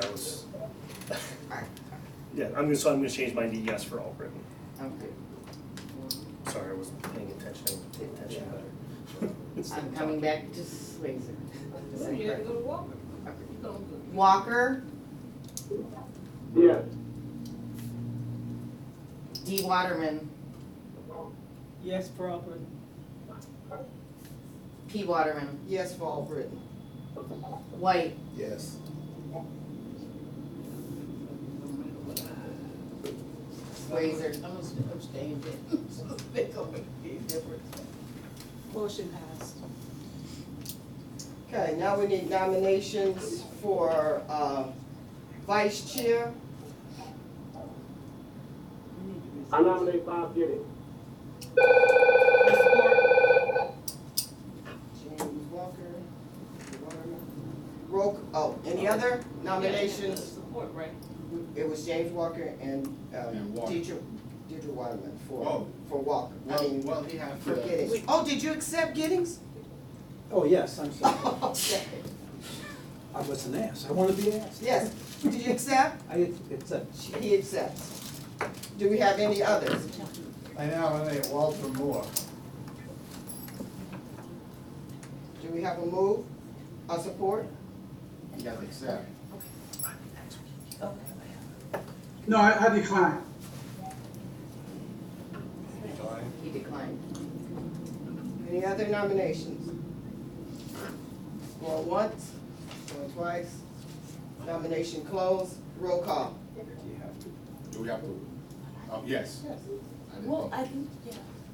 yeah, I'm gonna change mine to yes for Albritton. okay. Sorry, I wasn't paying attention, I would pay attention better. I'm coming back to Swazer. Is that You have to correct? go to Walker. Okay. You gonna go. Walker, Yes. D. Waterman, Yes, for Albert. P. Waterman, Yes for Albritton. White, Yes. Swazer. I'm gonna abstain then. It's gonna make a difference. Motion passed. Okay, now we need nominations for, vice chair. I nominate Bob Giddings. James Walker. Roll, any other nominations? Support, right? It was James Walker and Walker. Deidre Waterman Oh. for Walker. I mean, Well, he had for to. Giddings. Oh, did you accept Giddings? Oh, yes, I'm sorry. Okay. I wasn't asked. I want to be asked. Yes, did you accept? I accept. He accepts. Do we have any others? I nominate Walter Moore. Do we have a move, a support? You got to accept. No, I decline. He declined. Any other nominations? Going once, going twice, nomination closed, roll call. Do we have to? Yes. I didn't Well, think- I think,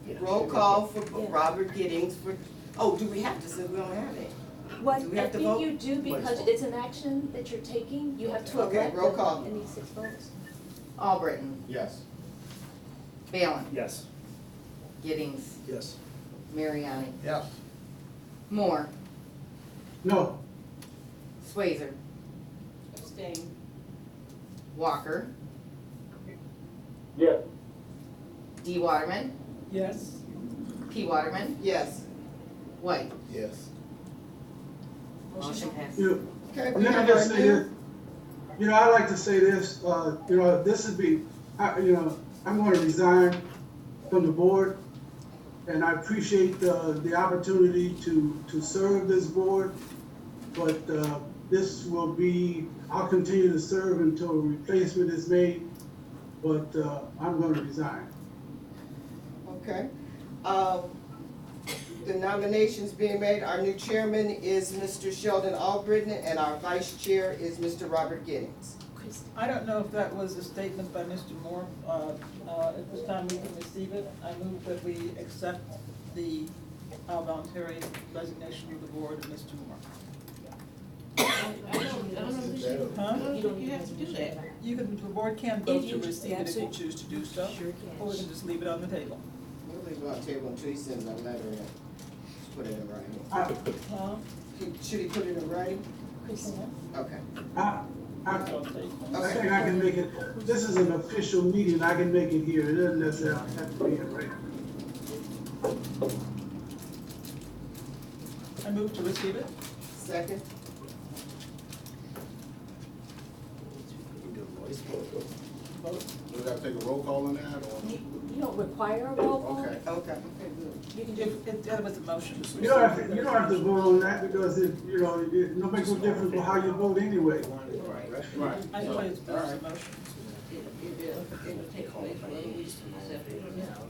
yeah. Roll call for Yeah. Robert Giddings for, oh, do we have to, since we don't have it? What Do we I have to think vote? you do, because it's an action that you're taking, you have to Okay, elect roll them call. in these 6 votes. Albritton, Yes. Balin, Yes. Giddings, Yes. Mariani, Yes. Moore, No, Swazer, Abstain. Walker, Yes. D. Waterman, Yes. P. Waterman, Yes. White. Yes. Motion passes. you, Okay, let we me have just our say new, this. You know, I like to say this, this would be, I'm gonna resign from the board. And I appreciate the opportunity to serve this board. But this will be, I'll continue to serve until a replacement is made. But I'm gonna resign. okay. The nominations being made, our new chairman is Mr. Sheldon Albritton, and our vice chair is Mr. Robert Giddings. I don't know if that was a statement by Mr. Moore. At this time, we can receive it. I move that we accept the voluntary resignation of the board of Mr. Moore. I don't understand. Huh? I don't think you have to do that. You can, the board can vote If to you- receive it if you absolutely. choose to do so. Sure can. Or we can just leave it on the table. We'll leave it on the table until he sends a letter in. Just put it in writing. Huh? Should he put it in writing? Okay. I think I can make it, this is an official meeting, I can make it here, it doesn't necessarily have to be in writing. I move to receive it. Second? Vote. Do we have to take a roll call on that, or? You don't require a roll call. Okay. Okay. You can If, that was a motion. You don't have to vote on that because it makes no difference how you vote anyway. Right. I thought it was a motion. It'll take place whether we accept it or not.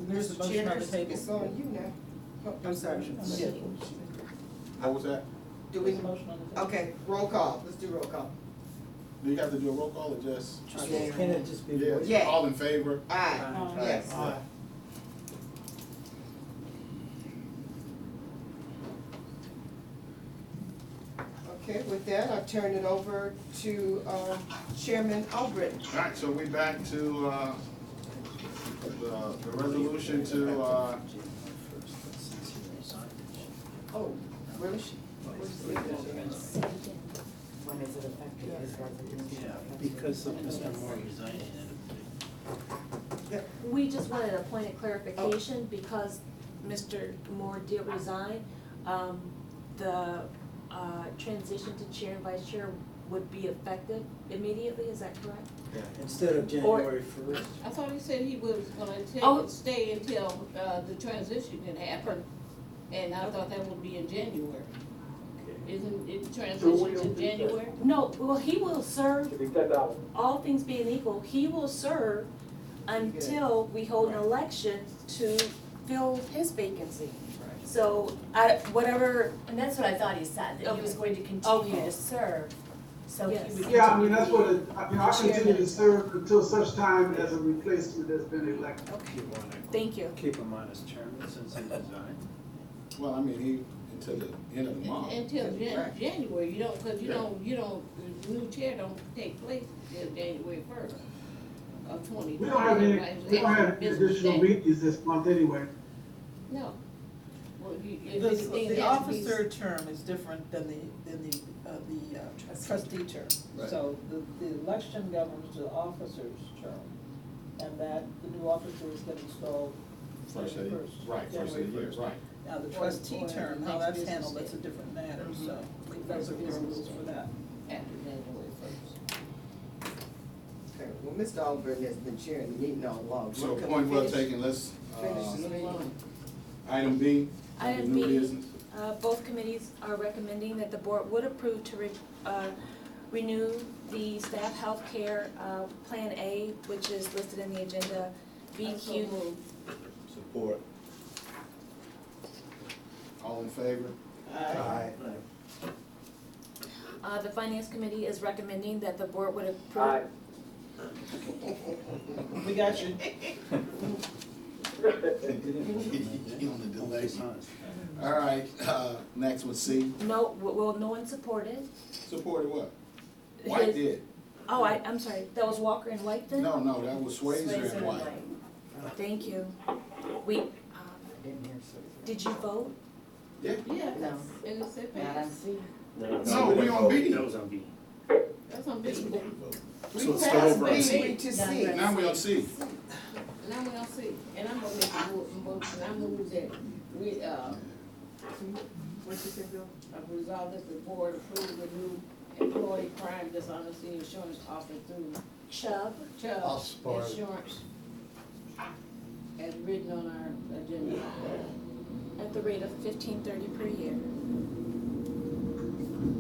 There's a Mr. motion on Chair, the table. it's on you now. Oh, I'm sorry. Yeah. What was that? Do we, There's a motion on the table. okay, roll call, let's do roll call. Do you have to do a roll call or just? Can it just be? Yeah. Yeah. All in favor? Aye, Aye. yes. Aye. Okay, with that, I turn it over to Chairman Albritton. All right, so we back to, the resolution to, Oh, really? When is it effective? Is resignation effective? Because of Mr. Moore resigning. We just wanted a point of clarification because Mr. Moore did resign. The transition to chair and vice chair would be effective immediately, is that correct? Yeah, instead of January 1st. I thought he said he was Oh. gonna stay until, the transition can happen, and I thought that would be in January. Isn't it transition in January? No, well, he will serve, Should be $10. all things being equal, he will serve until we hold an election to fill his vacancy. So, whatever, And that's what I thought he said, that he was going to continue Okay. to serve, so he Yes. would. Yeah, I mean, that's what, continue I continue to serve until such time as a replacement has been elected. You want to thank you. keep him on as chairman since he resigned? well, I mean, until the end of the month. Until Right. January, you don't, cause you don't, the new chair don't take place until January 1st of 2020. We don't have any additional meetings this month anyway. No. Well, so if The anything the has to be. officer term is different than the trustee term. Right. So the election governs the officer's term, and that, the new officers get installed First of the- January right, first of the year, 1st. right. Now, the Or trustee the term, how next that's business handled, day. that's a different matter, Mhm. so those are his rules for that. After January first. Okay, well, Mr. Alburn has been chairing the meeting all along. So Can we point well finish- taken, let's, Finish this meeting. item B, Item new B, business. both committees are recommending that the board would approve to renew the staff health care, Plan A, which is listed in the agenda, VQ. Support. All in favor? Aye. The finance committee is recommending that the board would approve. Aye. We got you. He on the delay. All right, next one, C. No, well, no one supported. Supported what? White His- did. Oh, I'm sorry, that was Walker and White then? No, that was Swayze Swayze and White. Thank you. We, did you vote? Yeah. Yeah, No. and it said Not on pass. C. No, we on B. That was on B. That's on B. So We it's still passed over on B C. to C. Now we on C. Now we don't see, and I'm gonna make a motion, I move that we, What you say, Bill? I resolve that the board approve the new employee crime dishonesty insurance offered through Chubb. I'll Chubb support it. Insurance as written on our agenda. At the rate of $15.30 per year.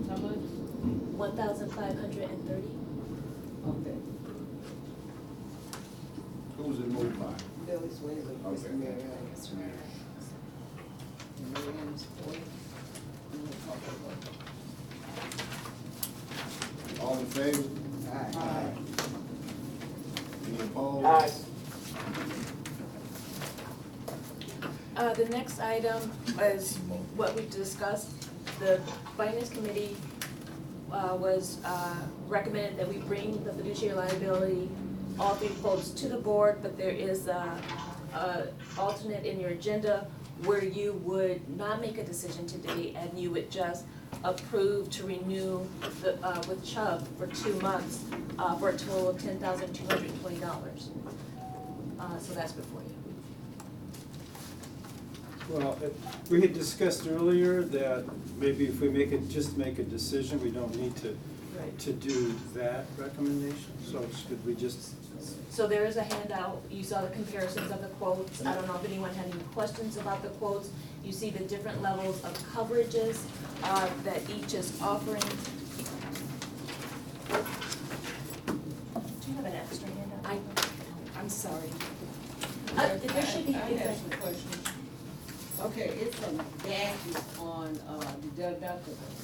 How much? $1,530. Okay. Who's it moved by? Billy Swayze and Okay. Mr. Marion. Marianne support. All in favor? Aye. Any opposed? Aye. The next item is what we discussed. The finance committee was recommended that we bring the fiduciary liability, all three quotes to the board, but there is a alternate in your agenda where you would not make a decision today and you would just approve to renew the, with Chubb for 2 months, for a total of $10,220. So that's before you. Well, we had discussed earlier that maybe if we just make a decision, we don't need to do that recommendation. So should we just, So there is a handout, you saw the comparisons of the quotes, I don't know if anyone had any questions about the quotes. You see the different levels of coverages that each is offering. Do you have an extra handout? I'm sorry. There should be. I have some questions. Okay, it's some dashes on, the deductibles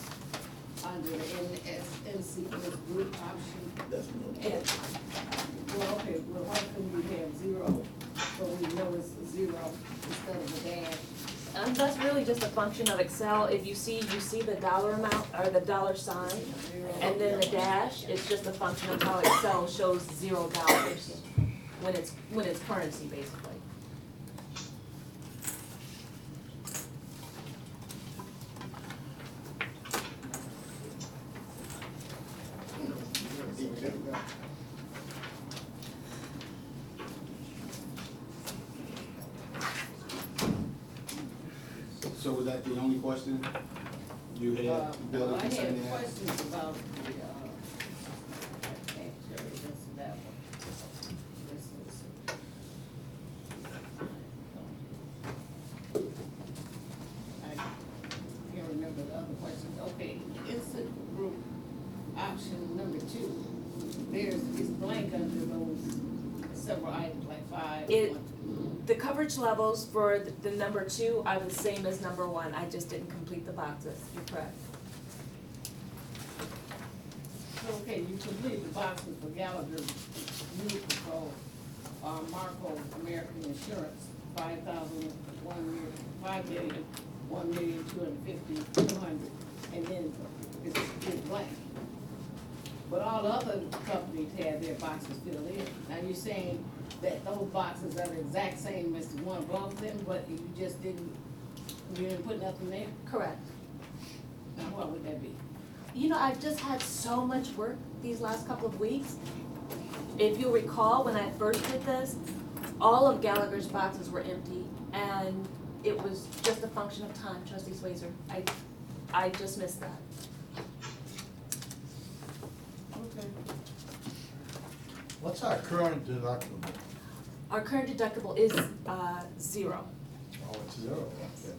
under the NCS group option. That's no. Yeah. Well, okay, well, why couldn't we have 0, so we know it's 0 instead of a dash? That's really just a function of Excel. If you see the dollar amount or the dollar sign, and then the dash, it's just a function of how Excel shows $0 when it's currency basically. So was that the only question you had, Bill? I concerning had that? questions about the, actually, that's that one. This is- I can't remember the other questions. Okay, instant group option number 2, it's blank under those several items, like 5. The coverage levels for the number 2 are the same as number 1. I just didn't complete the boxes. You're correct. Okay, you completed the boxes for Gallagher Youth Patrol, Marco American Insurance, 5,000, 1,250,200, and then it's blank. But all other companies have their boxes filled in. Now you're saying that those boxes are the exact same as the one above them, but you just didn't You didn't put nothing there? Correct. Now, what would that be? You know, I've just had so much work these last couple of weeks. If you recall, when I first did this, all of Gallagher's boxes were empty, and it was just a function of time, Trustee Swayzer. I just missed that. Okay. What's our current deductible? Our current deductible is, 0. Oh, it's 0, okay.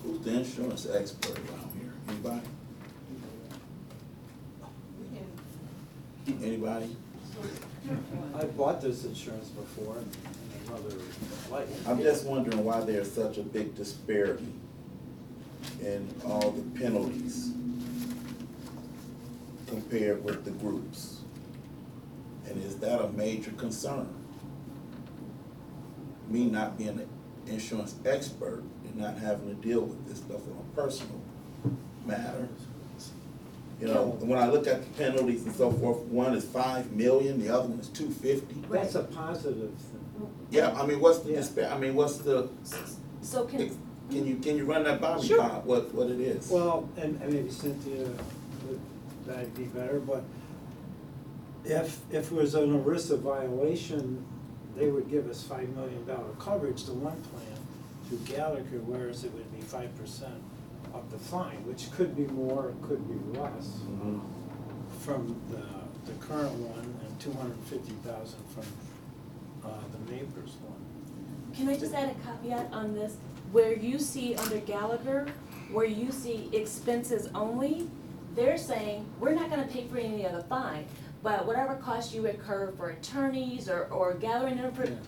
Who's the insurance expert around here? Anybody? Anybody? I bought this insurance before in another life. I'm just wondering why there's such a big disparity in all the penalties compared with the groups. And is that a major concern? Me not being an insurance expert and not having to deal with this stuff on a personal matter. You know, when I look at the penalties and so forth, one is 5 million, the other one is 250. That's a positive thing. Yeah, I mean, what's the Yeah. I mean, what's the, So can you run that by me, Sure. Bob, what it is? Well, and maybe Cynthia, that'd be better, but if it was an ERISA violation, they would give us $5 million coverage to one plan through Gallagher, whereas it would be 5% of the fine, which could be more, it could be less Mhm. from the current one, and 250,000 from the neighbor's one. can I just add a caveat on this? Where you see under Gallagher, where you see expenses only, they're saying, we're not gonna pay for any of the fine, but whatever costs you incur for attorneys or gathering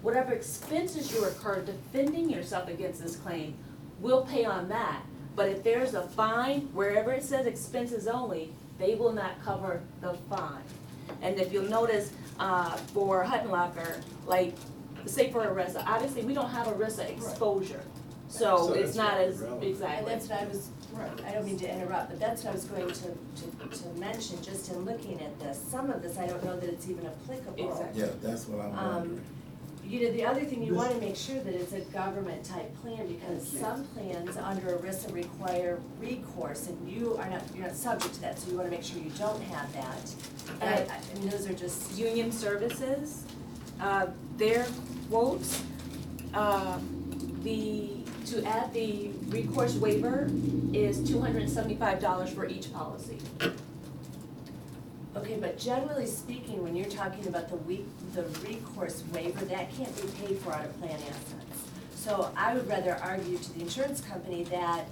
whatever expenses you incur defending yourself against this claim, we'll pay on that. But if there's a fine, wherever it says expenses only, they will not cover the fine. And if you'll notice, for Huttenlocker, like, say for ERISA, obviously, we don't have ERISA exposure. So So it's that's not not as, relevant. And exactly. that's what I was, I don't mean to interrupt, but that's what I was going to mention, just in looking at this. Some of this, I don't know that it's even applicable. Exactly. Yeah, that's what I'm wondering. You know, the other thing, you wanna make sure that it's a government type plan, because some plans under ERISA require recourse, and you're not subject to that, so you wanna make sure you don't have that. And and those are just, Union Services, their quotes, to add the recourse waiver is $275 for each policy. okay, but generally speaking, when you're talking about the recourse waiver, that can't be paid for out of plan assets. So I would rather argue to the insurance company that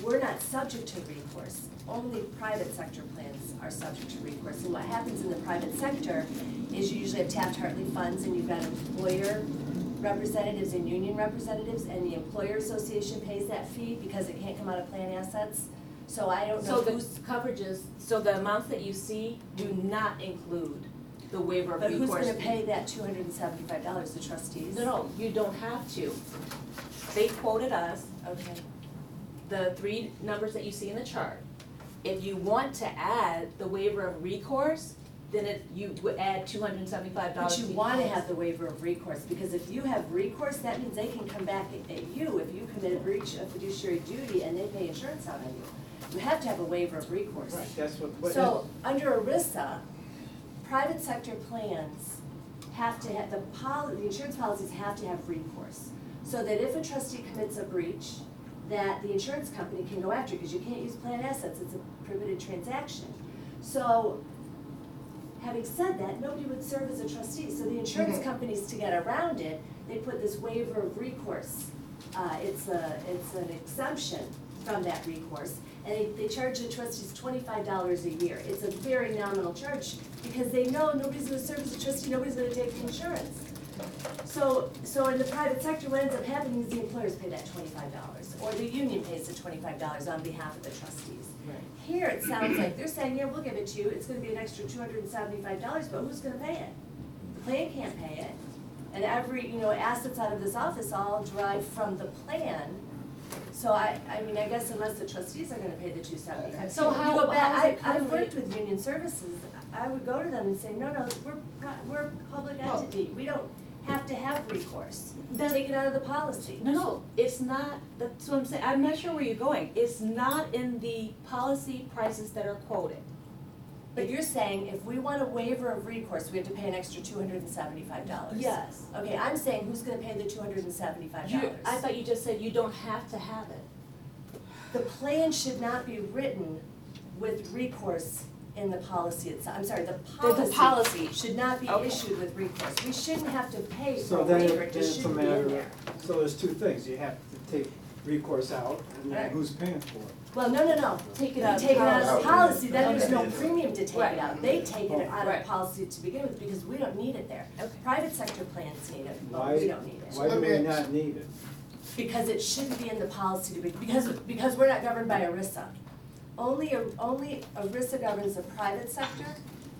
we're not subject to recourse. Only private sector plans are subject to recourse. And what happens in the private sector is you usually have Taft-Hartley funds, and you've got employer representatives and union representatives, and the employer association pays that fee because it can't come out of plan assets. So I don't know So the who's, coverages, so the amounts that you see do not include the waiver of but who's recourse. gonna pay that $275, the trustees? No, you don't have to. They quoted us Okay. the 3 numbers that you see in the chart. If you want to add the waiver of recourse, then you would add $275. But you wanna have the waiver of recourse, because if you have recourse, that means they can come back at you if you commit a breach of fiduciary duty and they pay insurance out on you. You have to have a waiver of recourse. Right, that's what. So, under ERISA, private sector plans have to have, the insurance policies have to have recourse. So that if a trustee commits a breach, that the insurance company can go after, because you can't use plan assets, it's a prohibited transaction. So, having said that, nobody would serve as a trustee, so the insurance companies, to get around it, they put this waiver of recourse. It's an exemption from that recourse, and they charge the trustees $25 a year. It's a very nominal charge, because they know nobody's gonna serve as a trustee, nobody's gonna take the insurance. So in the private sector, what ends up happening is the employers pay that $25, or the union pays the $25 on behalf of the trustees. Here, it sounds like they're saying, yeah, we'll give it to you, it's gonna be an extra $275, but who's gonna pay it? The plan can't pay it, and every, assets out of this office all derive from the plan, So I mean, I guess unless the trustees are gonna pay the $275. So how- You go back, how is it I've currently- worked with union services, I would go to them and say, no, we're a public entity, we don't have to have recourse. Take it out of the policy. No, it's not, that's what I'm saying, I'm not sure where you're going. It's not in the policy prices that are quoted. But you're saying if we want a waiver of recourse, we have to pay an extra $275? Yes. Okay, I'm saying who's gonna pay the $275? I thought you just said you don't have to have it. The plan should not be written with recourse in the policy itself. I'm sorry, the policy should not be Okay. issued with recourse. We shouldn't have to pay for So a then waiver, it it's just a shouldn't be in matter there. of, so there's two things, you have to take recourse out, and then Right. who's paying for it? Well, no. Take it We out of take it out of the policy. policy, then there's no Okay. premium to take Right. it out. They take it out of Right. the policy to begin with because we don't need it there. Okay. Private sector plans need it, but Why, we don't need it. why do we not need it? Because it shouldn't be in the policy to be, because we're not governed by ERISA. Only ERISA governs the private sector.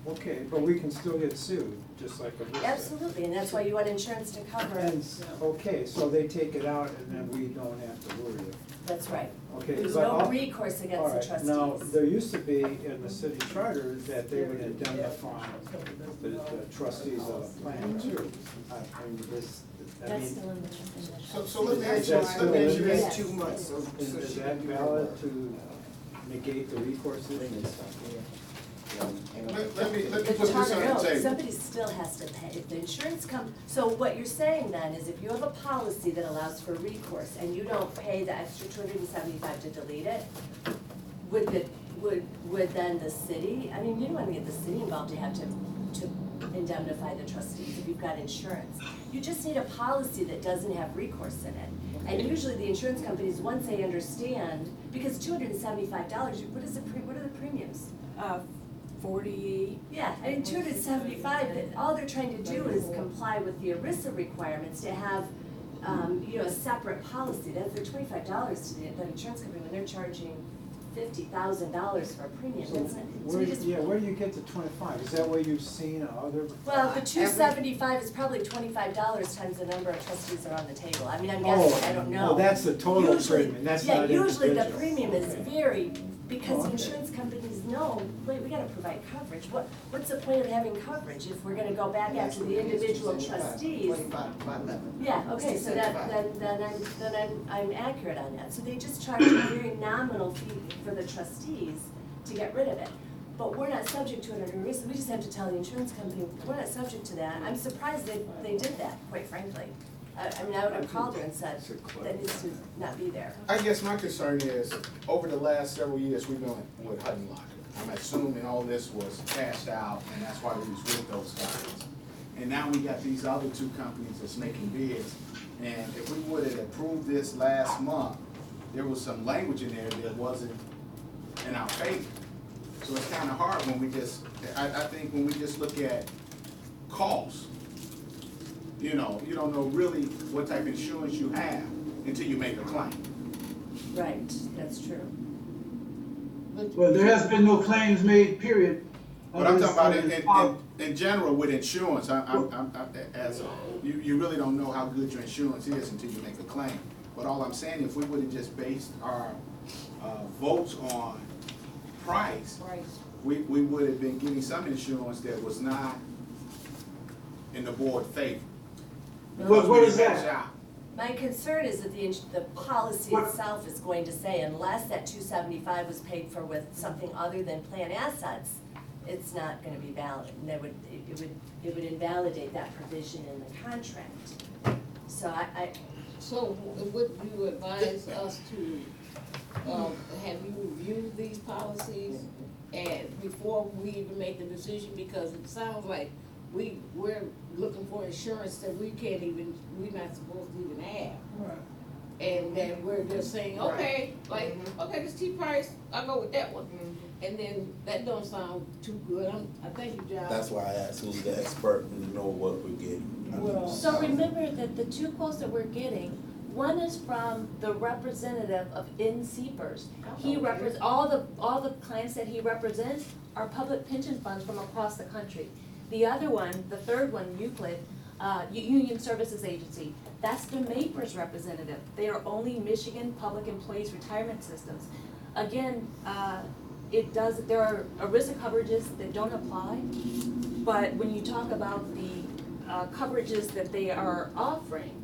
Okay, but we can still get sued, just like a. Absolutely, and that's why you want insurance to cover it. And, okay, so they take it out and then we don't have to worry. That's right. Okay, There's but no all- recourse All against the right, trustees. now, there used to be in the city charter that they would indemnify the trustees of the plan too. I mean, this, I That's mean, still in the. So let me ask Is you, that let still me ask in you there? this. 2 months, so. is that valid to negate the recourse thing? Let me The put this on charter, the no, table. somebody still has to pay. If the insurance so what you're saying then is if you have a policy that allows for recourse and you don't pay the extra $275 to delete it, would then the city, I mean, you don't wanna get the city involved to have to indemnify the trustees if you've got insurance. You just need a policy that doesn't have recourse in it. And usually the insurance companies, once they understand, because $275, what are the premiums? 48. Yeah, I mean, 275, all they're trying to do is comply with the ERISA requirements to have, a separate policy. That's their $25 to the insurance company when they're charging $50,000 for a premium. That's not, so Where, we just, where do you get the 25? Is that what you've seen other? well, the 275 is probably $25 times the number of trustees that are on the table. I mean, I'm Oh, guessing, I don't know. well, that's the total Usually- premium, that's yeah, not usually the individual. premium is Okay. very, because Okay. insurance companies know, wait, we gotta provide coverage. What's the point of having coverage if we're gonna go back after the individual trustees? 25 by 11. Yeah, okay, so then I'm accurate on that. So they just charge a very nominal fee for the trustees to get rid of it. But we're not subject to it under ERISA, we just have to tell the insurance company, we're not subject to that. I'm surprised they did that, quite frankly. I mean, I would have called her and said, that needs to not be there. I guess my concern is, over the last several years, we've been with Hutton Locker. I'm assuming all this was cashed out, and that's why we was with those guys. And now we got these other two companies that's making bids. And if we would have approved this last month, there was some language in there that wasn't in our favor. So it's kinda hard when we just, I think when we just look at costs, you know, you don't know really what type of insurance you have until you make a claim. Right, that's true. Well, there has been no claims made, period. But I'm talking about in general with insurance, you really don't know how good your insurance is until you make a claim. But all I'm saying, if we would have just based our votes on price, we would have been getting some insurance that was not in the board favor. What is that? My concern is that the policy itself is going to say unless that 275 was paid for with something other than plan assets, it's not gonna be valid, and it would invalidate that provision in the contract. So So would you advise us to, have you reviewed these policies and before we even make the decision? Because it sounds like we're looking for insurance that we're not supposed to even have. Right. And then we're just saying, okay, like, okay, this T price, I'll go with that one. And then that don't sound too good. I thank you, John. That's why I asked who's the expert and know what we're getting. Well, So remember that the two quotes that we're getting, one is from the representative of NCPERS. He represents, all the clients that he represents are public pension funds from across the country. The other one, the third one, Euclid, Union Services Agency. That's the MAPERS representative. They are only Michigan Public Employees Retirement Systems. Again, there are ERISA coverages that don't apply, but when you talk about the coverages that they are offering,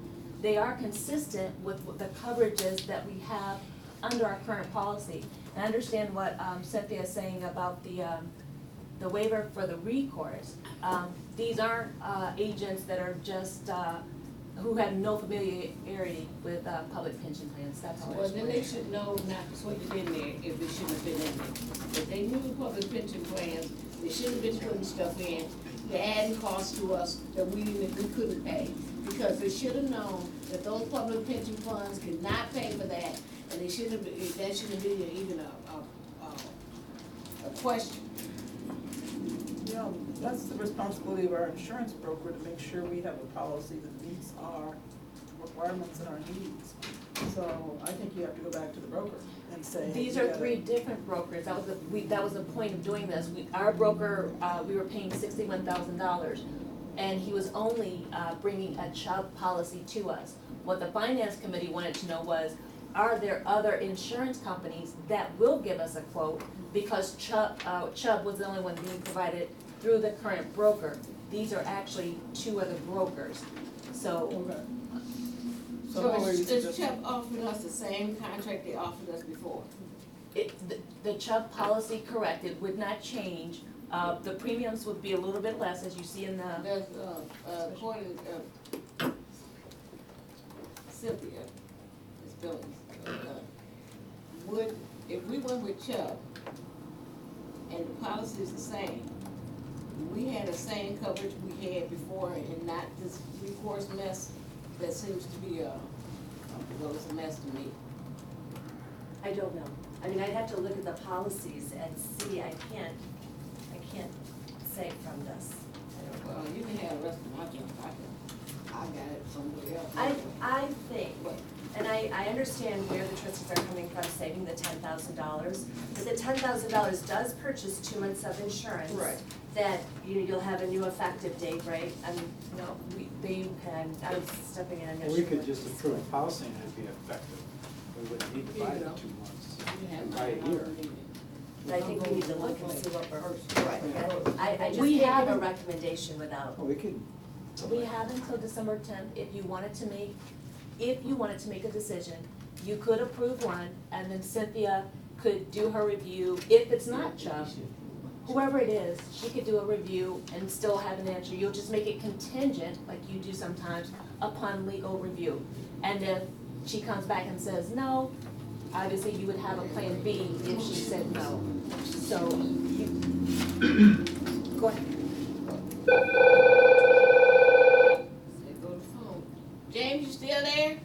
they are consistent with the coverages that we have under our current policy. And I understand what Cynthia is saying about the waiver for the recourse. These aren't agents that are just who have no familiarity with public pension plans. That's all. Well, then they should know not to put it in there if it shouldn't have been in there. If they knew public pension plans, they shouldn't have been putting stuff in, they're adding costs to us that we couldn't pay. Because they should have known that those public pension funds could not pay for that, and they shouldn't have, that shouldn't be even a question. You know, that's the responsibility of our insurance broker to make sure we have a policy that meets our requirements and our needs. So I think you have to go back to the broker and say. These are three different brokers. That was the point of doing this. Our broker, we were paying $61,000, and he was only bringing a Chubb policy to us. What the finance committee wanted to know was, are there other insurance companies that will give us a quote? Because Chubb was the only one being provided through the current broker. These are actually two other brokers. So. Okay. So is Chubb offering us the same contract they offered us before? The Chubb policy, correct, it would not change. The premiums would be a little bit less, as you see in the. There's, according to Cynthia, Ms. Billings, if we went with Chubb and the policy is the same, we had the same coverage we had before and not this recourse mess that seems to be it's a mess to me. I don't know. I mean, I'd have to look at the policies and see. I can't say from this. Well, you can have the rest of my junk. I got it somewhere else. I think, and I understand where the trustees are coming from, saving the $10,000, but the $10,000 does purchase 2 months of insurance. Right. That you'll have a new effective date, right? No, I'm stepping in, I'm not Well, sure. we could just approve a policy and it'd be effective. We wouldn't need to buy it in 2 months, buy a year. But I think we need to look and see what we're. Right. I just We can't give a haven't- recommendation without. Well, we could. we have until December 10th. If you wanted to make a decision, you could approve one, and then Cynthia could do her review. If it's not Chubb, whoever it is, she could do a review and still have an answer. You'll just make it contingent, like you do sometimes, upon legal review. And if she comes back and says no, obviously you would have a plan B if she said no. So, go ahead. Go to the phone. James, you still there?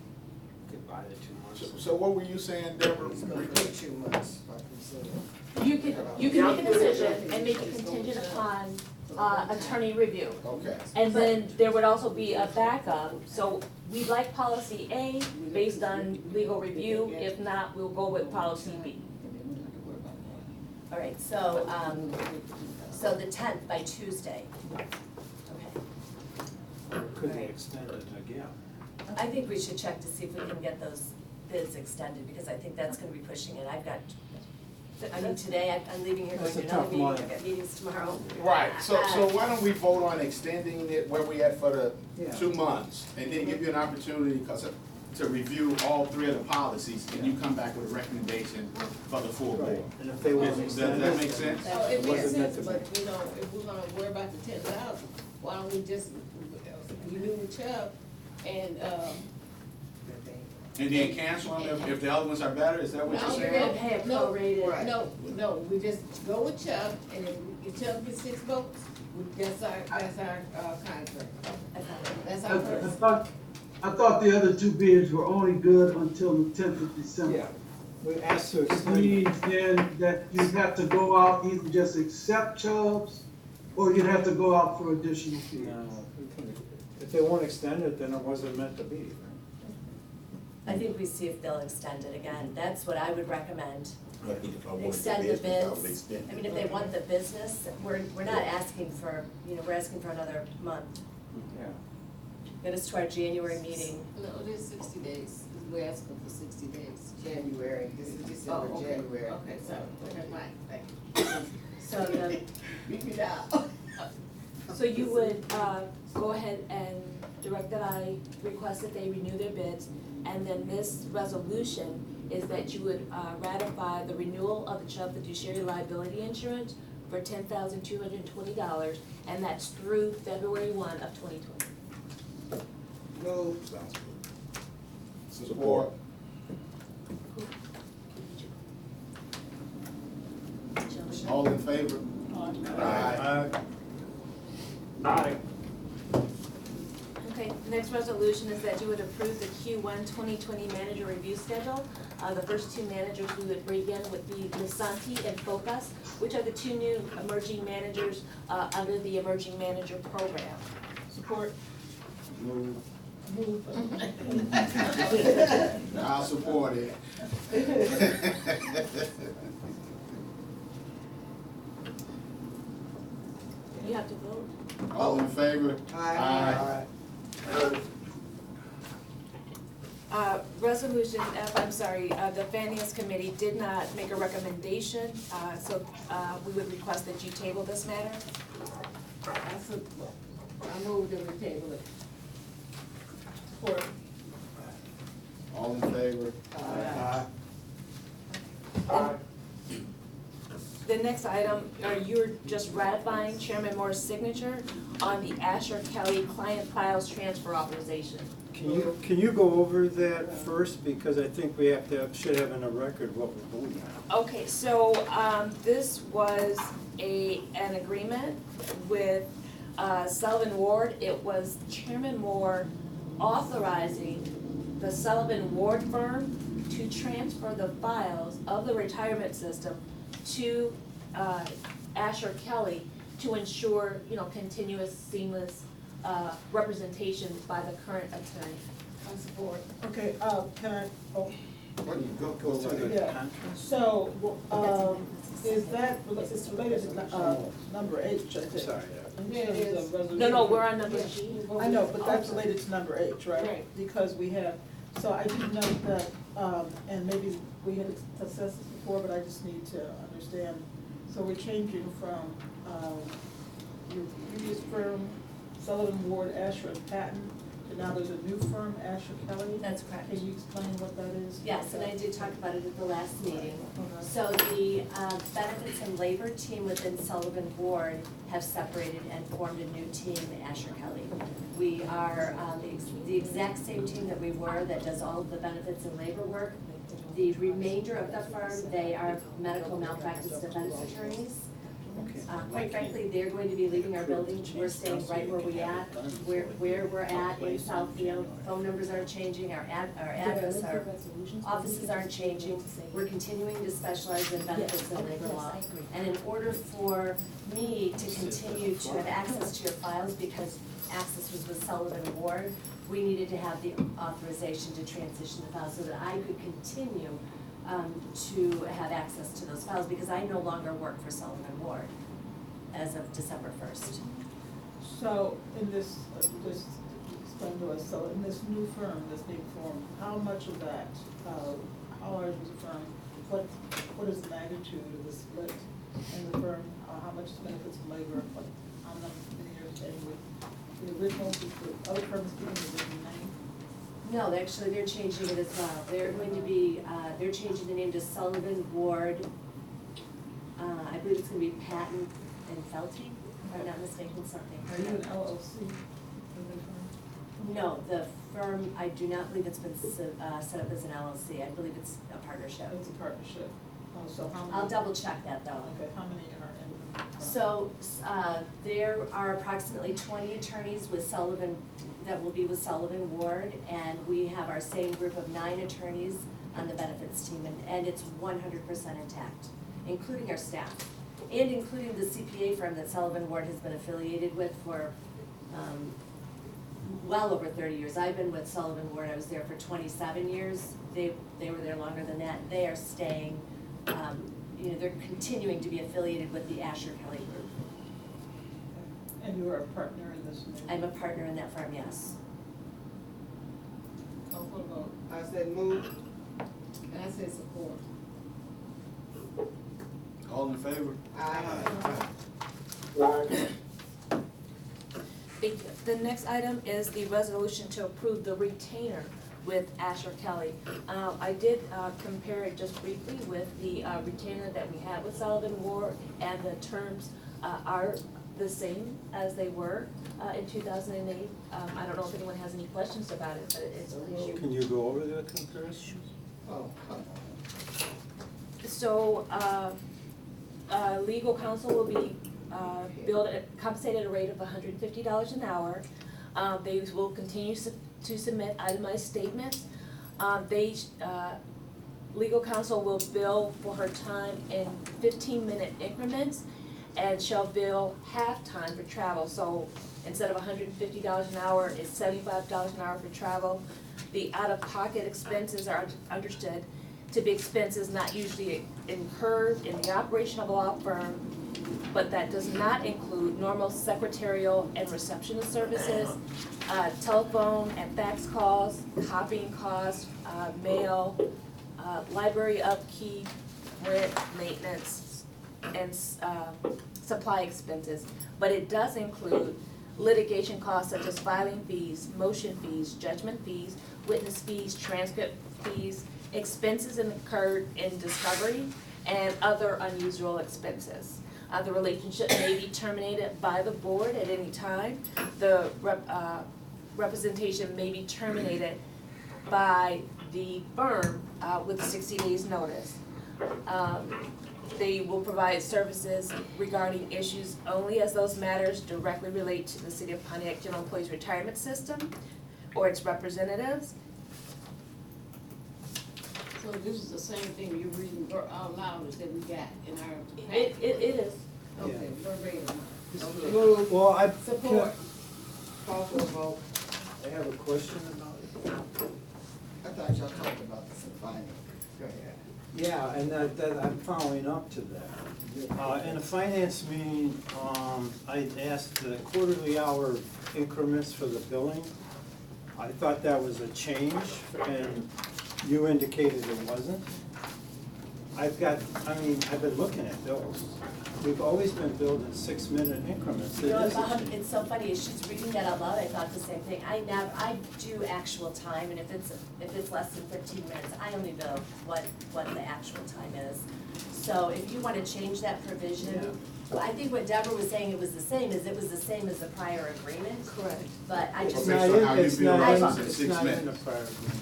Could buy the 2 months. So what were you saying, Deborah? It's gonna be 2 months, like you said. You can make a decision and make it contingent upon attorney review. Okay. And then there would also be a backup, so we'd like policy A based on legal review. If not, we'll go with policy B. All right, so the 10th by Tuesday. Okay. Or could they extend it again? I think we should check to see if we can get those bids extended, because I think that's gonna be pushing it. Today, I'm leaving here going That's a to another tough meeting, month. I've got meetings tomorrow. Right, so why don't we vote on extending it where we at for the Yeah. 2 months? And then give you an opportunity to review all 3 of the policies, and you come back with a recommendation for the full board. Right, and if they would Does extend that it. make sense? Oh, it makes wasn't meant sense, to be. but if we're gonna worry about the 10,000, why don't we just renew with Chubb and, And then cancel them if the other ones are better, is that what you're No, saying? You're gonna pay a No, prorated. No, we just go with Chubb, and if Chubb gets 6 votes, that's our contract. That's our person. I thought the other 2 bids were only good until the 10th of December. Yeah, we asked to Which extend it. means then that you'd have to go out, either just accept Chubb's, or you'd have to go out for additional fees. No, if they won't extend it, then it wasn't meant to be. I think we see if they'll extend it again. That's what I would recommend. But if I wanted Extend the business, I would bids. extend I it. mean, if they want the business, we're not asking for, we're asking for another month. Yeah. get us to our January meeting. No, it is 60 days, we're asking for 60 days. January, this is December, Oh, okay. January. Okay, so, okay, fine, thank you. So the, Beat me down. So you would, go ahead and direct that I request that they renew their bids, and then this resolution is that you would, ratify the renewal of the Chubb fiduciary liability insurance for $10,220, and that's through February 1 of 2020. Move. Sounds good. Support. All in favor? Aye. Aye. Okay, the next resolution is that you would approve the Q1 2020 manager review schedule. The first two managers we would bring in would be Lisanti and Focus, which are the two new emerging managers under the emerging manager program. Support. Move. Move. I'll support it. You have to vote. All in favor? Aye. Resolution F, I'm sorry, the Finance Committee did not make a recommendation, so we would request that you table this matter. I move that we table it. Support. All in favor? Aye. Aye. The next item, you're just ratifying Chairman Moore's signature on the Asher Kelly client files transfer authorization. Can you go over that first, because I think we should have in a record what we're voting on. Okay, so, this was an agreement with, Sullivan Ward. It was Chairman Moore authorizing the Sullivan Ward firm to transfer the files of the retirement system to, Asher Kelly to ensure, continuous, seamless, representation by the current attorney. I support. Okay, can I, What do you go Through right? the Yeah. contract? so, is that, it's related to, number H, I think? Sorry. In terms of resolution. No, we're on number G. I know, but that's related to number H, right? Right. Because we have, so I did note that, and maybe we had discussed this before, but I just need to understand. So we're changing from, your previous firm, Sullivan Ward, Asher and Patton, to now there's a new firm, Asher Kelly. That's correct. Can you explain what that is? Yes, and I did talk about it at the last meeting. Okay. So the benefits and labor team within Sullivan Ward have separated and formed a new team, Asher Kelly. We are the exact same team that we were, that does all of the benefits and labor work. The remainder of the firm, they are medical malpractice defense attorneys. Quite frankly, they're going to be leaving our building. We're staying right where we're at in Southfield. Phone numbers aren't changing, our address, our offices aren't changing. We're continuing to specialize in benefits and labor law. And in order for me to continue to have access to your files, because access was with Sullivan Ward, we needed to have the authorization to transition the files so that I could continue to have access to those files, because I no longer work for Sullivan Ward as of December 1st. So in this, just explain to us, so in this new firm, this being formed, how much of that, how large was the firm? What is the magnitude of the split in the firm? How much is benefits and labor? How many years staying with the original, with the other firms keeping the original name? No, actually, they're changing it as well. They're going to be, they're changing the name to Sullivan Ward. I believe it's gonna be Patton and Felty, if I'm not mistaken, something. Are you an LLC? in the firm? No, the firm, I do not believe it's been set up as an LLC. I believe it's a partnership. It's a partnership. Oh, so how many? I'll double check that though. Okay, how many are in the firm? So, there are approximately 20 attorneys with Sullivan, that will be with Sullivan Ward, and we have our same group of 9 attorneys on the benefits team, and it's 100% intact, including our staff, and including the CPA firm that Sullivan Ward has been affiliated with for, well over 30 years. I've been with Sullivan Ward, I was there for 27 years, they were there longer than that. They are staying, they're continuing to be affiliated with the Asher Kelly group. And you are a partner in this new? I'm a partner in that firm, yes. said move. And I said support. All in favor? Aye. Thank you. The next item is the resolution to approve the retainer with Asher Kelly. I did compare it just briefly with the retainer that we had with Sullivan Ward, and the terms are the same as they were in 2008. I don't know if anyone has any questions about it, but it's a little. Can you go over the comparison? So, legal counsel will be compensated at a rate of $150 an hour. They will continue to submit itemized statements. Legal counsel will bill for her time in 15-minute increments and shall bill half time for travel. So instead of $150 an hour, it's $75 an hour for travel. The out-of-pocket expenses are understood to be expenses not usually incurred in the operation of a law firm, but that does not include normal secretarial and receptionist services, telephone and fax calls, copying costs, mail, library upkeep, rent, maintenance, and supply expenses. But it does include litigation costs such as filing fees, motion fees, judgment fees, witness fees, transcript fees, expenses incurred in discovery, and other unusual expenses. The relationship may be terminated by the board at any time. The representation may be terminated by the firm with 60 days notice. They will provide services regarding issues only as those matters directly relate to the City of Pontiac General Employees Retirement System or its representatives. So this is the same thing you're reading out loud as that we got in our. It is. Okay, verbatim. Well, Support. Call for a vote. I have a question about it. I thought y'all talked about this in finance. Go ahead. Yeah, and that I'm following up to that. In a finance meeting, I asked the quarterly hour increments for the billing. I thought that was a change, and you indicated it wasn't. I've been looking at bills. We've always been billed in 6-minute increments. You know, it's so funny, as she's reading that out loud, I thought the same thing. I do actual time, and if it's less than 15 minutes, I only bill what the actual time is. So if you wanna change that provision, well, I think what Deborah was saying, it was the same as the prior agreement. Correct. But I just. Okay, so how you It's bill not versus in- in it's 6 not in minutes? the prior agreement.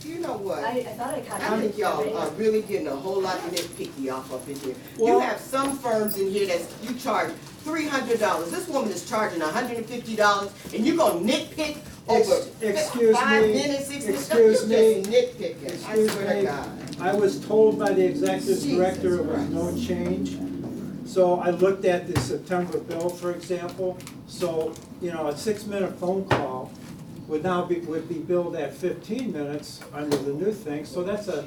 You know what? I thought I caught. I think y'all are really getting a whole lot nitpicky off up in here. You Well- have some firms in here that you charge $300. This woman is charging $150, and you gonna nitpick over Excuse 5 me, minutes, 6 minutes? excuse You me, just nitpicking, I Excuse swear to me, God. I was told by the executive Jesus director it was no Christ. change. So I looked at the September bill, for example, so, a 6-minute phone call would be billed at 15 minutes under the new thing, so that's a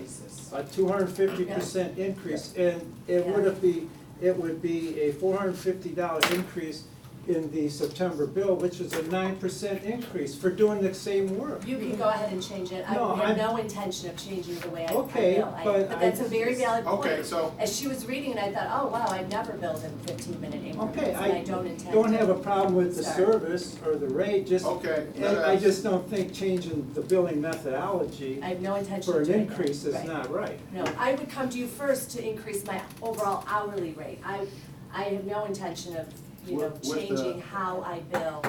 250% increase, and it would be a $450 increase in the September bill, which is a 9% increase for doing the same work. You can go ahead and change it. No, I have I'm- no intention of changing the way I Okay, bill. but But that's a I- very valid point. Okay, so- As she was reading it, I thought, oh, wow, I've never billed in 15-minute increments, Okay, and I don't intend to. don't have a problem with the Start. service or the rate, just, Okay, and I just don't think changing the billing methodology I have no intention for of an doing that. increase is Right. not right. No, I would come to you first to increase my overall hourly rate. I have no intention of, With the- changing how I bill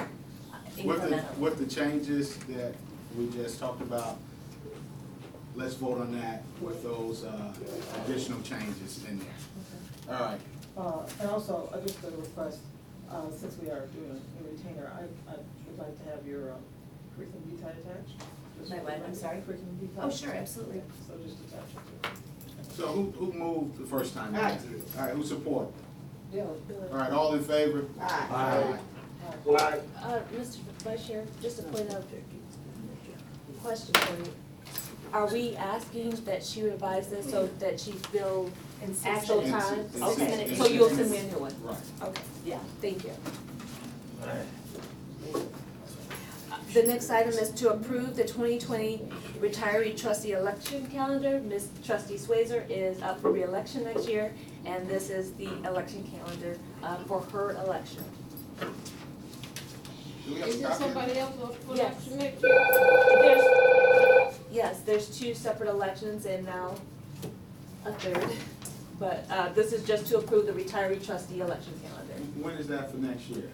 incrementally. With the changes that we just talked about, let's vote on that with those additional changes in there. All right. And also, just a request, since we are doing a retainer, I would like to have your curriculum vitae attached. Just My what? I'm sorry? Curriculum vitae. Oh, sure, absolutely. So just attach it to it. So who moved the first time? I did. All right, who support? Yeah. All right, all in favor? Aye. Mr. Vice Chair, just a point of question for you. Are we asking that she revise this so that she's billed In 6 actual minutes. time? In Okay, six so you'll minutes. send me a new one? Right. Okay, Yeah. thank you. The next item is to approve the 2020 retiree trustee election calendar. Ms. Trustee Swazer is up for re-election next year, and this is the election calendar for her election. Do we have Is a there copy? somebody else up for Yes. election next year? Yes, there's 2 separate elections and now a third. But this is just to approve the retiree trustee election calendar. When is that for next year?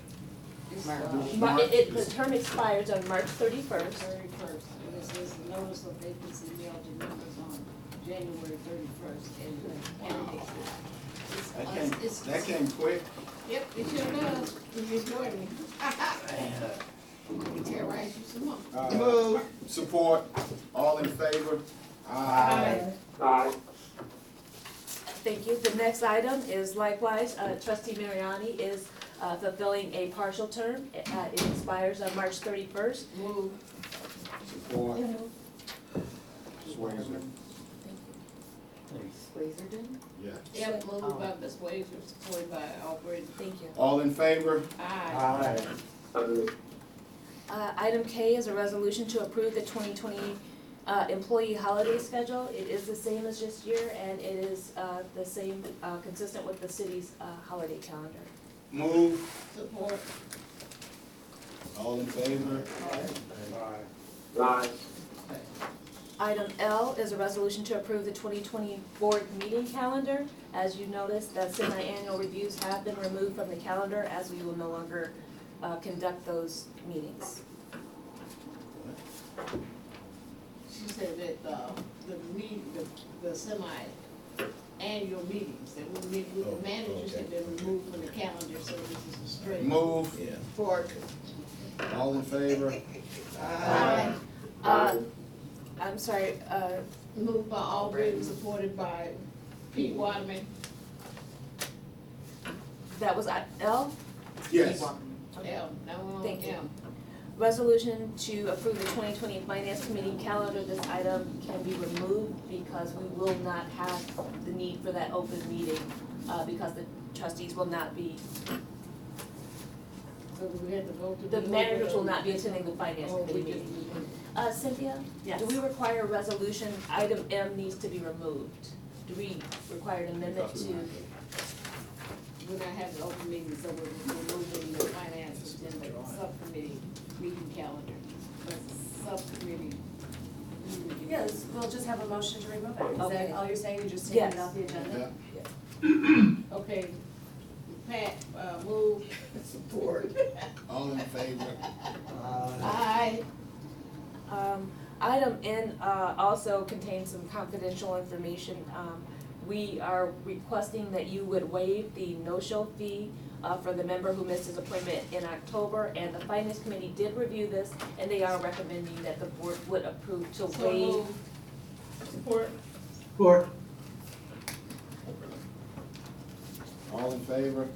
It's, The term expires on March 31st. 31st, and this is a notice of vacancy mailed to members on January 31st, and the candidates. That came quick. Yep, it sure does, if you join me. You terrorize you some more. Move. Support. All in favor? Aye. Thank you. The next item is likewise, trustee Mariani is fulfilling a partial term. It expires on March 31st. Move. Support. Swazer. Squeezer did? Yeah. Yep, moved by Ms. Wazer, supported by Alfred. Thank you. All in favor? Aye. Item K is a resolution to approve the 2020 employee holiday schedule. It is the same as this year, and it is the same, consistent with the city's holiday calendar. Move. Support. All in favor? Item L is a resolution to approve the 2020 board meeting calendar. As you noticed, the semi-annual reviews have been removed from the calendar as we will no longer conduct those meetings. She said that, the semi-annual meetings that we meet with the managers have been removed from the calendar, so this is a straight. Move. Yeah. Support. All in favor? Aye. I'm sorry, Moved by Alfred, supported by Pete Waterman. that was L. Yes. L, now we're on Thank you. M. Resolution to approve the 2020 Finance Committee calendar. This item can be removed because we will not have the need for that open meeting because the trustees will not be, So we had to vote to. the remove managers it, will or not be we just- attending the Finance or we Committee just- meeting. Cynthia? Yes. Do we require a resolution, item M needs to be removed? Do we require an amendment to? We're not having open meetings, so we're removing the finance agenda, subcommittee meeting calendar. But subcommittee. Yes, we'll just have a motion to remove it. Is Okay. that all you're saying? You're just taking it Yes. off the agenda? Yeah. Okay, Pat, move. Support. All in favor? Aye. Item N also contains some confidential information. We are requesting that you would waive the no-show fee for the member who missed his appointment in October, and the Finance Committee did review this, and they are recommending that the board would approve to So waive. move. Support. Support. All in favor?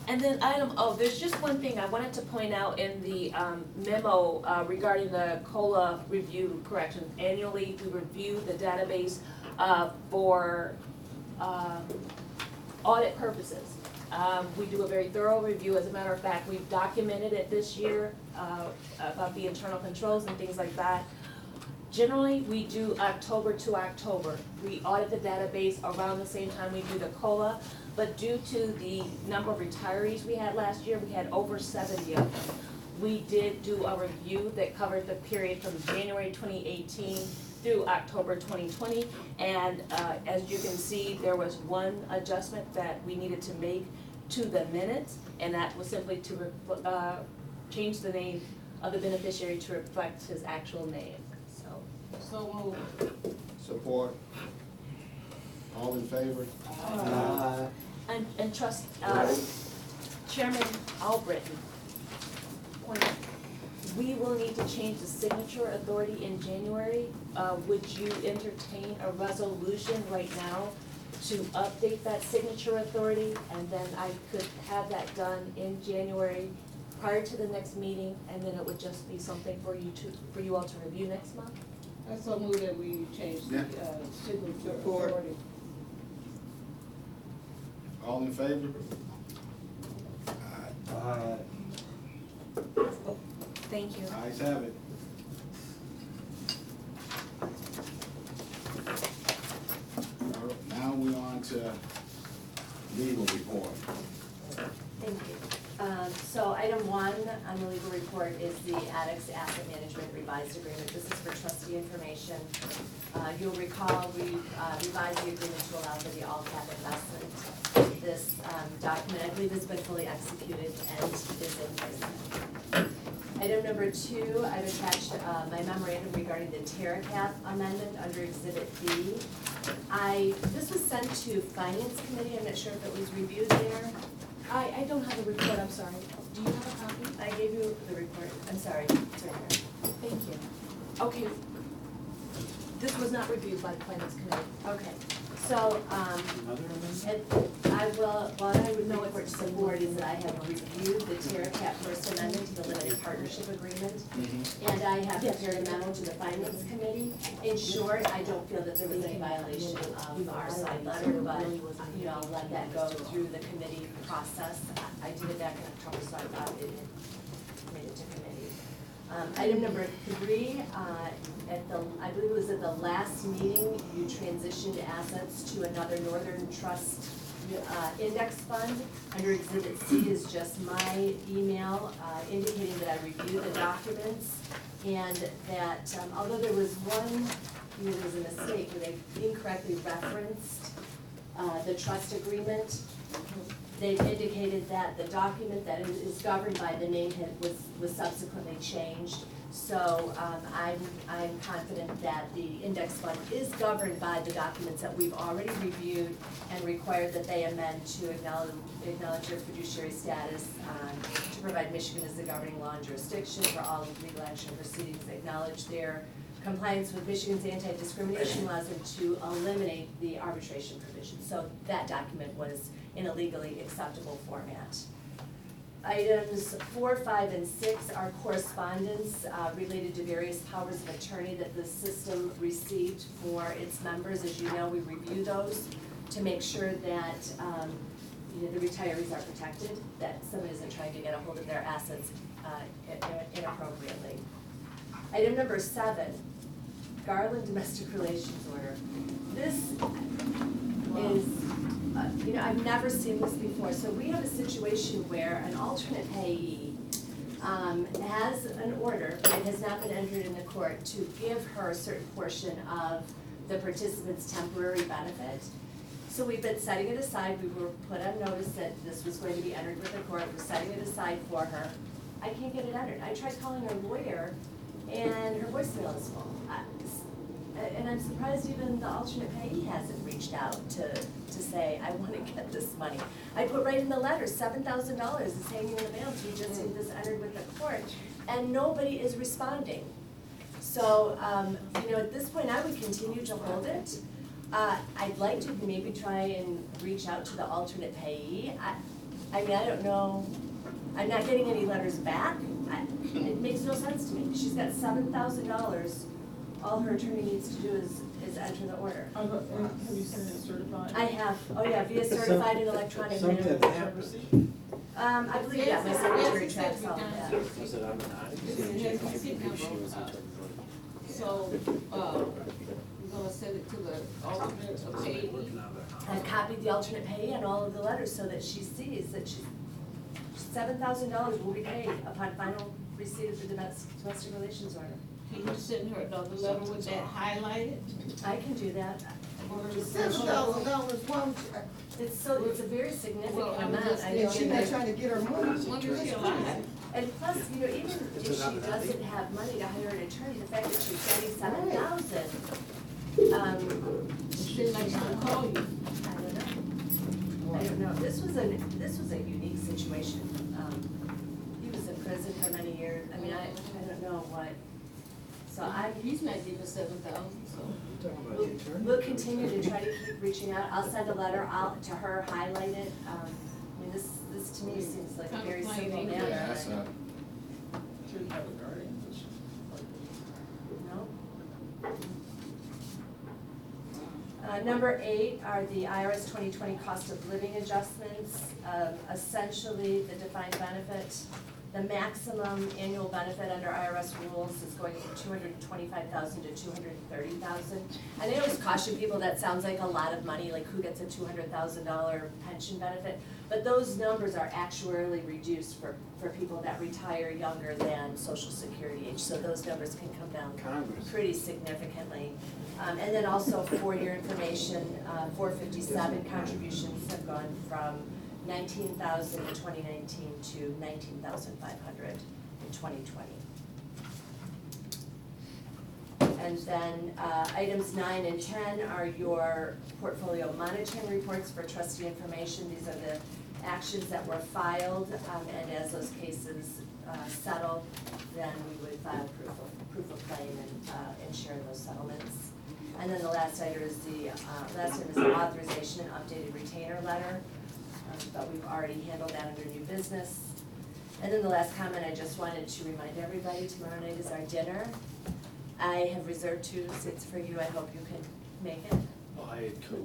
And then item O, there's just one thing I wanted to point out in the memo regarding the COLA review corrections. Annually, we review the database for audit purposes. We do a very thorough review. As a matter of fact, we've documented it this year about the internal controls and things like that. Generally, we do October to October. We audit the database around the same time we do the COLA, but due to the number of retirees we had last year, we had over 70 of them. We did do a review that covered the period from January 2018 through October 2020, and as you can see, there was one adjustment that we needed to make to the minutes, and that was simply to change the name of the beneficiary to reflect his actual name. So move. Support. All in favor? And Chairman Albritton, we will need to change the signature authority in January. Would you entertain a resolution right now to update that signature authority? And then I could have that done in January prior to the next meeting, and then it would just be something for you all to review next month? I so move that we change the signature Support. authority. All in favor? Thank you. Ayes have it. Now we're on to legal report. Thank you. So item 1 on the legal report is the Addicts Asset Management Revised Agreement. This is for trustee information. You'll recall we revised the agreement to allow for the all-cap investment. This document, I believe, has been fully executed and is in place. Item number 2, I've attached my memorandum regarding the TerraCap amendment under Exhibit B. This was sent to Finance Committee. I'm not sure if it was reviewed there. I don't have a report, I'm sorry. Do you have a copy? I gave you the report, I'm sorry, it's right here. Thank you. Okay. This was not reviewed by the Finance Committee. Okay, so, what I would know report to the board is that I have reviewed the TerraCap First Amendment to the Limited Partnership Agreement, and I have prepared a memo to the Finance Committee. In short, I don't feel that there was any violation of our side letter, but, I'll let that go through the committee process. I did it back in October, so I thought it made it to committee. Item number 3, I believe it was at the last meeting, you transitioned assets to another Northern Trust index fund. Under Exhibit C is just my email indicating that I reviewed the documents, and that although there was there was a mistake where they incorrectly referenced the trust agreement. They've indicated that the document that is governed by the name was subsequently changed. So I'm confident that the index fund is governed by the documents that we've already reviewed and required that they amend to acknowledge their fiduciary status, to provide Michigan as the governing law and jurisdiction for all legal action proceedings, acknowledge their compliance with Michigan's anti-discrimination laws, and to eliminate the arbitration provision. So that document was in a legally acceptable format. Items 4, 5, and 6 are correspondence related to various powers of attorney that the system received for its members. As you know, we review those to make sure that the retirees are protected, that someone isn't trying to get a hold of their assets inappropriately. Item number 7, Garland Domestic Relations Order. This is, I've never seen this before. So we have a situation where an alternate payee has an order that has not been entered in the court to give her a certain portion of the participant's temporary benefit. So we've been setting it aside. We were put on notice that this was going to be entered with the court. We're setting it aside for her. I can't get it entered. I tried calling her lawyer, and her voicemail is full. And I'm surprised even the alternate payee hasn't reached out to say, I want to get this money. I put right in the letter, $7,000 is hanging in the balance. We just need this entered with the court. And nobody is responding. So, at this point, I would continue to hold it. I'd like to maybe try and reach out to the alternate payee. I don't know. I'm not getting any letters back. It makes no sense to me. She's got $7,000. All her attorney needs to do is enter the order. Have you sent it certified? I have, via certified and electronic mail. Something happened. I believe that my secretary tracks all of that. So, we're gonna send it to the alternate payee. I've copied the alternate payee on all of the letters so that she sees that $7,000 will be paid upon final receipt of the domestic relations order. Can you send her another letter with that highlighted? I can do that. $7,000, won't It's a very significant Well, amount. she's not trying to get her money. Wonder if she alive. And plus, even if she doesn't have money to hire an attorney, the fact that she's getting $7,000, She might still call you. I don't know. This was a unique situation. He was in prison for many years. I don't know what. So He's not giving $7,000, so. We'll continue to try to keep reaching out. I'll send a letter out to her, highlight it. This to me seems like a very simple matter. Yeah, that's a, Should have a guardian. No. Number 8 are the IRS 2020 cost of living adjustments. Essentially, the defined benefit The maximum annual benefit under IRS rules is going from $225,000 to $230,000. And I always caution people, that sounds like a lot of money, like who gets a $200,000 pension benefit? But those numbers are actuarially reduced for people that retire younger than Social Security age, so those numbers can come down pretty significantly. And then also for your information, 457 contributions have gone from 19,000 in 2019 to 19,500 in 2020. And then items 9 and 10 are your portfolio monitoring reports for trustee information. These are the actions that were filed, and as those cases settle, then we would file proof of claim and share those settlements. And then the last item is the authorization and updated retainer letter. But we've already handled that under new business. And then the last comment, I just wanted to remind everybody, tomorrow night is our dinner. I have reserved 2 seats for you, I hope you can make it.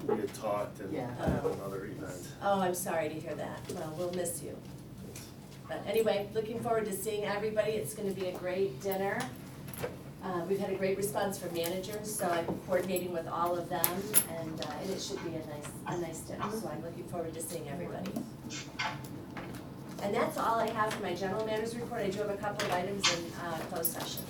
We had talked and Yeah. I have another event. Oh, I'm sorry to hear that, well, we'll miss you. But anyway, looking forward to seeing everybody, it's gonna be a great dinner. We've had a great response from managers, so I'm coordinating with all of them, and it should be a nice dinner, so I'm looking forward to seeing everybody. And that's all I have for my general manager's report. I do have a couple of items in closed session.